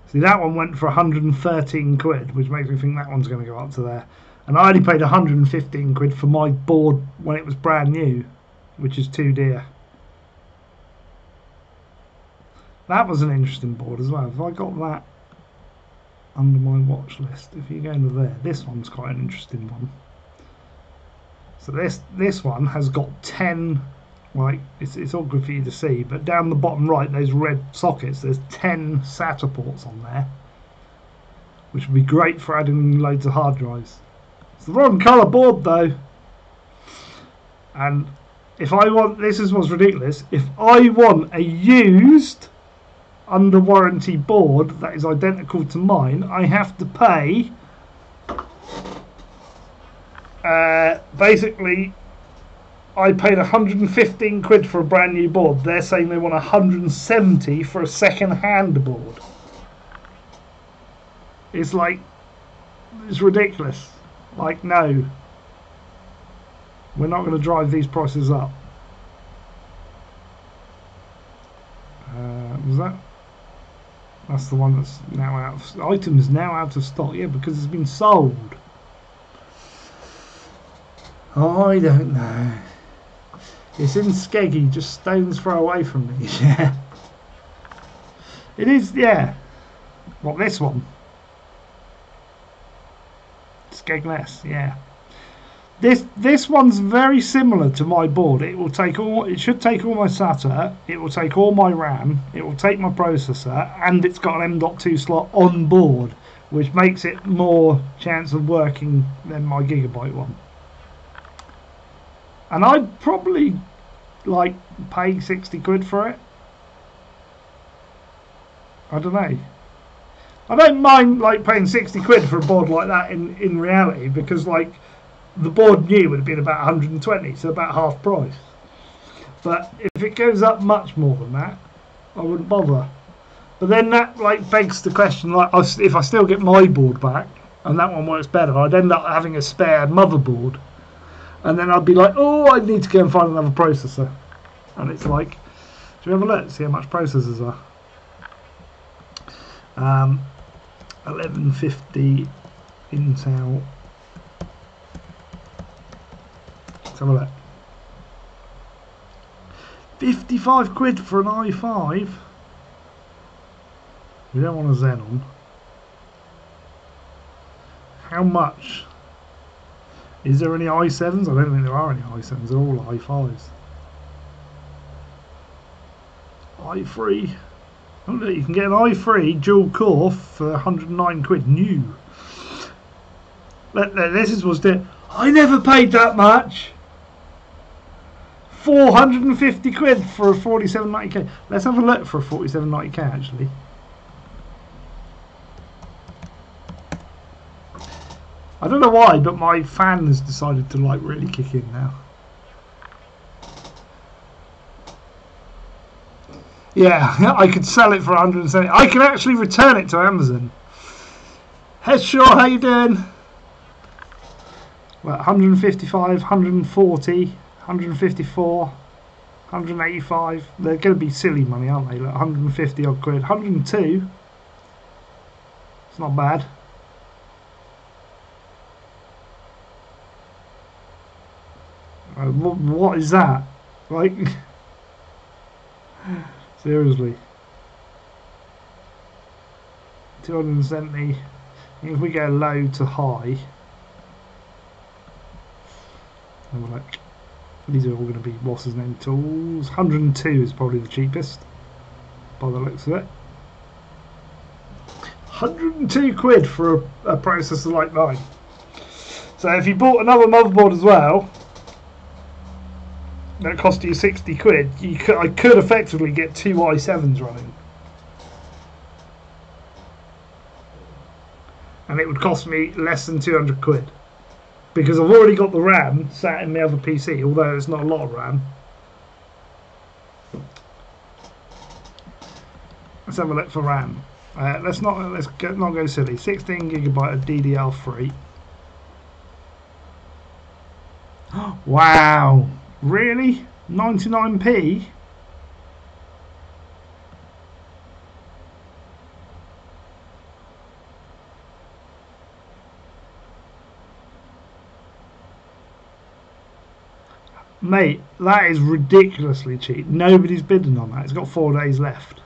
Speaker 1: See, that one went for 113 quid, which makes me think that one's going to go up to there. And I only paid 115 quid for my board when it was brand new, which is too dear. That was an interesting board as well. If I got that under my watch list, if you go into there, this one's quite an interesting one. So this one has got 10, like, it's all good for you to see, but down the bottom right, those red sockets, there's 10 SATA ports on there, which would be great for adding loads of hard drives. It's the wrong colour board though. And if I want, this is what's ridiculous, if I want a used under warranty board that is identical to mine, I have to pay basically I paid 115 quid for a brand new board. They're saying they want 170 for a second hand board. It's like, it's ridiculous. Like, no, we're not going to drive these prices up. Was that? That's the one that's now out of... Item is now out of stock. Yeah, because it's been sold. I don't know. It's in Skeggy, just stone's throw away from me. Yeah. It is, yeah. What, this one? Skegness, yeah. This one's very similar to my board. It will take all. It should take all my SATA. It will take all my RAM. It will take my processor, and it's got an M.2 slot on board, which makes it more chance of working than my Gigabyte one. And I'd probably like pay 60 quid for it. I don't know. I don't mind like paying 60 quid for a board like that in reality, because like the board new would have been about 120, so about half price. But if it goes up much more than that, I wouldn't bother. But then that like begs the question, like if I still get my board back and that one works better, I'd end up having a spare motherboard, and then I'd be like, oh, I need to go and find another processor. And it's like, do you have a look, see how much processors are? 1150 Intel. Let's have a look. 55 quid for an i5. We don't want a Xenon. How much? Is there any i7s? I don't think there are any i7s. They're all i5s. i3. Oh look, you can get an i3 dual core for 109 quid new. This is what's it. I never paid that much. 450 quid for a 4790K. Let's have a look for a 4790K actually. I don't know why, but my fan has decided to like really kick in now. Yeah, I could sell it for 170. I can actually return it to Amazon. Headshaw, how you doing? Well, 155, 140, 154, 185. They're going to be silly money, aren't they? Like 150 odd quid. 102. It's not bad. What is that? Like... Seriously. 270. If we go low to high, have a look. These are all going to be what's his name tools. 102 is probably the cheapest by the looks of it. 102 quid for a processor like mine. So if you bought another motherboard as well, that cost you 60 quid, I could effectively get two i7s running. And it would cost me less than 200 quid. Because I've already got the RAM sat in my other PC, although it's not a lot of RAM. Let's have a look for RAM. Let's not go silly. 16GB of DDR3. Wow, really? 99p? Mate, that is ridiculously cheap. Nobody's bidding on that. It's got 4 days left.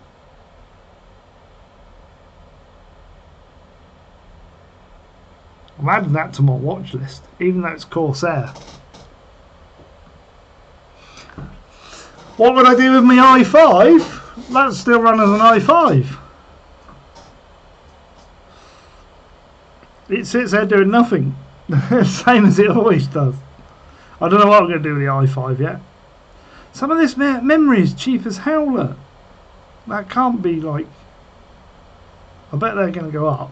Speaker 1: I'm adding that to my watch list, even though it's Corsair. What would I do with my i5? That's still run as an i5. It sits there doing nothing. Same as it always does. I don't know what I'm going to do with the i5 yet. Some of this memory is cheap as hell, look. That can't be like... I bet they're going to go up.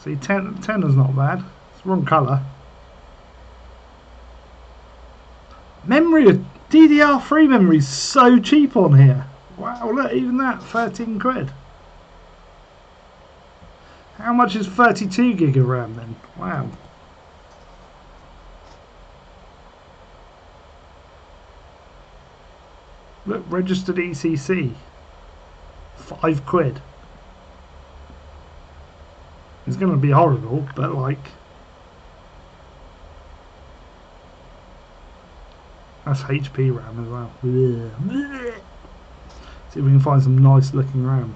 Speaker 1: See, 10 is not bad. It's wrong colour. Memory, DDR3 memory is so cheap on here. Wow, look, even that, 13 quid. How much is 32 gig of RAM then? Wow. Look, registered ECC. 5 quid. It's going to be horrible, but like... That's HP RAM as well. See if we can find some nice looking RAM.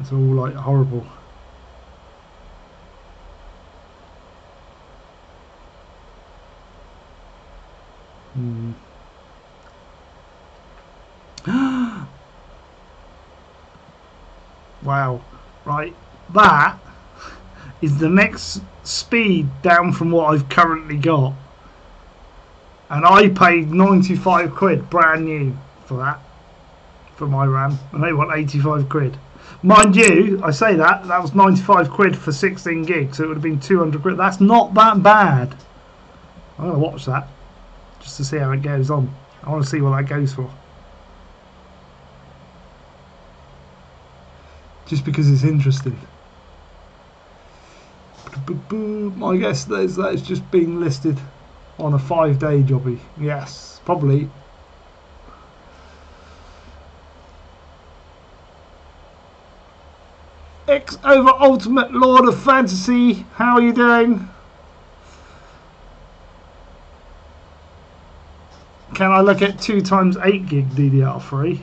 Speaker 1: It's all like horrible. Wow, right, that is the next speed down from what I've currently got, and I paid 95 quid brand new for that, for my RAM, and they want 85 quid. Mind you, I say that was 95 quid for 16 gigs, so it would have been 200 quid. That's not that bad. I'm going to watch that just to see how it goes on. I want to see what that goes for. Just because it's interesting. I guess that is just being listed on a 5-day jobby. Yes, probably. X over Ultimate Lord of Fantasy, how are you doing? Can I look at 2 times 8 gig DDR3?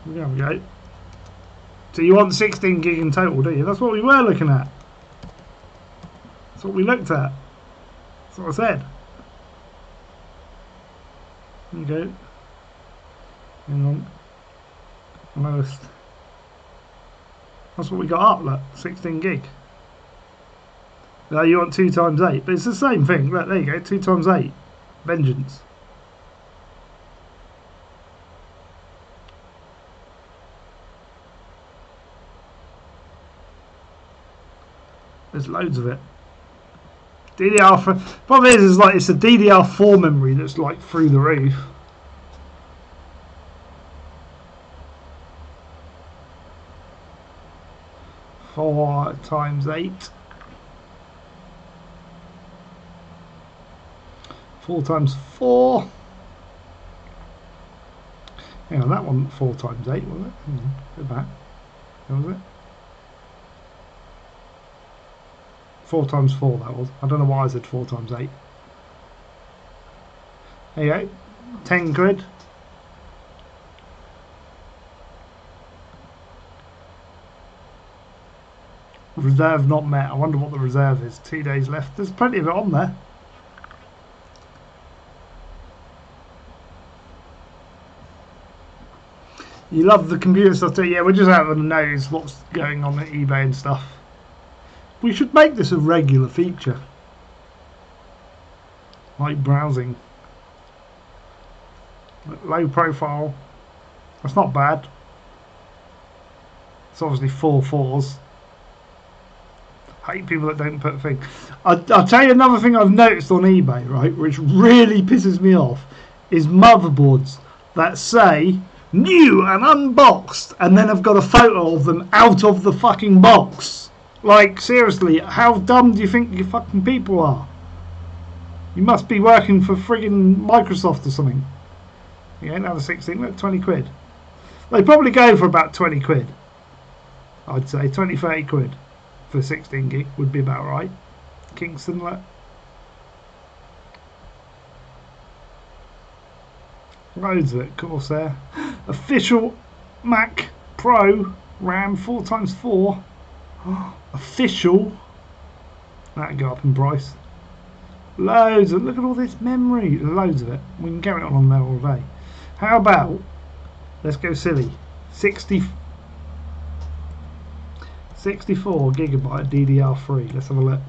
Speaker 1: There we go. So you want 16 gig in total, do you? That's what we were looking at. That's what we looked at. That's what I said. There you go. Hang on. Lowest. That's what we got up, look. 16 gig. Now you want 2 times 8, but it's the same thing. Look, there you go. 2 times 8. Vengeance. There's loads of it. DDR4. Problem is like it's a DDR4 memory that's like through the roof. 4 times 8. 4 times 4. Hang on, that wasn't 4 times 8, was it? Hang on, go back. What was it? 4 times 4 that was. I don't know why I said 4 times 8. There you go. 10 quid. Reserve not met. I wonder what the reserve is. 2 days left. There's plenty of it on there. You love the computer stuff too? Yeah, we're just having a nose what's going on at eBay and stuff. We should make this a regular feature. Like browsing. Low profile. That's not bad. It's obviously 4 4s. Hate people that don't put things. I'll tell you another thing I've noticed on eBay, right, which really pisses me off, is motherboards that say new and unboxed and then I've got a photo of them out of the fucking box. Like, seriously, how dumb do you think you fucking people are? You must be working for friggin' Microsoft or something. You ain't have a 16, look, 20 quid. They probably go for about 20 quid. I'd say 20, 30 quid for 16 gig would be about right. Kingston, look. Loads of it, Corsair. Official Mac Pro RAM 4x4. Official. That'd go up in price. Loads of, look at all this memory. Loads of it. We can carry on there all day. How about, let's go silly, 64 gigabyte DDR3. Let's have a look.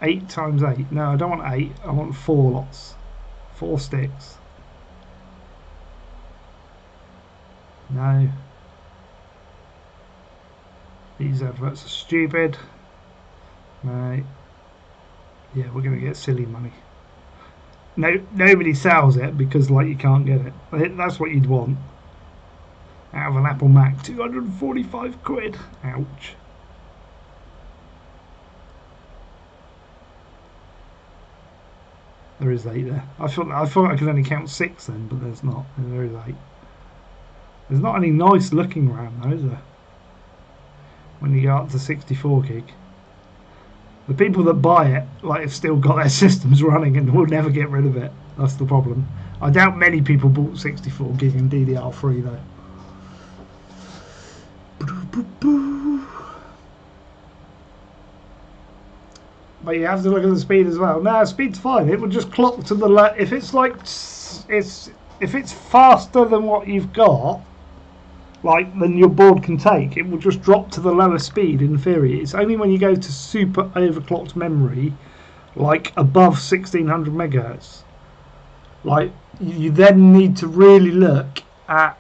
Speaker 1: 8 times 8. No, I don't want 8. I want 4 lots. 4 sticks. No. These adverts are stupid. No. Yeah, we're going to get silly money. No, nobody sells it because, like, you can't get it. That's what you'd want. Out of an Apple Mac, 245 quid. Ouch. There is 8 there. I thought I could only count 6 then, but there's not. There is 8. There's not any nice looking RAM though, is there? When you go up to 64 gig. The people that buy it, like, have still got their systems running and will never get rid of it. That's the problem. I doubt many people bought 64 gig and DDR3 though. But you have to look at the speed as well. No, speed's fine. It will just clock to the left. If it's like if it's faster than what you've got, like, than your board can take, it will just drop to the lower speed in theory. It's only when you go to super overclocked memory, like above 1600 megahertz, like, you then need to really look at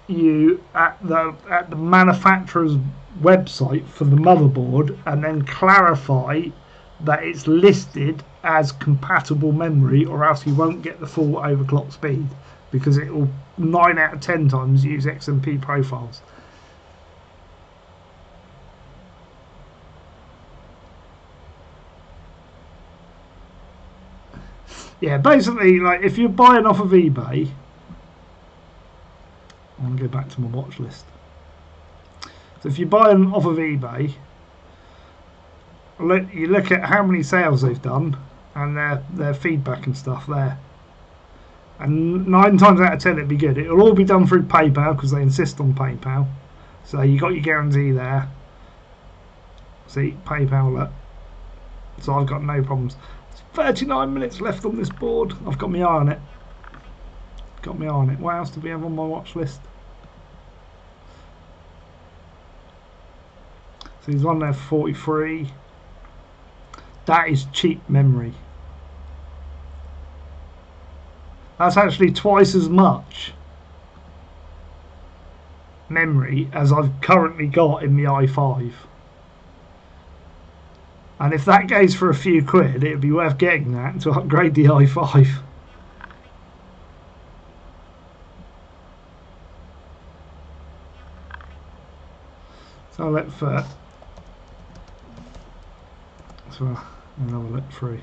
Speaker 1: the manufacturer's website for the motherboard and then clarify that it's listed as compatible memory, or else you won't get the full overclock speed, because it will 9 out of 10 times use XMP profiles. Yeah, basically, like, if you're buying off of eBay, I'm going to go back to my watch list. So if you're buying off of eBay, you look at how many sales they've done and their feedback and stuff there. And 9 times out of 10 it'd be good. It'll all be done through PayPal because they insist on PayPal. So you got your guarantee there. See, PayPal, look. So I've got no problems. There's 39 minutes left on this board. I've got my eye on it. Got my eye on it. What else do we have on my watch list? So there's one there, 43. That is cheap memory. That's actually twice as much memory as I've currently got in the i5. And if that goes for a few quid, it'd be worth getting that to upgrade the i5. I'll let for so another look through.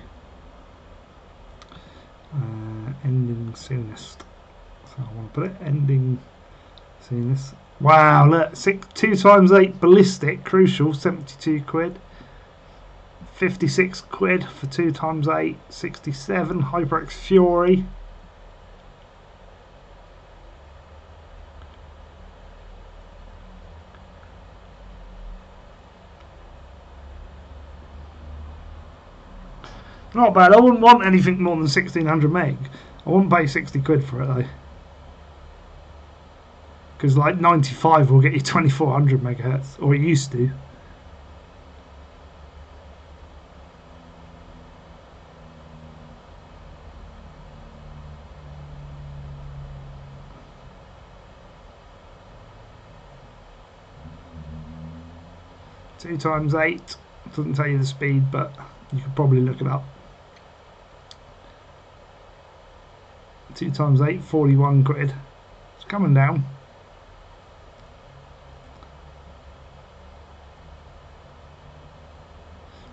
Speaker 1: Ending soonest. So I want to put it ending soonest. Wow, look, 2 times 8 ballistic crucial, 72 quid. 56 quid for 2 times 8, 67 HyperX Fury. Not bad. I wouldn't want anything more than 1600 meg. I wouldn't pay 60 quid for it though. Because like 95 will get you 2400 megahertz, or it used to. Two times 8 doesn't tell you the speed, but you could probably look it up. 2 times 8, 41 quid. It's coming down.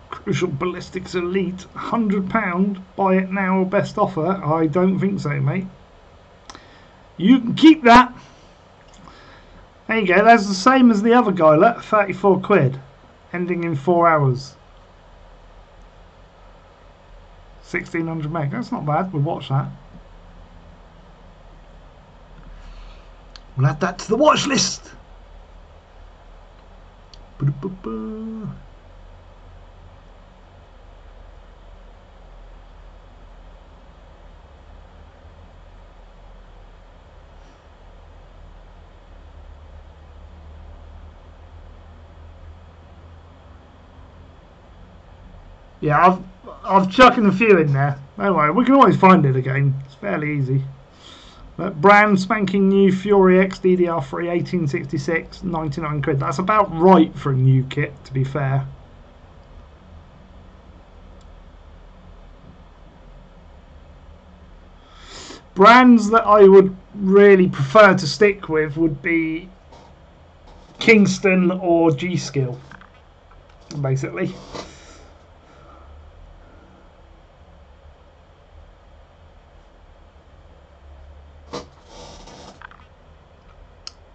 Speaker 1: Crucial Ballistics Elite, £100. Buy it now, best offer. I don't think so, mate. You can keep that. There you go. That's the same as the other guy. Look, 34 quid. Ending in 4 hours. 1600 meg. That's not bad. We'll watch that. We'll add that to the watch list. Yeah, I've chucking a few in there. Don't worry, we can always find it again. It's fairly easy. But brand spanking new Fury X DDR3 1866, 99 quid. That's about right for a new kit, to be fair. Brands that I would really prefer to stick with would be Kingston or G-Skill, basically.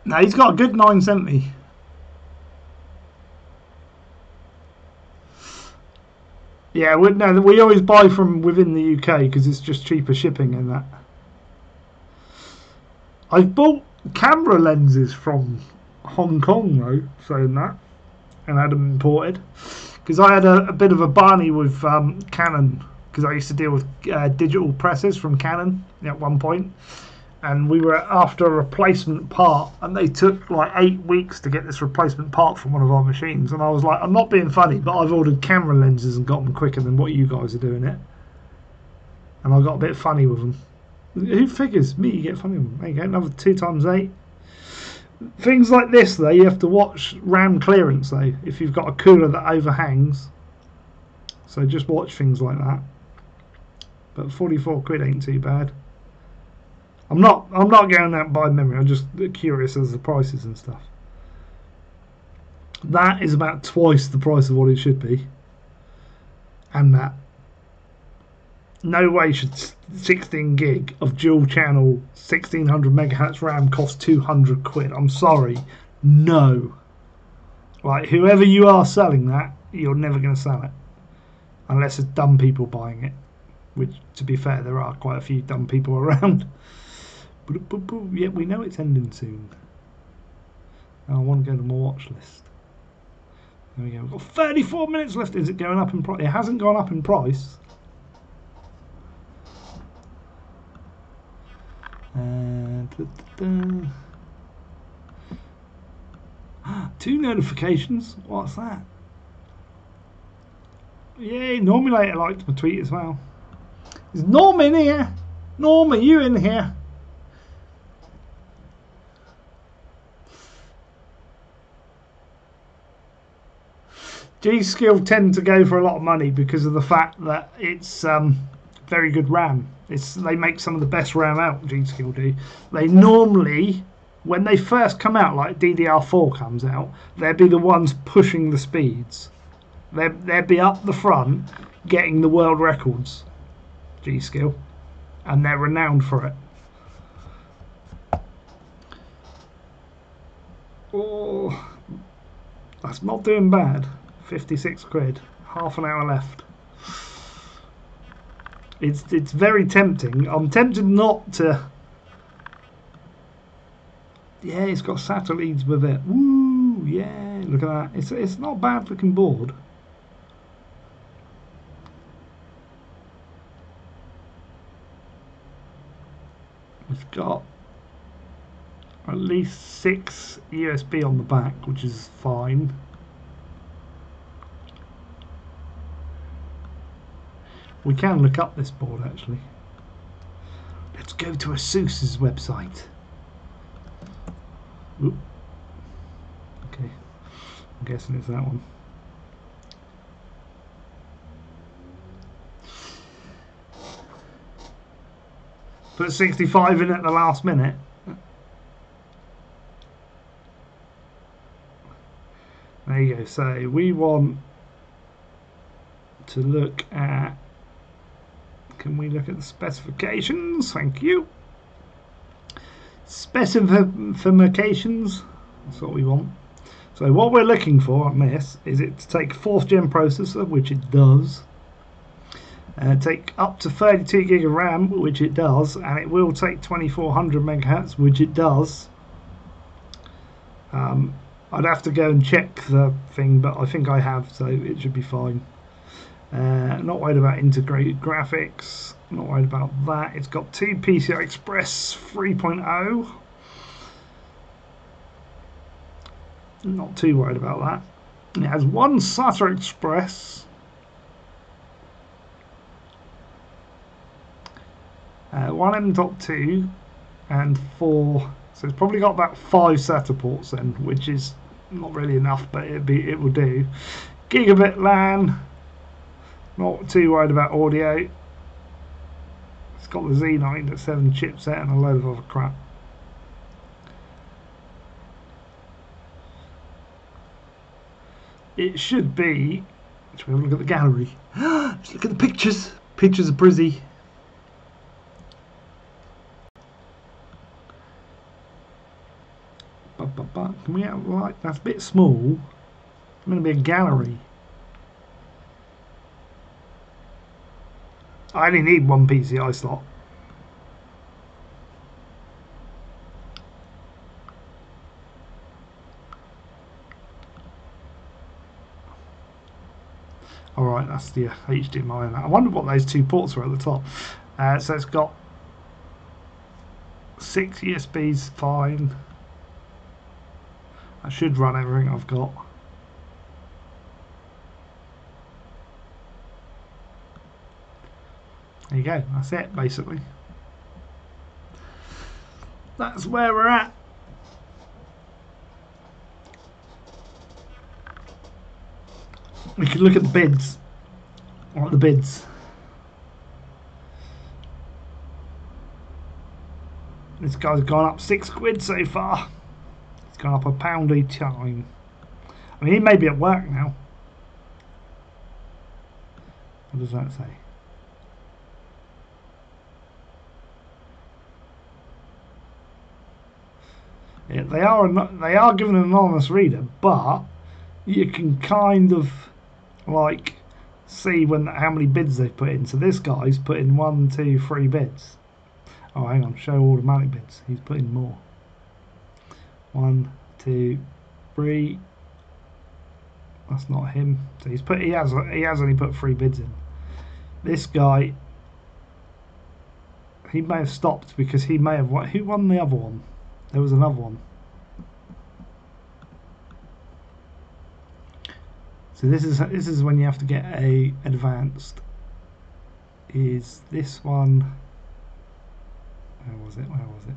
Speaker 1: No, he's got a good 970. Yeah, we always buy from within the UK because it's just cheaper shipping and that. I've bought camera lenses from Hong Kong though, saying that, and had them imported because I had a bit of a barney with Canon because I used to deal with digital presses from Canon at one point. And we were after a replacement part, and they took like 8 weeks to get this replacement part from one of our machines. And I was like, I'm not being funny, but I've ordered camera lenses and got them quicker than what you guys are doing it. And I got a bit funny with them. Who figures? Me, you get funny with them. There you go, another 2 times 8. Things like this, though, you have to watch RAM clearance, though, if you've got a cooler that overhangs. So just watch things like that. But 44 quid ain't too bad. I'm not going out by memory. I'm just curious as the prices and stuff. That is about twice the price of what it should be. And that. No way should 16 gig of dual channel 1600 megahertz RAM cost 200 quid. I'm sorry. No. Like, whoever you are selling that, you're never going to sell it. Unless it's dumb people buying it. Which, to be fair, there are quite a few dumb people around. Yeah, we know it's ending soon. Now I want to go to my watch list. There we go. We've got 34 minutes left. Is it going up in price? It hasn't gone up in price. Two notifications. What's that? Yay, Normilator liked my tweet as well. Is Norm in here? Norm, are you in here? G-Skill tend to go for a lot of money because of the fact that it's very good RAM. They make some of the best RAM out, G-Skill do. They normally when they first come out, like DDR4 comes out, they'd be the ones pushing the speeds. They'd be up the front getting the world records, G-Skill, and they're renowned for it. Oh, that's not doing bad. 56 quid, half an hour left. It's very tempting. I'm tempted not to. Yeah, it's got satellites with it. Woo! Yeah, look at that. It's not a bad looking board. It's got at least 6 USB on the back, which is fine. We can look up this board actually. Let's go to ASUS's website. Oop. Okay, I'm guessing it's that one. Put 65 in at the last minute. There you go. So we want to look at. Can we look at the specifications? Thank you. Specifications. That's what we want. So what we're looking for on this is it to take a 4th gen processor, which it does. Take up to 32 gig of RAM, which it does, and it will take 2400 megahertz, which it does. I'd have to go and check the thing, but I think I have, so it should be fine. Not worried about integrated graphics, not worried about that. It's got 2 PCI Express 3.0. Not too worried about that. It has 1 SATA Express. 1 M.2 and 4, so it's probably got about 5 SATA ports then, which is not really enough, but it will do. Gigabit LAN, not too worried about audio. It's got the Z97 chipset and a load of other crap. It should be. Let's have a look at the gallery. Let's look at the pictures. Pictures are pretty. Can we have, like, that's a bit small. It's going to be a gallery. I only need 1 PCI slot. Alright, that's the HDMI. I wonder what those 2 ports were at the top. So it's got 6 USBs, fine. I should run everything I've got. There you go, that's it basically. That's where we're at. We can look at the bids. What are the bids? This guy's gone up 6 quid so far. It's gone up £1 each time. I mean, he may be at work now. What does that say? Yeah, they are given an anonymous reader, but you can kind of like see how many bids they've put in. So this guy's put in 1, 2, 3 bids. Oh, hang on, show automatic bids. He's put in more. 1, 2, 3. That's not him. So he has only put 3 bids in. This guy, he may have stopped because he may have won. Who won the other one? There was another one. So this is when you have to get a advanced. Is this one? Where was it?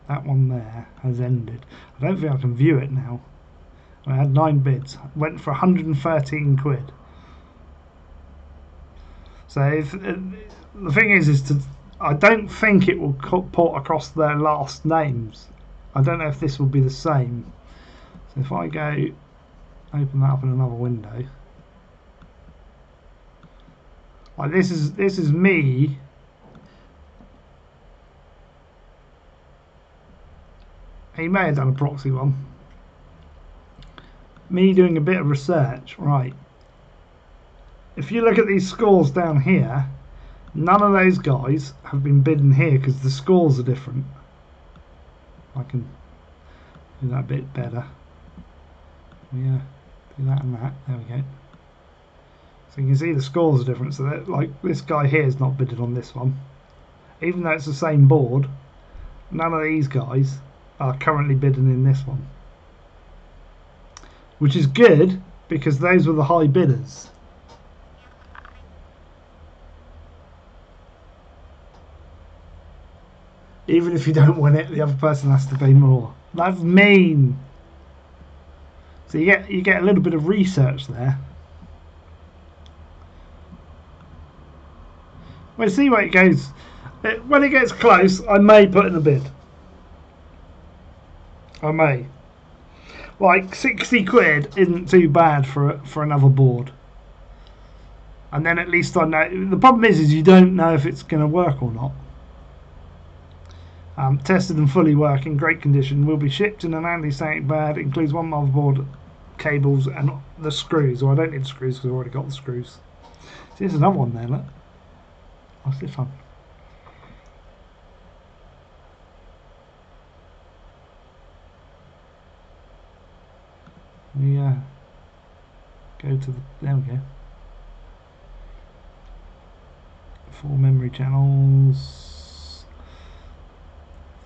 Speaker 1: That one there has ended. I don't think I can view it now. I had 9 bids. Went for 113 quid. So the thing is to I don't think it will port across their last names. I don't know if this will be the same. So if I go open that up in another window, like this is me. He may have done a proxy one. Me doing a bit of research, right? If you look at these scores down here, none of those guys have been bidden here because the scores are different. I can do that a bit better. Yeah, do that and that. There we go. So you can see the scores are different. So that, like this guy here is not bidded on this one, even though it's the same board. None of these guys are currently bidding in this one, which is good because those were the high bidders. Even if you don't win it, the other person has to pay more. That's mean. So you get a little bit of research there. We'll see where it goes. When it gets close, I may put in a bid. I may. Like 60 quid isn't too bad for another board. And then at least I know. The problem is you don't know if it's going to work or not. Tested and fully working, great condition. Will be shipped in an anti-static bag. It includes one motherboard, cables, and the screws. Well, I don't need the screws because I've already got the screws. See, there's another one there. Look. What's this one? We go to the. There we go. 4 memory channels.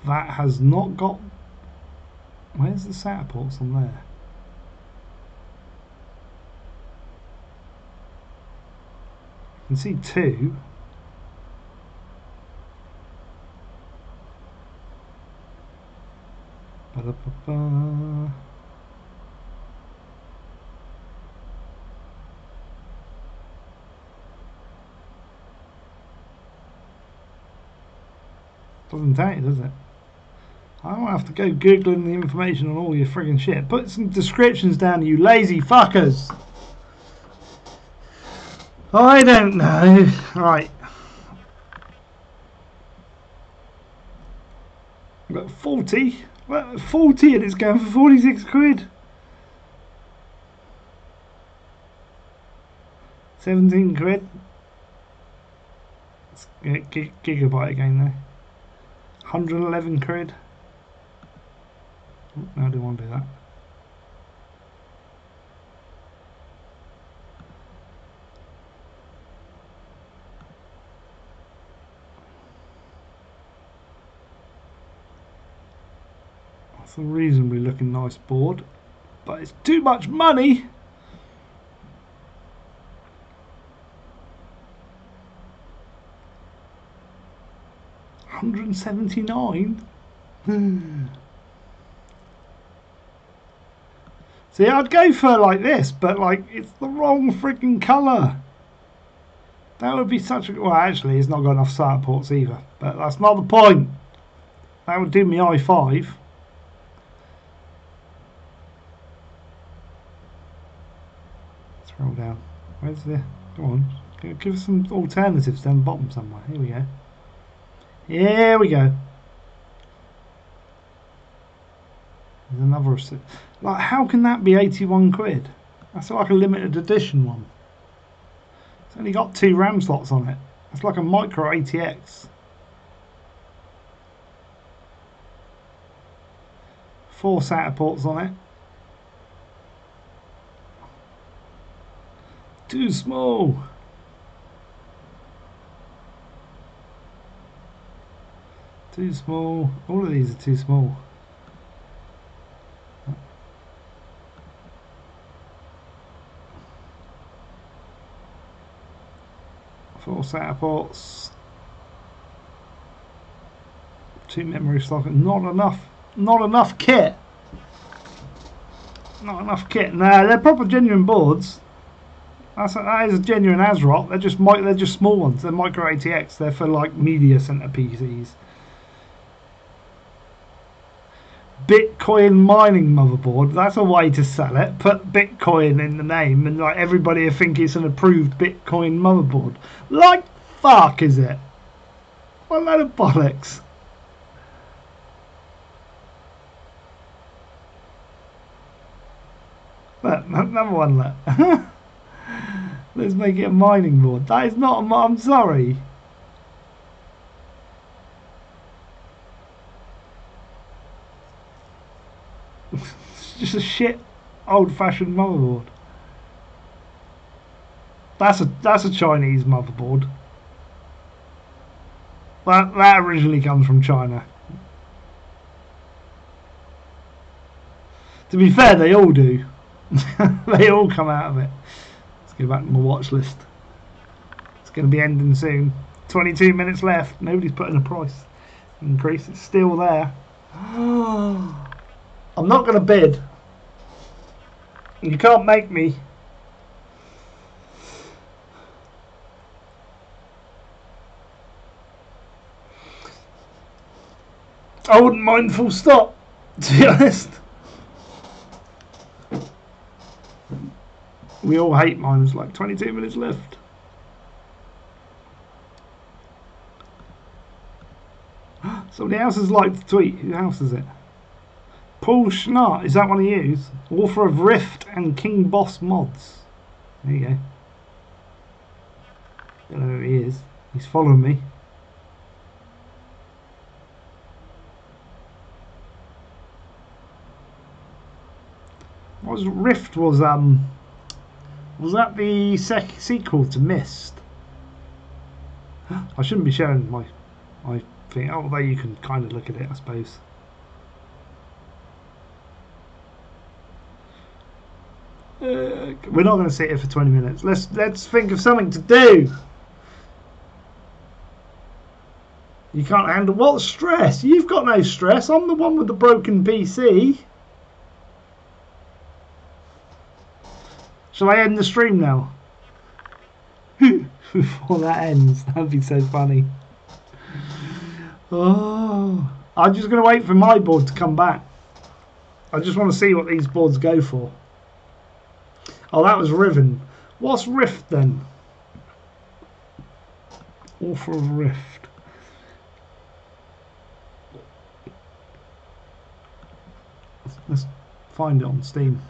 Speaker 1: That has not got. Where's the SATA ports on there? You can see 2. Ba-da-ba-ba. Doesn't tell you, does it? I don't have to go googling the information on all your friggin' shit. Put some descriptions down, you lazy fuckers. I don't know. Right. I've got 40. Well, 40 and it's going for 46 quid. 17 quid. Let's get gigabyte again there. 111 quid. No, I didn't want to do that. That's a reasonably looking nice board, but it's too much money. $179. See, I'd go for like this, but like it's the wrong freaking colour. That would be such a. Well, actually, it's not got enough SATA ports either, but that's not the point. That would do me i5. Scroll down. Where's the? Come on, give us some alternatives down the bottom somewhere. Here we go. Here we go. There's another. Like, how can that be 81 quid? That's like a limited edition one. It's only got 2 RAM slots on it. It's like a micro ATX. 4 SATA ports on it. Too small. Too small. All of these are too small. 4 SATA ports, 2 memory slots. Not enough kit. Not enough kit. Nah, they're proper genuine boards. That is a genuine ASRock. They're just small ones. They're micro ATX. They're for like media center PCs. Bitcoin mining motherboard. That's a way to sell it. Put Bitcoin in the name, and like everybody will think it's an approved Bitcoin motherboard. Like fuck, is it? What a load of bollocks. Look, another one. Look. Let's make it a mining board. That is not a. I'm sorry. It's just a shit, old-fashioned motherboard. That's a Chinese motherboard. That originally comes from China. To be fair, they all do. They all come out of it. Let's go back to my watch list. It's going to be ending soon. 22 minutes left. Nobody's putting a price increase. It's still there. I'm not going to bid. You can't make me. I wouldn't mind full stop, to be honest. We all hate mine. There's like 22 minutes left. Somebody else has liked the tweet. Who else is it? Paul Schnart. Is that one he used? Author of Rift and King Boss mods. There you go. Don't know who he is. He's following me. Rift was that the sequel to Myst? I shouldn't be showing my thing, although you can kind of look at it, I suppose. We're not going to sit here for 20 minutes. Let's think of something to do. You can't handle what stress? You've got no stress. I'm the one with the broken PC. Shall I end the stream now? Before that ends, that'd be so funny. Oh, I'm just going to wait for my board to come back. I just want to see what these boards go for. Oh, that was Riven. What's Rift then? Author of Rift. Let's find it on Steam.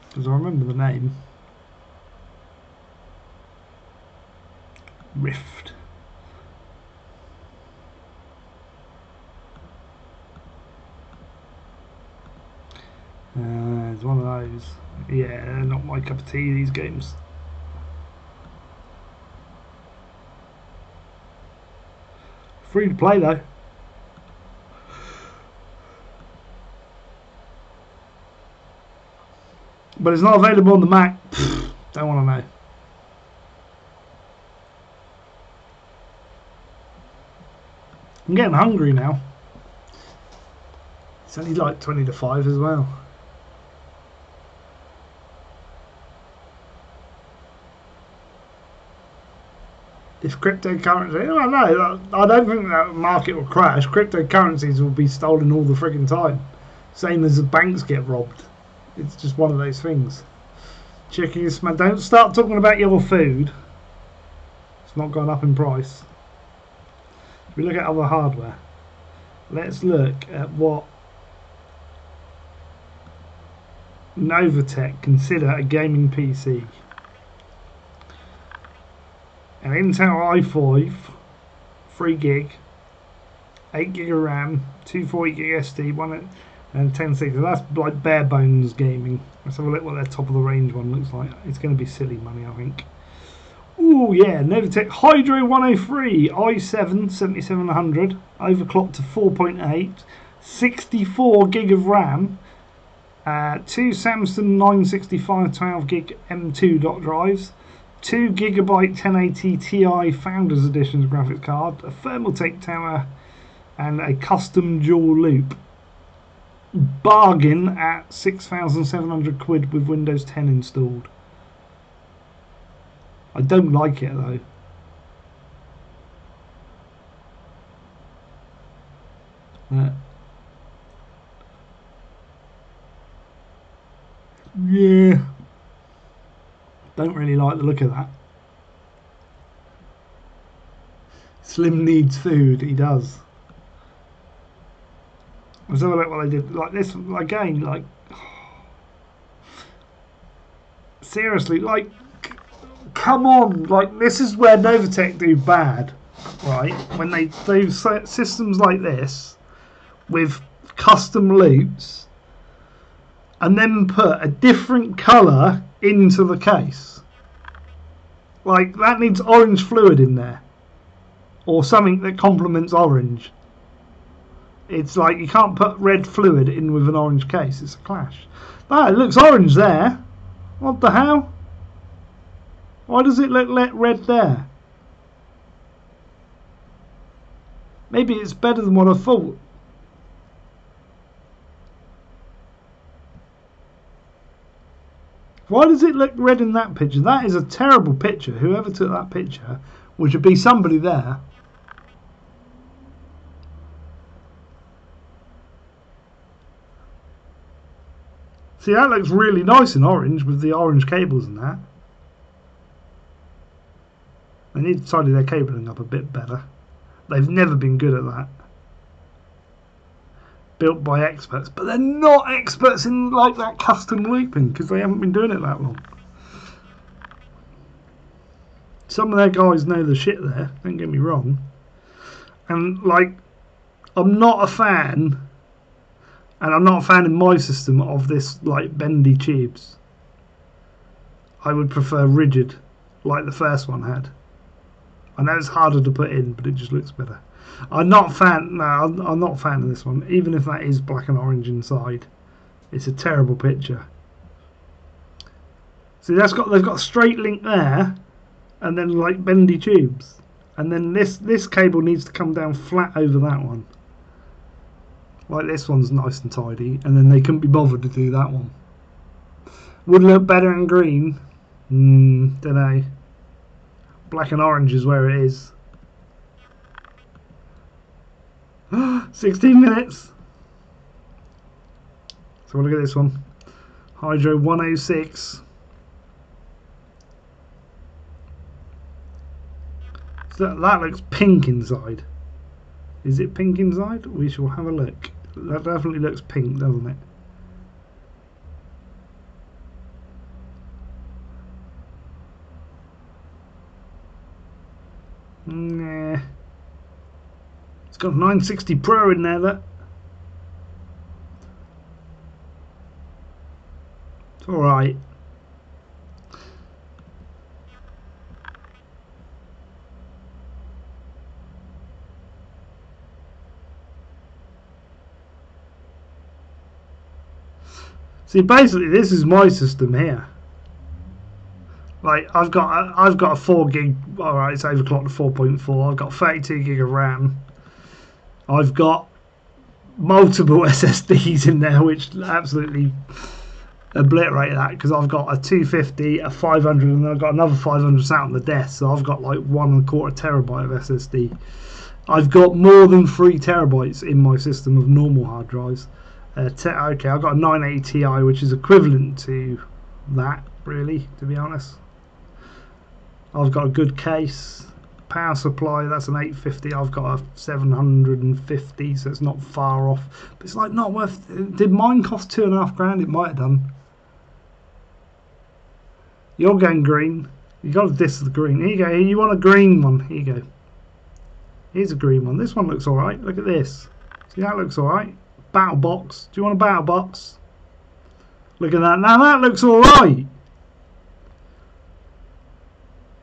Speaker 1: Because I remember the name. Rift. It's one of those. Yeah, not my cup of tea, these games. Free to play though. But it's not available on the Mac. Don't want to know. I'm getting hungry now. It's only like 20 to 5 as well. If cryptocurrency, I don't think that market will crash. Cryptocurrencies will be stolen all the frigging time. Same as the banks get robbed. It's just one of those things. Chicken is man. Don't start talking about your food. It's not gone up in price. If we look at other hardware, let's look at what Novatech consider a gaming PC. An Intel i5, 3 gig, 8 gig of RAM, 240 gig SD, one and 1060. That's like bare bones gaming. Let's have a look what their top of the range one looks like. It's going to be silly money, I think. Ooh, yeah, Novatech Hydro 103 i7 7700, overclocked to 4.8, 64 gig of RAM, 2 Samsung 965 12 gig M2 dot drives, 2 GB 1080 Ti Founders Edition graphics card, a Thermaltake tower, and a custom dual loop. bargain at 6,700 quid with Windows 10 installed. I don't like it though. Yeah, don't really like the look of that. Slim needs food, he does. Let's have a look what they did. Like this again, like seriously, like come on, like this is where Novatech do bad, right? When they do systems like this with custom loops and then put a different colour into the case. Like that needs orange fluid in there. Or something that complements orange. It's like you can't put red fluid in with an orange case. It's a clash. Ah, it looks orange there. What the hell? Why does it look red there? Maybe it's better than what I thought. Why does it look red in that picture? That is a terrible picture. Whoever took that picture, which would be somebody there. See, that looks really nice in orange with the orange cables and that. They need to tidy their cabling up a bit better. They've never been good at that. Built by experts, but they're not experts in like that custom looping because they haven't been doing it that long. Some of their guys know the shit there, don't get me wrong. And like, I'm not a fan. And I'm not a fan in my system of this like bendy tubes. I would prefer rigid, like the first one had. I know it's harder to put in, but it just looks better. I'm not a fan. No, I'm not a fan of this one. Even if that is black and orange inside, it's a terrible picture. See, they've got a straight link there, and then like bendy tubes, and then this cable needs to come down flat over that one. Like this one's nice and tidy, and then they couldn't be bothered to do that one. Would look better in green. Don't know. Black and orange is where it is. 16 minutes. So we'll look at this one. Hydro 106. So that looks pink inside. Is it pink inside? We shall have a look. That definitely looks pink, doesn't it? Nah. It's got 960 Pro in there, that. It's alright. See, basically, this is my system here. Like, I've got a 4 gig. All right, it's overclocked to 4.4. I've got 32 gig of RAM. I've got multiple SSDs in there, which absolutely obliterate that because I've got a 250, a 500, and then I've got another 500 sat on the desk. So I've got like 1.25 terabyte of SSD. I've got more than 3 terabytes in my system of normal hard drives. Okay, I've got a 980 Ti, which is equivalent to that, really, to be honest. I've got a good case. Power supply, that's an 850. I've got a 750, so it's not far off. But it's like not worth. Did mine cost £2.5 grand? It might have done. You're going green. You got to diss the green. Here you go. You want a green one? Here you go. Here's a green one. This one looks all right. Look at this. See, that looks all right. Battle box. Do you want a battle box? Look at that. Now that looks all right.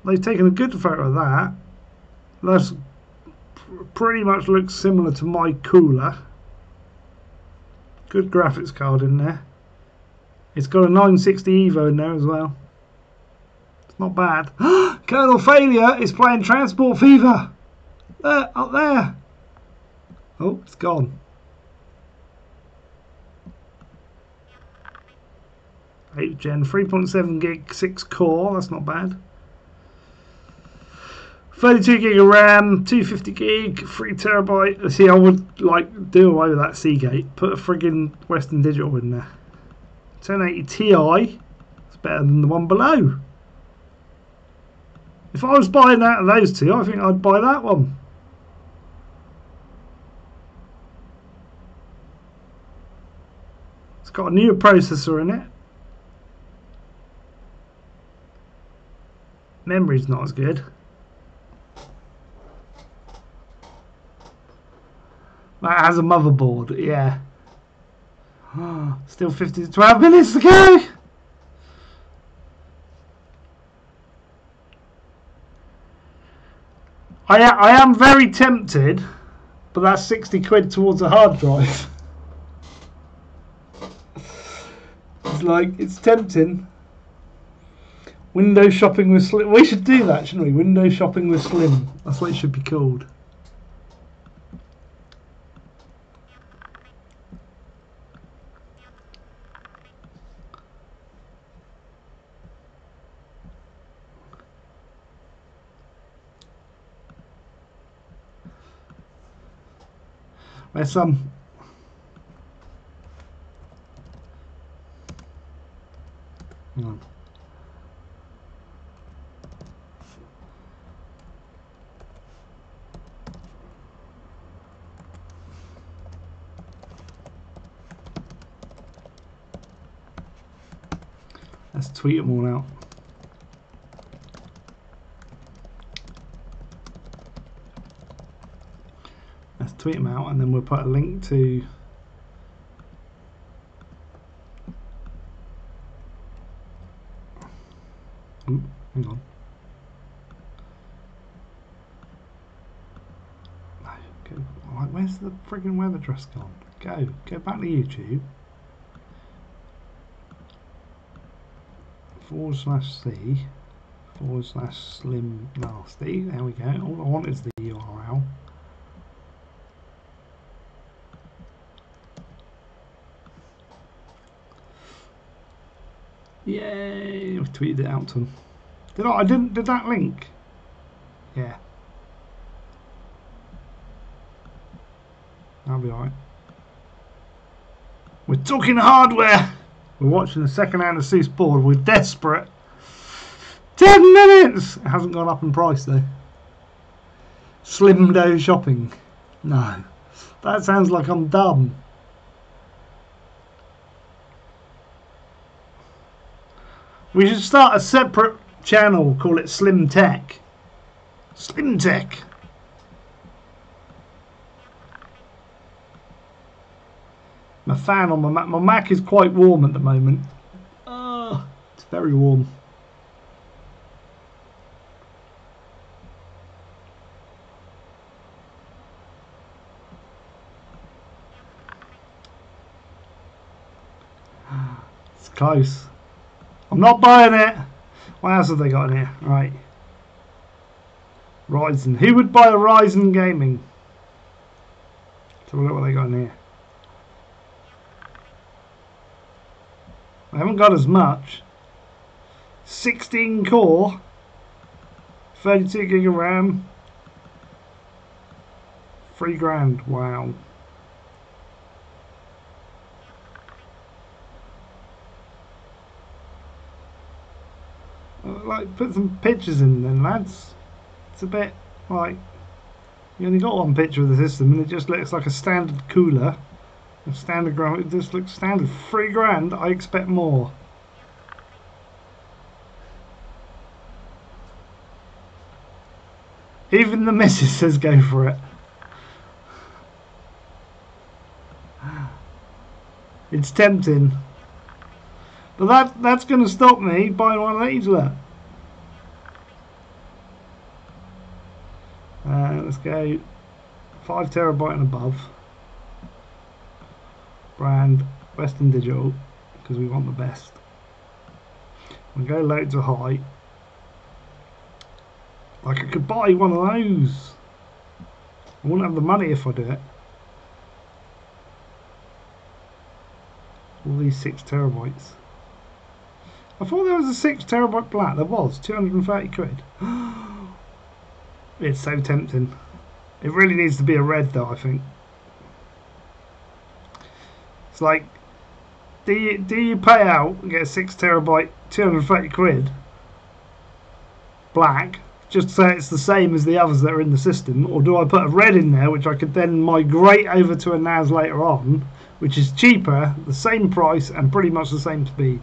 Speaker 1: They've taken a good photo of that. That's pretty much looks similar to my cooler. Good graphics card in there. It's got a 960 Evo in there as well. It's not bad. Colonel Failure is playing Transport Fever. There, up there. Oh, it's gone. gen, 3.7 gig, 6 core. That's not bad. 32 gig of RAM, 250 gig, 3 terabyte. See, I would like do away with that Seagate. Put a friggin' Western Digital in there. 1080 Ti. It's better than the one below. If I was buying out of those two, I think I'd buy that one. It's got a newer processor in it. Memory's not as good. That has a motherboard, yeah. Still 50 to 12 minutes to go. I am very tempted, but that's 60 quid towards a hard drive. It's like, it's tempting. Window shopping with Slim. We should do that, shouldn't we? Window shopping with Slim. That's what it should be called. There's some. Hang on. Let's tweet them all out. Let's tweet them out, and then we'll put a link to. Ooh, hang on. No, go. Right, where's the friggin' web address gone? Go back to YouTube. /C/slim nasty. There we go. All I want is the URL. Yay! I've tweeted it out to them. Did I? Did that link? Yeah. That'll be alright. We're talking hardware! We're watching the second-hand Asus board. We're desperate. 10 minutes! It hasn't gone up in price though. Slim dough shopping. No. That sounds like I'm dumb. We should start a separate channel, call it Slim Tech. Slim Tech. My fan on my Mac. My Mac is quite warm at the moment. It's very warm. It's close. I'm not buying it. What else have they got in here? Right. Ryzen. Who would buy a Ryzen gaming? Let's have a look what they got in here. I haven't got as much. 16 core, 32 gig of RAM, $3,000. Wow. Like, put some pictures in then, lads. It's a bit like you only got one picture of the system, and it just looks like a standard cooler. A standard ground, it just looks standard. $3,000, I expect more. Even the missus says go for it. It's tempting. But that's going to stop me buying one of these. Look. Let's go 5 terabyte and above. Brand Western Digital, because we want the best. We'll go low to high. Like, I could buy one of those. I wouldn't have the money if I do it. All these 6 terabytes. I thought there was a 6 terabyte black. There was 230 quid. It's so tempting. It really needs to be a red though, I think. It's like, do you pay out and get a 6 terabyte 230 quid black just to say it's the same as the others that are in the system, or do I put a red in there which I could then migrate over to a NAS later on, which is cheaper, the same price and pretty much the same speed?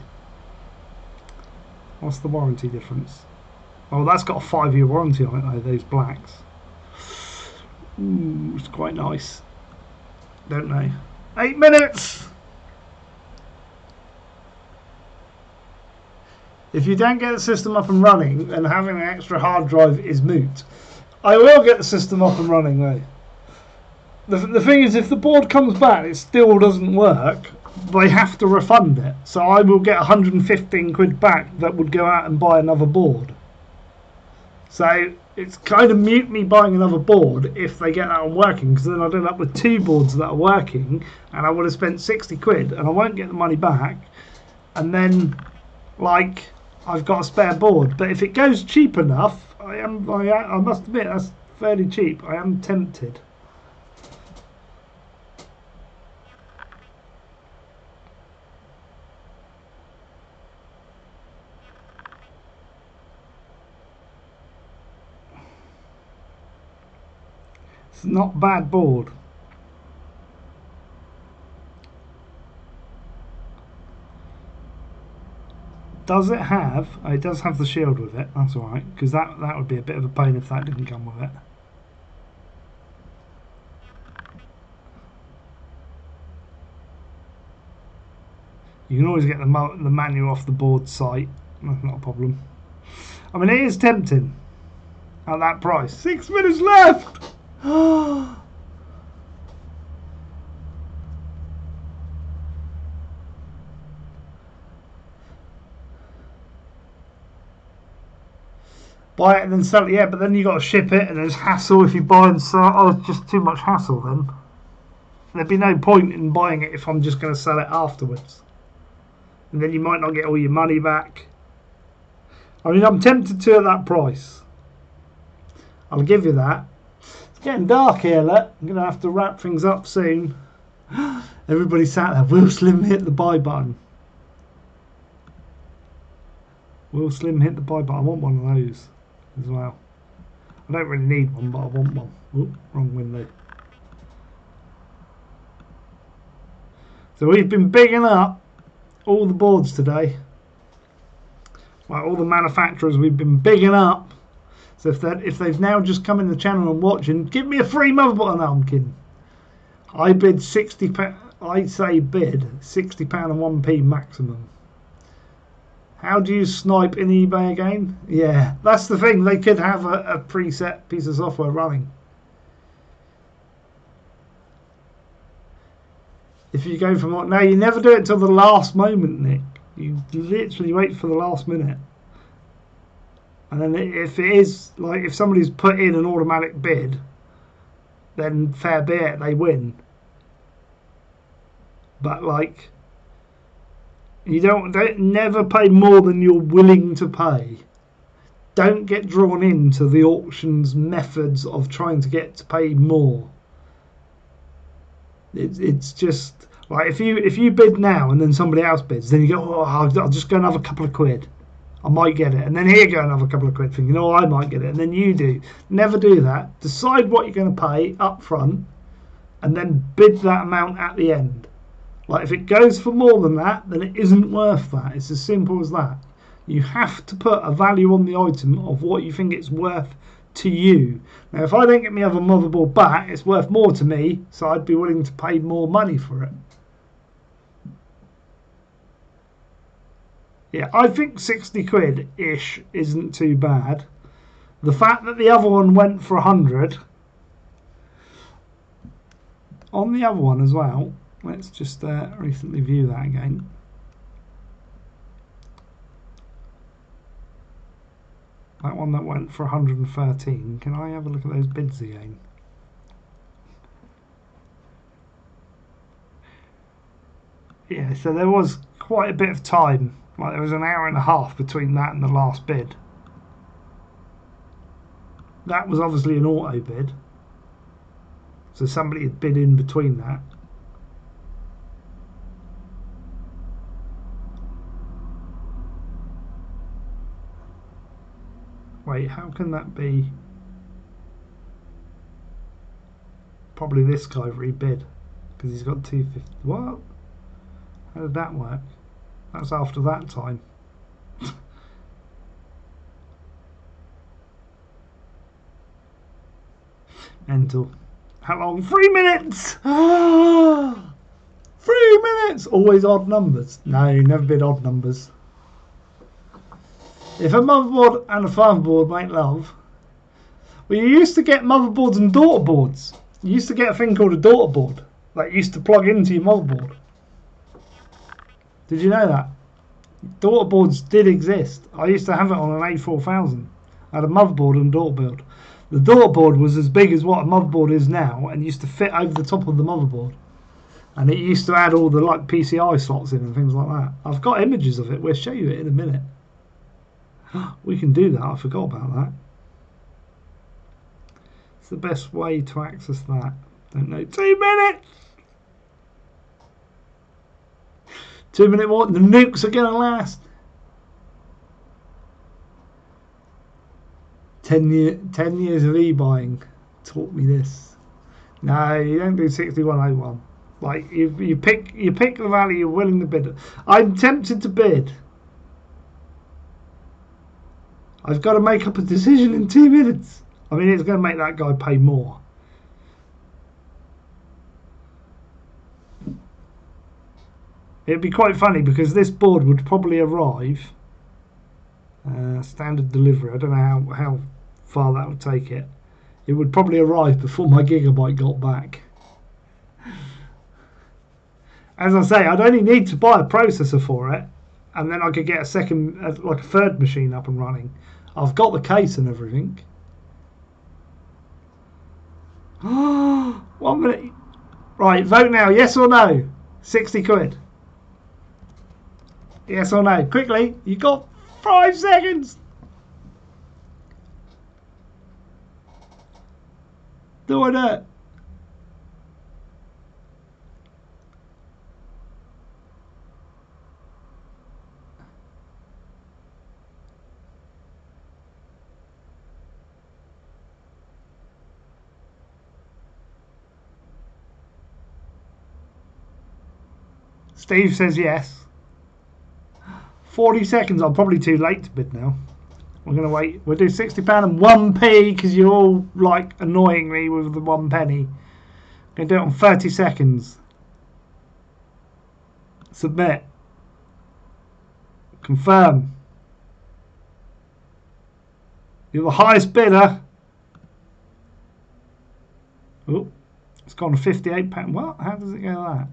Speaker 1: What's the warranty difference? Oh, that's got a 5-year warranty on it though, those blacks. Ooh, it's quite nice. Don't know. 8 minutes! If you don't get the system up and running, then having an extra hard drive is moot. I will get the system up and running though. The thing is, if the board comes back and it still doesn't work, they have to refund it. So I will get 115 quid back that would go out and buy another board. So it's kind of mute me buying another board if they get that one working, because then I'd end up with 2 boards that are working and I would have spent 60 quid and I won't get the money back. And then, like, I've got a spare board. But if it goes cheap enough, I must admit that's fairly cheap. I am tempted. It's not a bad board. Does it have... Oh, it does have the shield with it. That's alright, because that would be a bit of a pain if that didn't come with it. You can always get the manual off the board site. That's not a problem. I mean, it is tempting at that price. 6 minutes left! Buy it and then sell it, yeah, but then you got to ship it and there's hassle if you buy and sell. Oh, it's just too much hassle then. There'd be no point in buying it if I'm just going to sell it afterwards. And then you might not get all your money back. I mean, I'm tempted to at that price. I'll give you that. It's getting dark here, look. I'm going to have to wrap things up soon. Everybody sat there. Will Slim hit the buy button? Will Slim hit the buy button? I want one of those as well. I don't really need one, but I want one. Oop, wrong window. So we've been bigging up all the boards today. Like all the manufacturers we've been bigging up. So if they've now just come in the channel and watching, give me a free motherboard. No, I'm kidding. I bid £60. I say bid £60 and 1p maximum. How do you snipe in eBay again? Yeah, that's the thing. They could have a preset piece of software running. If you go from... No, you never do it until the last moment, Nick. You literally wait for the last minute. And then if it is... Like, if somebody's put in an automatic bid, then fair be it, they win. But, like... You don't never pay more than you're willing to pay. Don't get drawn into the auction's methods of trying to get to pay more. It's just like if you bid now and then somebody else bids, then you go, oh, I'll just go another couple of quid. I might get it, and then here you go another couple of quid, thinking, oh, I might get it, and then you do. Never do that. Decide what you're going to pay up front, and then bid that amount at the end. Like if it goes for more than that, then it isn't worth that. It's as simple as that. You have to put a value on the item of what you think it's worth to you. Now if I don't get my other motherboard back, it's worth more to me, so I'd be willing to pay more money for it. Yeah, I think 60 quid-ish isn't too bad. The fact that the other one went for 100, on the other one as well, let's just recently view that again. That one that went for 113. Can I have a look at those bids again? Yeah, so there was quite a bit of time. Like there was an hour and a half between that and the last bid. That was obviously an auto bid. So somebody had bid in between that. Wait, how can that be? Probably this guy rebid because he's got 250. What? How did that work? That's after that time. Mental. How long? 3 minutes! 3 minutes! Always odd numbers. No, never bid odd numbers. If a motherboard and a fatherboard make love, well, you used to get motherboards and daughter boards. You used to get a thing called a daughter board that used to plug into your motherboard. Did you know that? Daughter boards did exist. I used to have it on an A4000. I had a motherboard and daughter board. The daughter board was as big as what a motherboard is now and used to fit over the top of the motherboard. And it used to add all the like PCI slots in and things like that. I've got images of it. We'll show you it in a minute. We can do that. I forgot about that. It's the best way to access that. Don't know. 2 minutes! 2 minute more. The nukes are going to last. 10 years of e-buying taught me this. No, you don't do 6101. Like you pick the value you're willing to bid. I'm tempted to bid. I've got to make up a decision in 2 minutes. I mean, it's going to make that guy pay more. It'd be quite funny because this board would probably arrive. Standard delivery. I don't know how far that would take it. It would probably arrive before my gigabyte got back. As I say, I'd only need to buy a processor for it, and then I could get a second, like a third machine up and running. I've got the case and everything. 1 minute. Right, vote now. Yes or no? 60 quid. Yes or no? Quickly. You got 5 seconds. Do I do it? Steve says yes. 40 seconds. I'm probably too late to bid now. We're going to wait. We'll do £60 and 1p because you're all like annoying me with the 1 penny. Going to do it on 30 seconds. Submit. Confirm. You're the highest bidder. Oh, it's gone to £58. What? How does it go like that?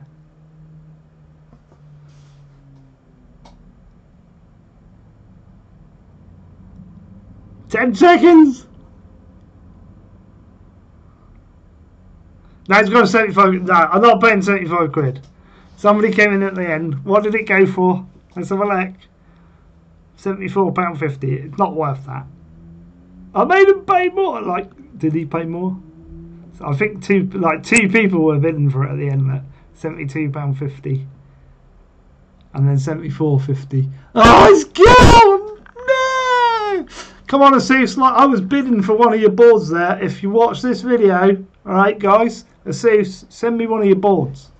Speaker 1: $10 seconds. No, it's got 75. No, I'm not paying 75 quid. Somebody came in at the end. What did it go for? Let's have a look. £74.50. It's not worth that. I made him pay more. Like, did he pay more? So I think two people were bidding for it at the end. At £72.50, and then £74.50. Oh, it's gone! No! Come on, Asus. Like, I was bidding for one of your boards there. If you watch this video, all right, guys, Asus, send me one of your boards.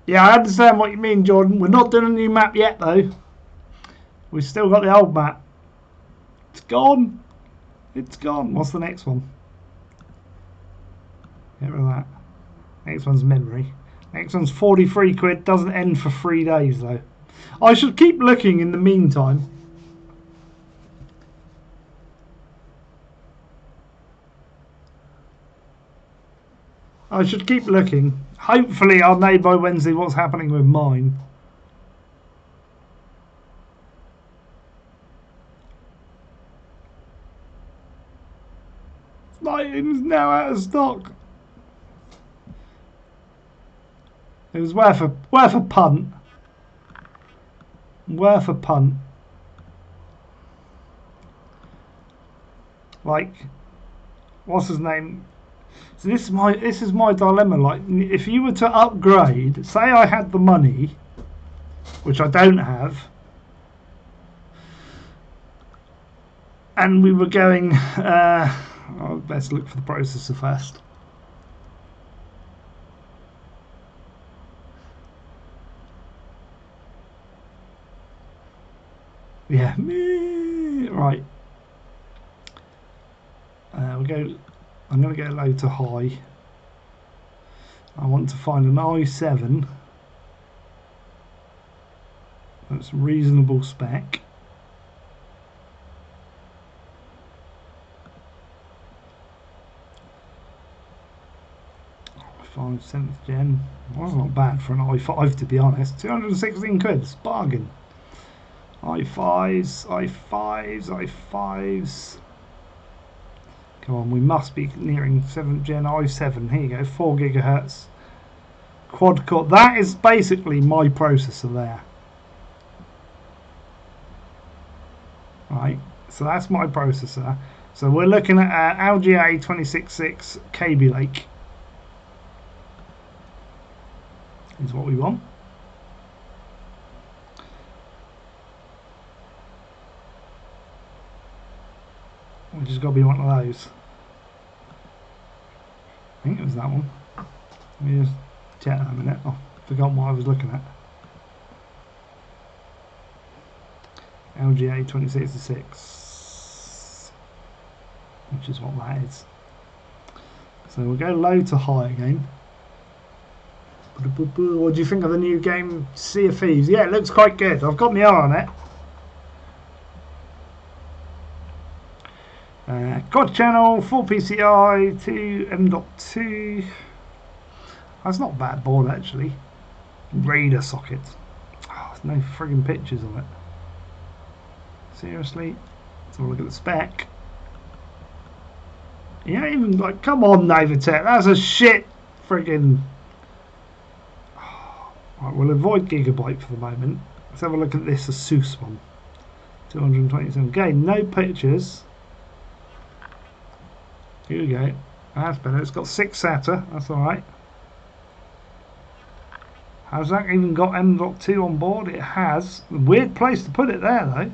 Speaker 1: Yeah, I understand what you mean, Jordan. We're not doing a new map yet, though. We've still got the old map. It's gone. It's gone. What's the next one? Get rid of that. Next one's memory. Next one's 43 quid. Doesn't end for 3 days, though. I should keep looking in the meantime. I should keep looking. Hopefully I'll know by Wednesday what's happening with mine. Lighting's now out of stock. It was worth a punt. Worth a punt. Like, what's his name? So this is my dilemma. Like, if you were to upgrade, say I had the money, which I don't have, and we were going. Let's look for the processor first. Yeah, right. We'll go. I'm going to go low to high. I want to find an i7 that's reasonable spec. 7th gen. Well, that's not bad for an i5, to be honest. 216 quid, it's bargain. i5s. Come on, we must be nearing 7th gen i7. Here you go, 4 gigahertz quad core. That is basically my processor there. Right, so that's my processor. So we're looking at LGA 266 Kaby Lake. Is what we want. Which has got to be one of those. I think it was that one. Let me just check that a minute. I forgot what I was looking at. LGA 2066, which is what that is. So we'll go low to high again. What do you think of the new game Sea of Thieves? Yeah, it looks quite good. I've got my eye on it. God channel, 4 PCI, 2 M.2. That's not a bad board actually. Raider socket. Oh, there's no friggin' pictures of it. Seriously? Let's have a look at the spec. You ain't even like, come on, Navatech, that's a shit friggin'. Right, we'll avoid Gigabyte for the moment. Let's have a look at this Asus one. 227. Again, no pictures. Here we go. That's better. It's got 6 SATA. That's alright. Has that even got M.2 on board? It has. Weird place to put it there, though.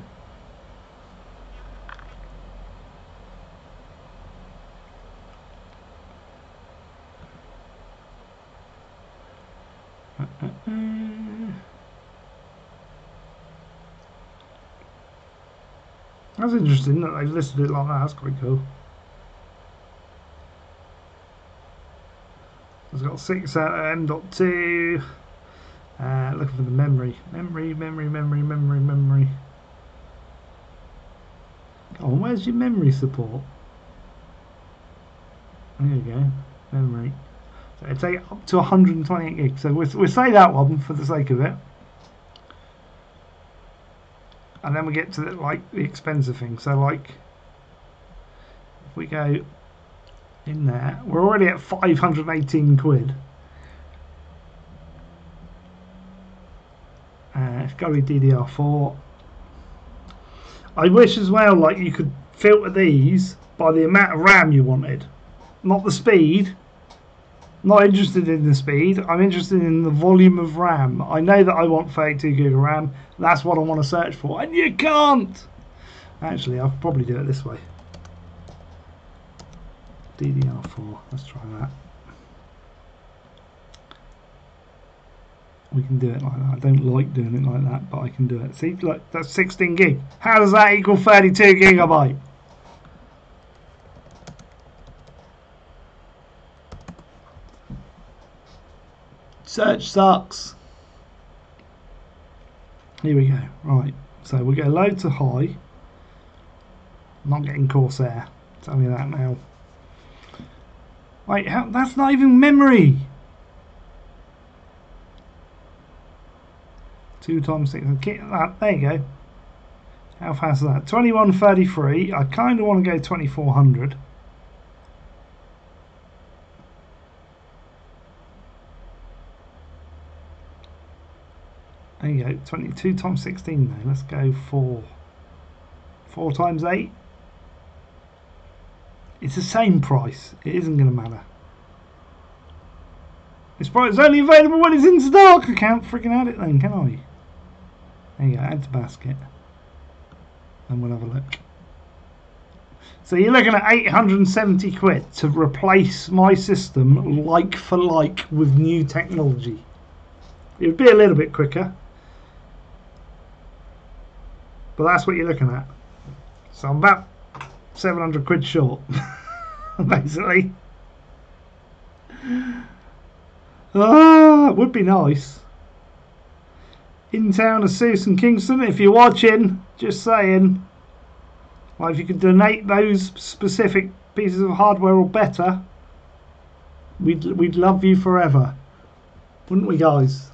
Speaker 1: That's interesting that they've listed it like that. That's quite cool. It's got 6 out of M.2. Looking for the memory. Memory. Come on, where's your memory support? There you go. Memory. So it'll take up to 128 gigs. So we'll say that one for the sake of it. And then we get to the expensive thing. So like, if we go in there, we're already at 518 quid. It's got to be DDR4. I wish as well, like, you could filter these by the amount of RAM you wanted, not the speed. Not interested in the speed. I'm interested in the volume of RAM. I know that I want 32 gig of RAM. That's what I want to search for, and you can't. Actually, I'll probably do it this way. DDR4. Let's try that. We can do it like that. I don't like doing it like that, but I can do it. See, look, that's 16 gig. How does that equal 32 gigabyte? Search sucks. Here we go. Right, so we go low to high. I'm not getting Corsair. Tell me that now. Wait, that's not even memory. 2 times 6. There you go. How fast is that? 2133. I kind of want to go 2400. There you go. 22 times 16 now. Let's go for 4 times 8. It's the same price. It isn't going to matter. This price is only available when it's in stock. I can't freaking add it then, can I? There you go. Add to basket. And we'll have a look. So you're looking at 870 quid to replace my system like for like with new technology. It would be a little bit quicker, but that's what you're looking at. So I'm about 700 quid short, basically. It would be nice. In town of Seuss and Kingston, if you're watching, just saying. Like if you could donate those specific pieces of hardware or better, we'd love you forever, wouldn't we, guys?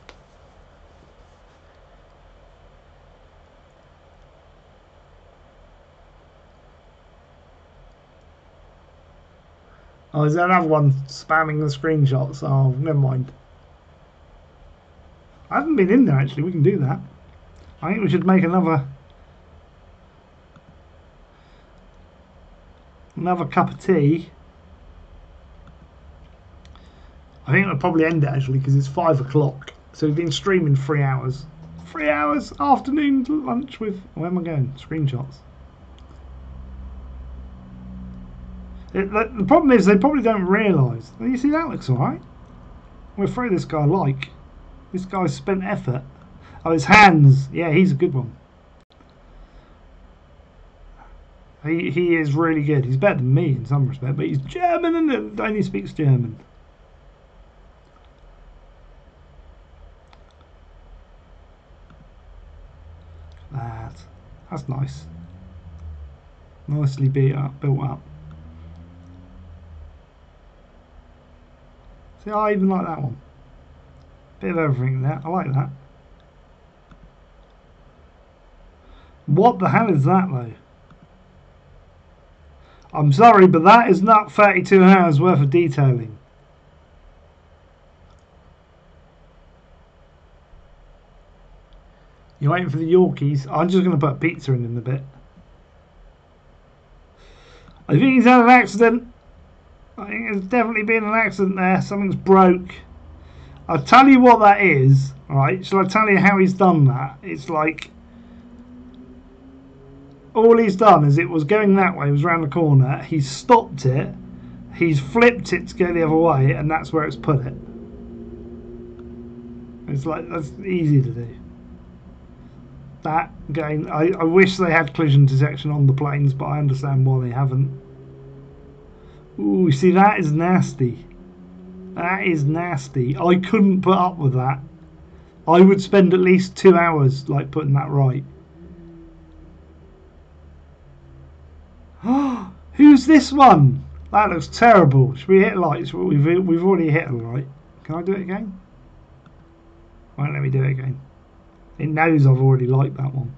Speaker 1: Oh, is there another one spamming the screenshots? Oh, never mind. I haven't been in there actually. We can do that. I think we should make another cup of tea. I think we'll probably end it actually because it's 5 o'clock. So we've been streaming 3 hours. 3 hours afternoon lunch with. Where am I going? Screenshots. The problem is they probably don't realise. You see, that looks alright. We'll throw this guy like. This guy's spent effort. Oh, his hands. Yeah, he's a good one. He is really good. He's better than me in some respect, but he's German and only speaks German. That's nice. Nicely built up. See, I even like that one. Bit of everything there. I like that. What the hell is that though? I'm sorry, but that is not 32 hours worth of detailing. You're waiting for the Yorkies. I'm just going to put a pizza in a bit. I think he's had an accident. I think there's definitely been an accident there. Something's broke. I'll tell you what that is. Alright, shall I tell you how he's done that? It's like, all he's done is it was going that way, it was around the corner, he's stopped it, he's flipped it to go the other way, and that's where it's put it. It's like, that's easy to do. That, again, I wish they had collision detection on the planes, but I understand why they haven't. Ooh, see, that is nasty. That is nasty. I couldn't put up with that. I would spend at least 2 hours like putting that right. Who's this one? That looks terrible. Should we hit lights? We've already hit a light. Can I do it again? Won't let me do it again. It knows I've already liked that one.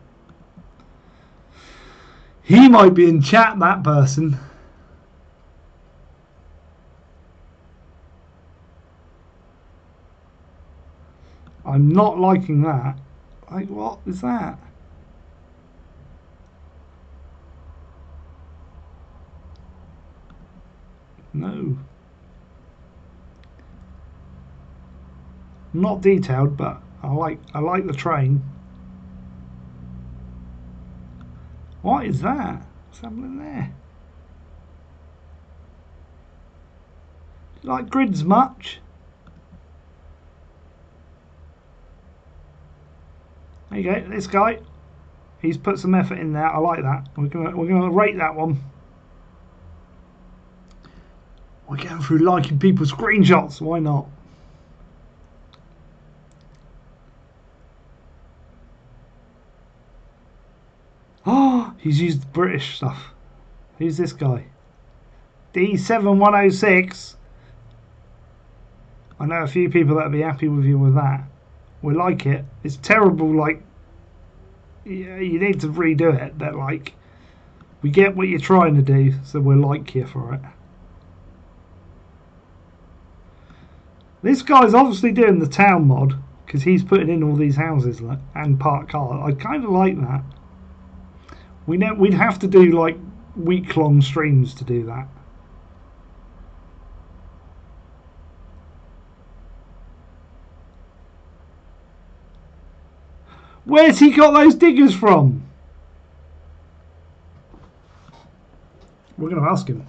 Speaker 1: He might be in chat, that person. I'm not liking that. Like, what is that? No. Not detailed, but I like the train. What is that? What's happening there? Do you like grids much? There you go, this guy. He's put some effort in there. I like that. We're gonna rate that one. We're going through liking people's screenshots. Why not? Oh, he's used British stuff. Who's this guy? D7106. I know a few people that'll be happy with you with that. We like it. It's terrible, like, yeah, you need to redo it, but like, we get what you're trying to do, so we'll like you for it. This guy's obviously doing the town mod, because he's putting in all these houses and parked cars. I kind of like that. We'd have to do like week-long streams to do that. Where's he got those diggers from? We're going to ask him.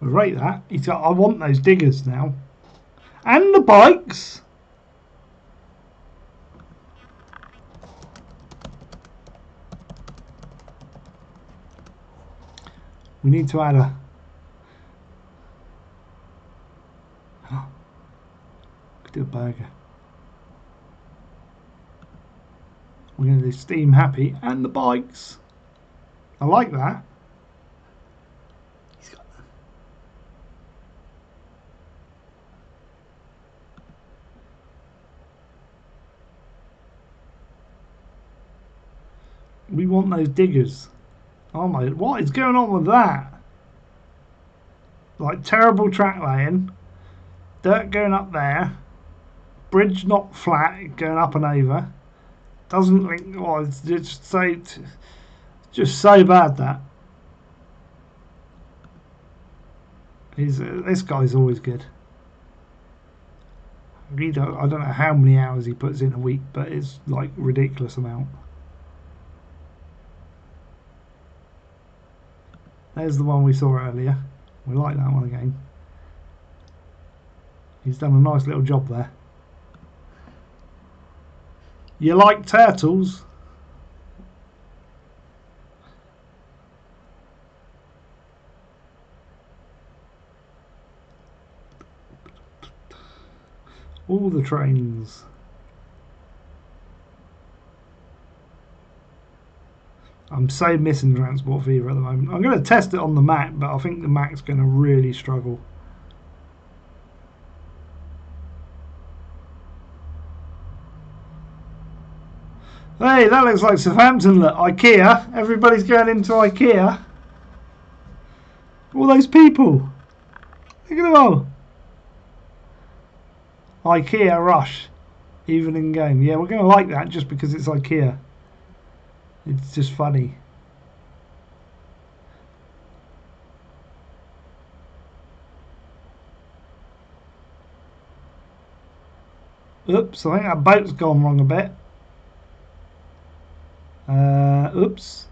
Speaker 1: We rate that. He's got. I want those diggers now, and the bikes. We need to add a. Could do a burger. We're going to do Steam Happy and the bikes. I like that. He's got that. We want those diggers. Oh my, what is going on with that? Like terrible track laying, dirt going up there, bridge not flat, going up and over. Doesn't link. Oh, it's just so bad that. This guy's always good. I don't know how many hours he puts in a week, but it's like ridiculous amount. There's the one we saw earlier. We like that one again. He's done a nice little job there. You like turtles? All the trains. I'm so missing Transport Fever at the moment. I'm going to test it on the Mac, but I think the Mac's going to really struggle. Hey, that looks like Southampton. Look, IKEA. Everybody's going into IKEA. All those people. Look at them all. IKEA rush. Even in game. Yeah, we're going to like that just because it's IKEA. It's just funny. Oops, I think that boat's gone wrong a bit. Oops.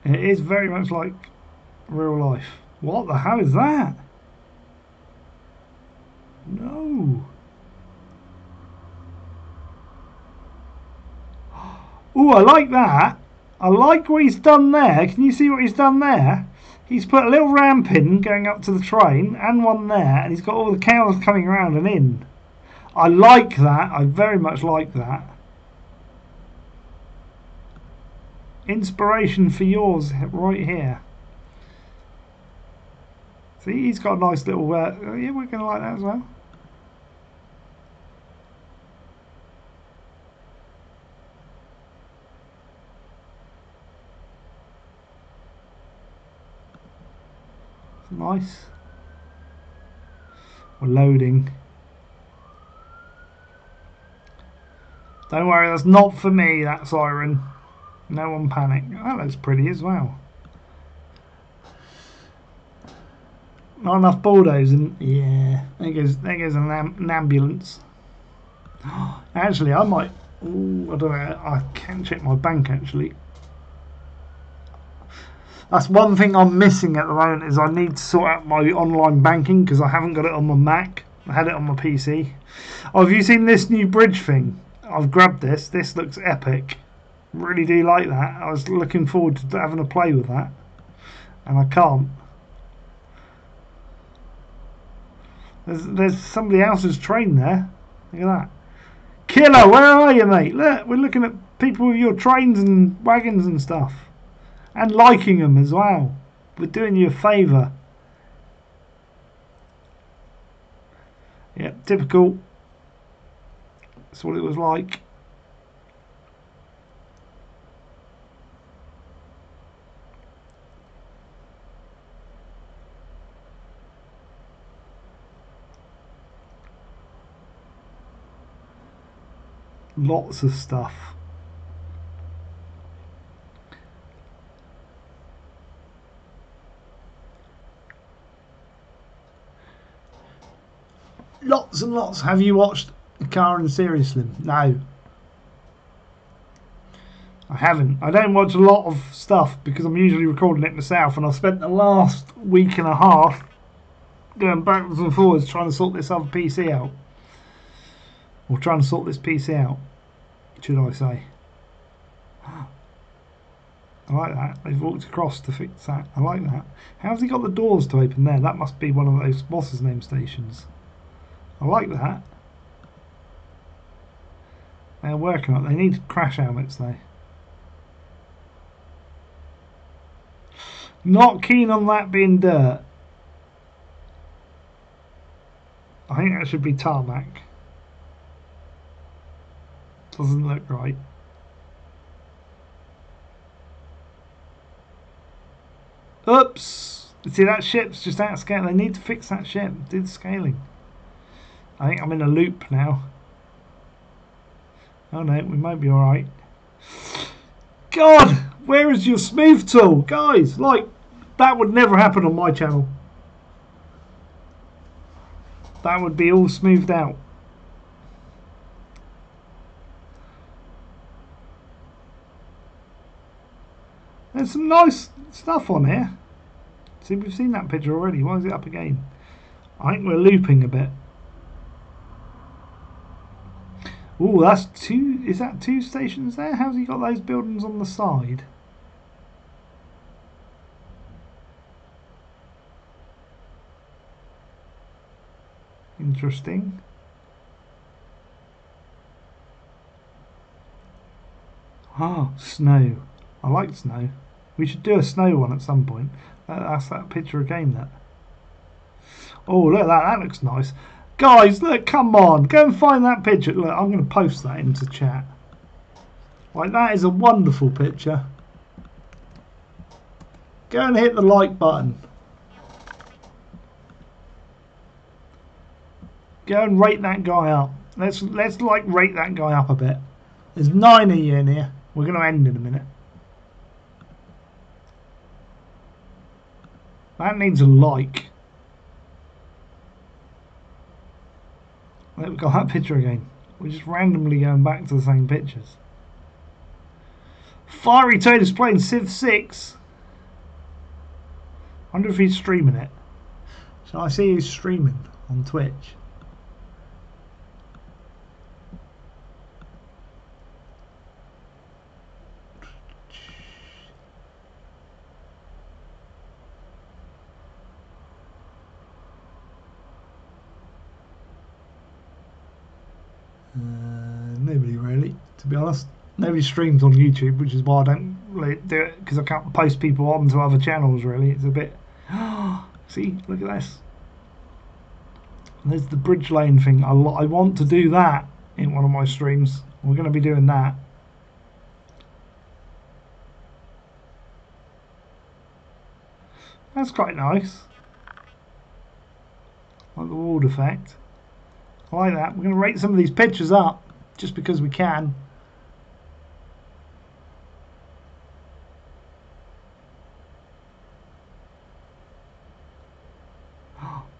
Speaker 1: It is very much like real life. What the hell is that? No. Oh, I like that. I like what he's done there. Can you see what he's done there? He's put a little ramp in going up to the train and one there, and he's got all the cows coming around and in. I like that. I very much like that. Inspiration for yours right here. See, he's got a nice little... yeah, we're going to like that as well. Nice. We're loading. Don't worry, that's not for me, that siren. No one panic. That looks pretty as well. Not enough bulldozing. Yeah. There goes an ambulance. Actually, I might... Ooh, I don't know. I can check my bank, actually. That's one thing I'm missing at the moment, is I need to sort out my online banking because I haven't got it on my Mac. I had it on my PC. Oh, have you seen this new bridge thing? I've grabbed this. This looks epic. Really do like that. I was looking forward to having a play with that, and I can't. There's somebody else's train there. Look at that. Killer, where are you, mate? Look, we're looking at people with your trains and wagons and stuff. And liking them as well. We're doing you a favour. Yeah, typical. That's what it was like. Lots of stuff. Lots and lots. Have you watched Car and Seriously? No. I haven't. I don't watch a lot of stuff because I'm usually recording it myself, and I've spent the last week and a half going backwards and forwards trying to sort this other PC out. Or trying to sort this PC out, should I say. I like that. They've walked across to fix that. I like that. How's he got the doors to open there? That must be one of those boss's name stations. I like that. They're working on it. They need crash helmets though. Not keen on that being dirt. I think that should be tarmac. Doesn't look right. Oops! See, that ship's just out of scale. They need to fix that ship. Do the scaling. I think I'm in a loop now. Oh no, we might be alright. God! Where is your smooth tool? Guys, like, that would never happen on my channel. That would be all smoothed out. There's some nice stuff on here. See, we've seen that picture already. Why is it up again? I think we're looping a bit. Ooh, that's two. Is that two stations there? How's he got those buildings on the side? Interesting. Ah, snow. I like snow. We should do a snow one at some point. That's that picture again. That. Oh, look at that. That looks nice. Guys, look, come on. Go and find that picture. Look, I'm going to post that into chat. Like, that is a wonderful picture. Go and hit the like button. Go and rate that guy up. Let's like rate that guy up a bit. There's 9 of you in here. We're going to end in a minute. That needs a like. We've got that picture again. We're just randomly going back to the same pictures. Fiery Toad is playing Civ 6. I wonder if he's streaming it. So I see he's streaming on Twitch. Nobody really, to be honest. Nobody streams on YouTube, which is why I don't really do it, because I can't post people onto other channels really. It's a bit... See, look at this. There's the bridge lane thing. I want to do that in one of my streams. We're going to be doing that. That's quite nice. Like the wall effect. I like that. We're going to rate some of these pictures up just because we can.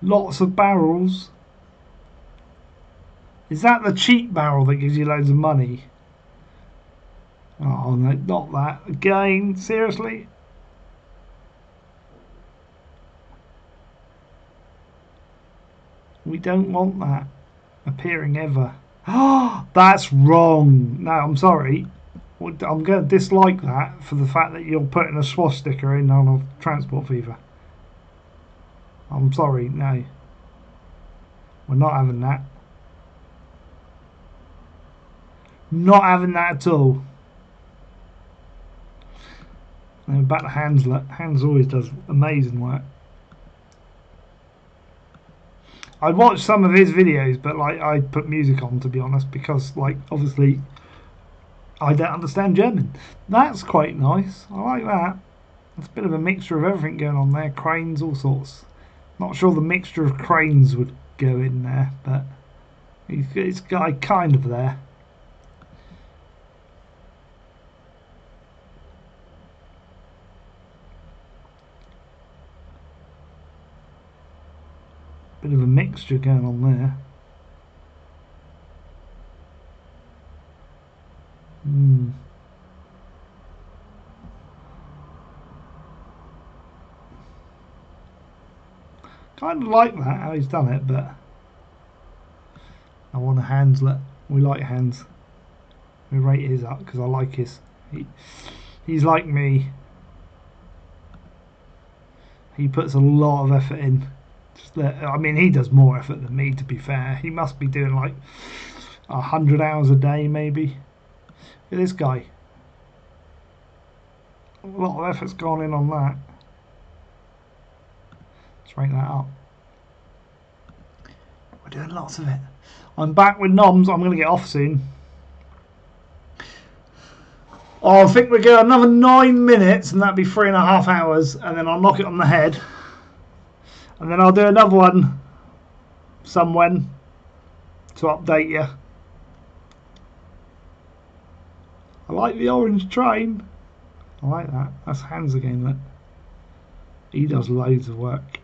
Speaker 1: Lots of barrels. Is that the cheap barrel that gives you loads of money? Oh no, not that. Again, seriously? We don't want that appearing ever. Oh, that's wrong. No, I'm sorry. I'm going to dislike that for the fact that you're putting a swastika in on a transport fever. I'm sorry, no. We're not having that. Not having that at all. And back to Hans. Hans always does amazing work. I watched some of his videos, but like I put music on, to be honest, because like obviously I don't understand German. That's quite nice. I like that. It's a bit of a mixture of everything going on there. Cranes, all sorts. Not sure the mixture of cranes would go in there, but it's kind of there. Bit of a mixture going on there. Kind of like that, how he's done it, but I want a Hanslet. We like Hans. We rate his up because I like his. He's like me. He puts a lot of effort in. I mean, he does more effort than me, to be fair. He must be doing like 100 hours a day, maybe. Look at this guy. A lot of effort's gone in on that. Let's rate that up. We're doing lots of it. I'm back with noms. I'm going to get off soon. Oh, I think we go another 9 minutes, and that'd be 3.5 hours, and then I'll knock it on the head. And then I'll do another one somewhen to update you. I like the orange train. I like that. That's Hans again, look. He does loads of work.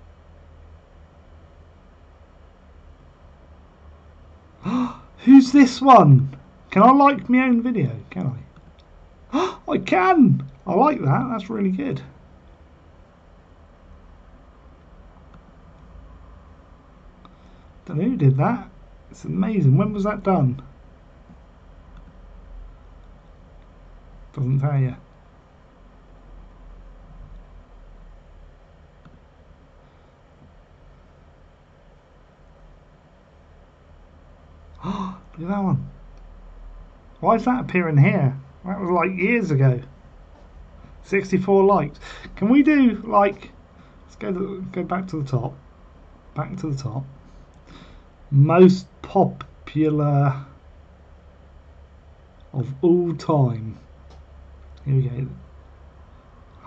Speaker 1: Who's this one? Can I like my own video? Can I? I can! I like that. That's really good. Don't know who did that. It's amazing. When was that done? Doesn't tell you. Look at that one. Why is that appearing here? That was like years ago. 64 likes. Can we do like? Let's go back to the top. Back to the top. Most popular of all time. Here we go.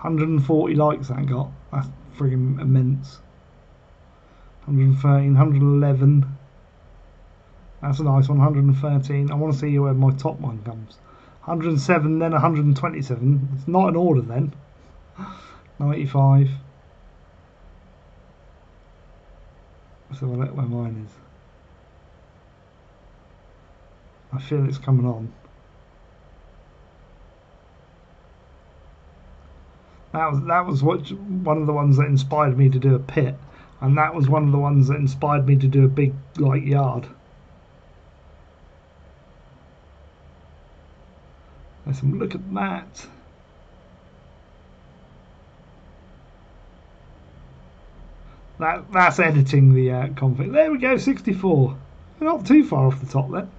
Speaker 1: 140 likes that got. That's friggin' immense. 113, 111. That's a nice one. 113. I want to see where my top one comes. 107, then 127. It's not in order then. 95. Let's have a look where mine is. I feel it's coming on. That was one of the ones that inspired me to do a pit, and that was one of the ones that inspired me to do a big like yard. Let's have a look at that. That's editing the config. There we go, 64. We're not too far off the top then.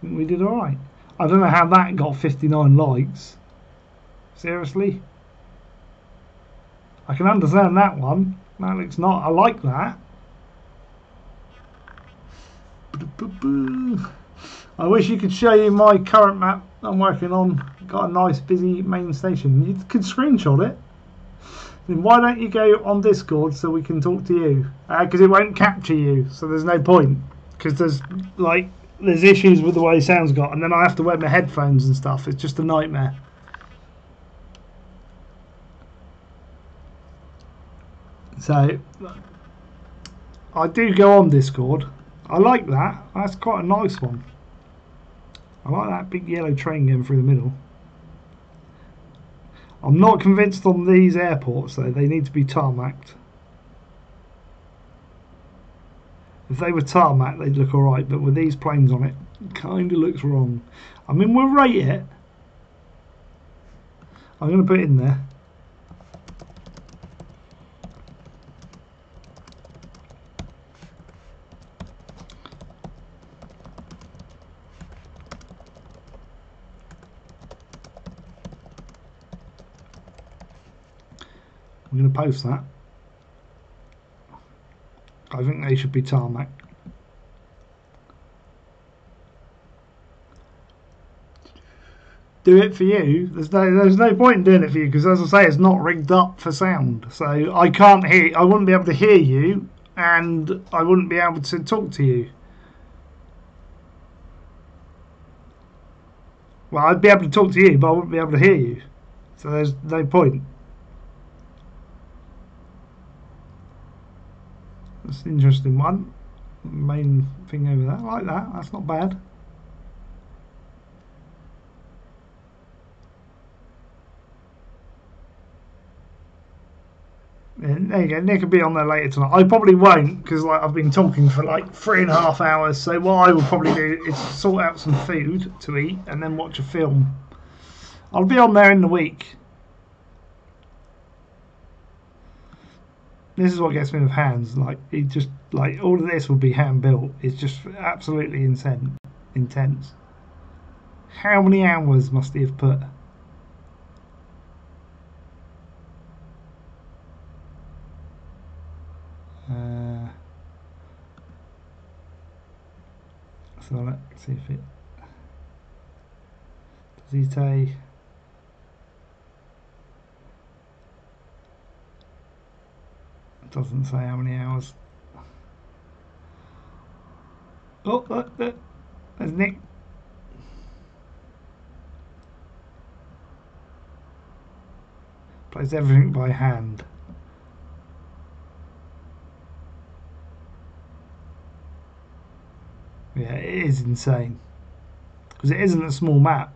Speaker 1: We did alright. I don't know how that got 59 likes. Seriously? I can understand that one. That looks not. I like that. I wish you could show you my current map I'm working on. Got a nice busy main station. You could screenshot it. Then why don't you go on Discord so we can talk to you? Because it won't capture you, so there's no point. Because there's issues with the way sound's got, and then I have to wear my headphones and stuff. It's just a nightmare. So I do go on Discord. I like that. That's quite a nice one. I like that big yellow train going through the middle. I'm not convinced on these airports though. They need to be tarmacked. If they were tarmac, they'd look alright, but with these planes on it, it kind of looks wrong. I mean, we'll rate it. I'm going to put it in there. I'm going to post that. I think they should be tarmac. Do it for you. There's no point in doing it for you because, as I say, it's not rigged up for sound. So I can't hear. I wouldn't be able to hear you, and I wouldn't be able to talk to you. Well, I'd be able to talk to you, but I wouldn't be able to hear you. So there's no point. That's an interesting one. Main thing over there. I like that. That's not bad. Yeah, there you go. Nick will be on there later tonight. I probably won't because I've been talking for like 3.5 hours. So what I will probably do is sort out some food to eat and then watch a film. I'll be on there in the week. This is what gets me with hands. Like it just like all of this will be hand built. It's just absolutely intense. How many hours must he have put? So let's see if it does he say. It doesn't say how many hours. Oh, look, there's Nick. Plays everything by hand. Yeah, it is insane. Because it isn't a small map.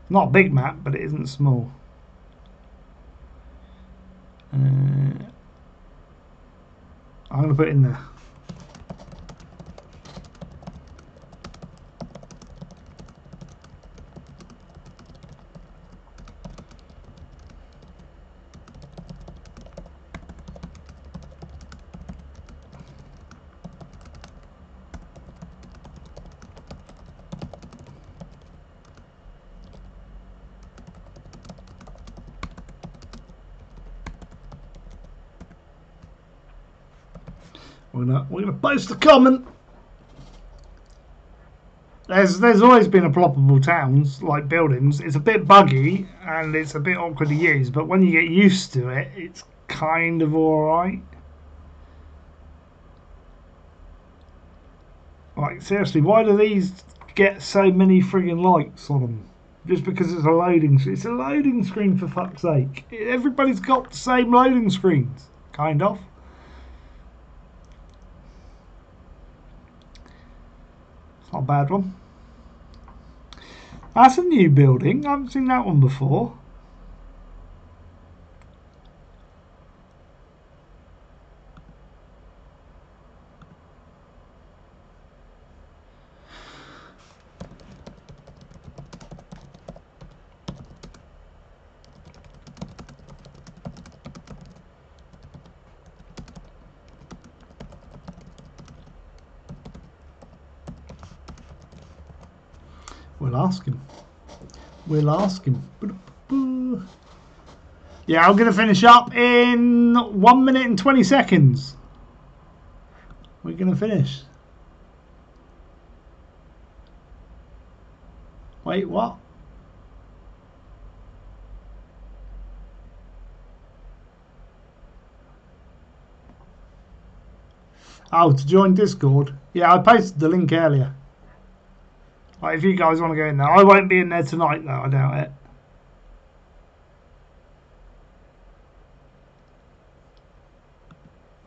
Speaker 1: Not a big map, but it isn't small. I'm going to put it in there. We're gonna post a comment. There's always been a ploppable towns like buildings. It's a bit buggy and it's a bit awkward to use, but when you get used to it, it's kind of alright. Like seriously, why do these get so many friggin' likes on them? Just because it's a loading screen for fuck's sake. Everybody's got the same loading screens, kind of. Not a bad one. That's a new building. I haven't seen that one before. We'll ask him. We'll ask him. Yeah, I'm going to finish up in 1 minute and 20 seconds. We're going to finish. Wait, what? Oh, to join Discord? Yeah, I posted the link earlier. Like, if you guys want to go in there. I won't be in there tonight, though. I doubt it.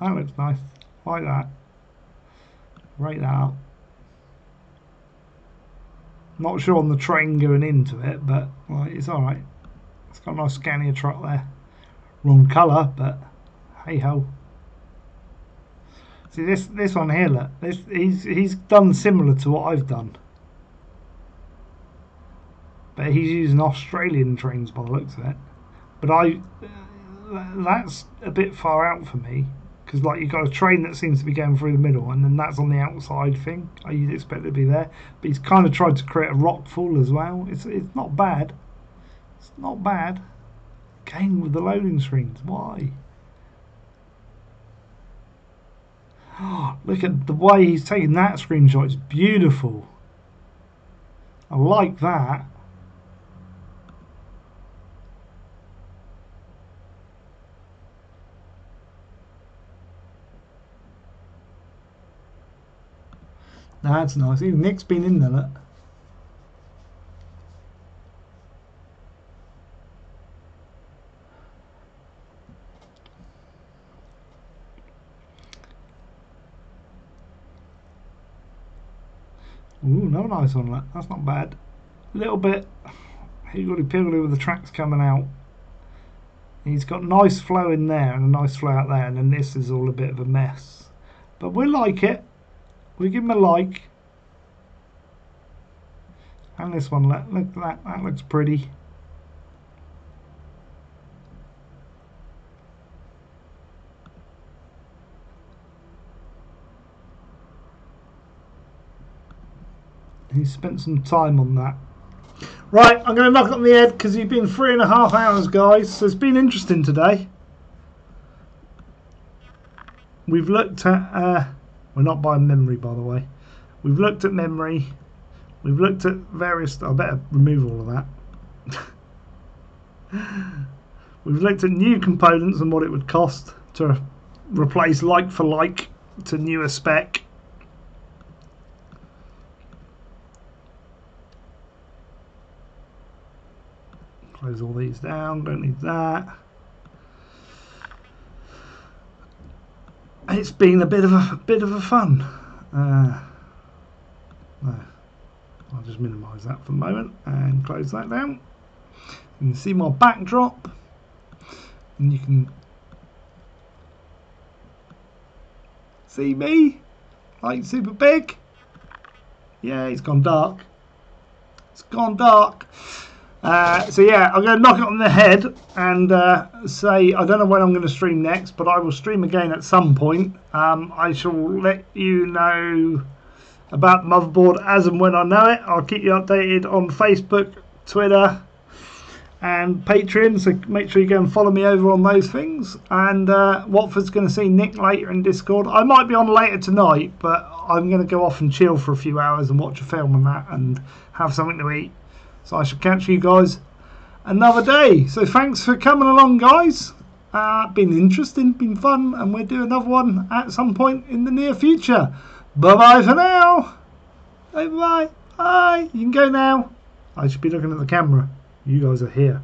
Speaker 1: That looks nice. Like that. Rate that up. Not sure on the train going into it, but like, it's alright. It's got a nice Scania truck there. Wrong colour, but hey ho. See this one here, look. He's done similar to what I've done. but he's using Australian trains by the looks of it. But that's a bit far out for me, because like you've got a train that seems to be going through the middle, and then that's on the outside thing. You'd expect it to be there, but he's kind of tried to create a rock fall as well. It's not bad. It's not bad. Again with the loading screens, why? Oh, look at the way he's taking that screenshot. It's beautiful. I like that. That's nice. Even Nick's been in there, look. Ooh, no nice one, look. That's not bad. A little bit higgledy-piggledy with the tracks coming out. He's got nice flow in there and a nice flow out there, and then this is all a bit of a mess. But we like it. We give him a like. And this one, look at that. That looks pretty. He spent some time on that. Right, I'm going to knock it on the head because you've been 3.5 hours, guys. So it's been interesting today. We've looked at... we're not buying memory, by the way. We've looked at memory. We've looked at various... I better remove all of that. We've looked at new components and what it would cost to replace like for like to newer spec. Close all these down, don't need that. It's been a bit of a fun. No. I'll just minimise that for the moment and close that down. You can see my backdrop, and you can see me like super big. Yeah, it's gone dark. It's gone dark. So yeah, I'm going to knock it on the head and say I don't know when I'm going to stream next, but I will stream again at some point. I shall let you know about the motherboard as and when I know it. I'll keep you updated on Facebook, Twitter and Patreon, so make sure you go and follow me over on those things. And Watford's going to see Nick later in Discord. I might be on later tonight, but I'm going to go off and chill for a few hours and watch a film and that and have something to eat. So I shall catch you guys another day. So thanks for coming along, guys. Been interesting, been fun, and we'll do another one at some point in the near future. Bye-bye for now. Bye-bye. Bye. You can go now. I should be looking at the camera. You guys are here.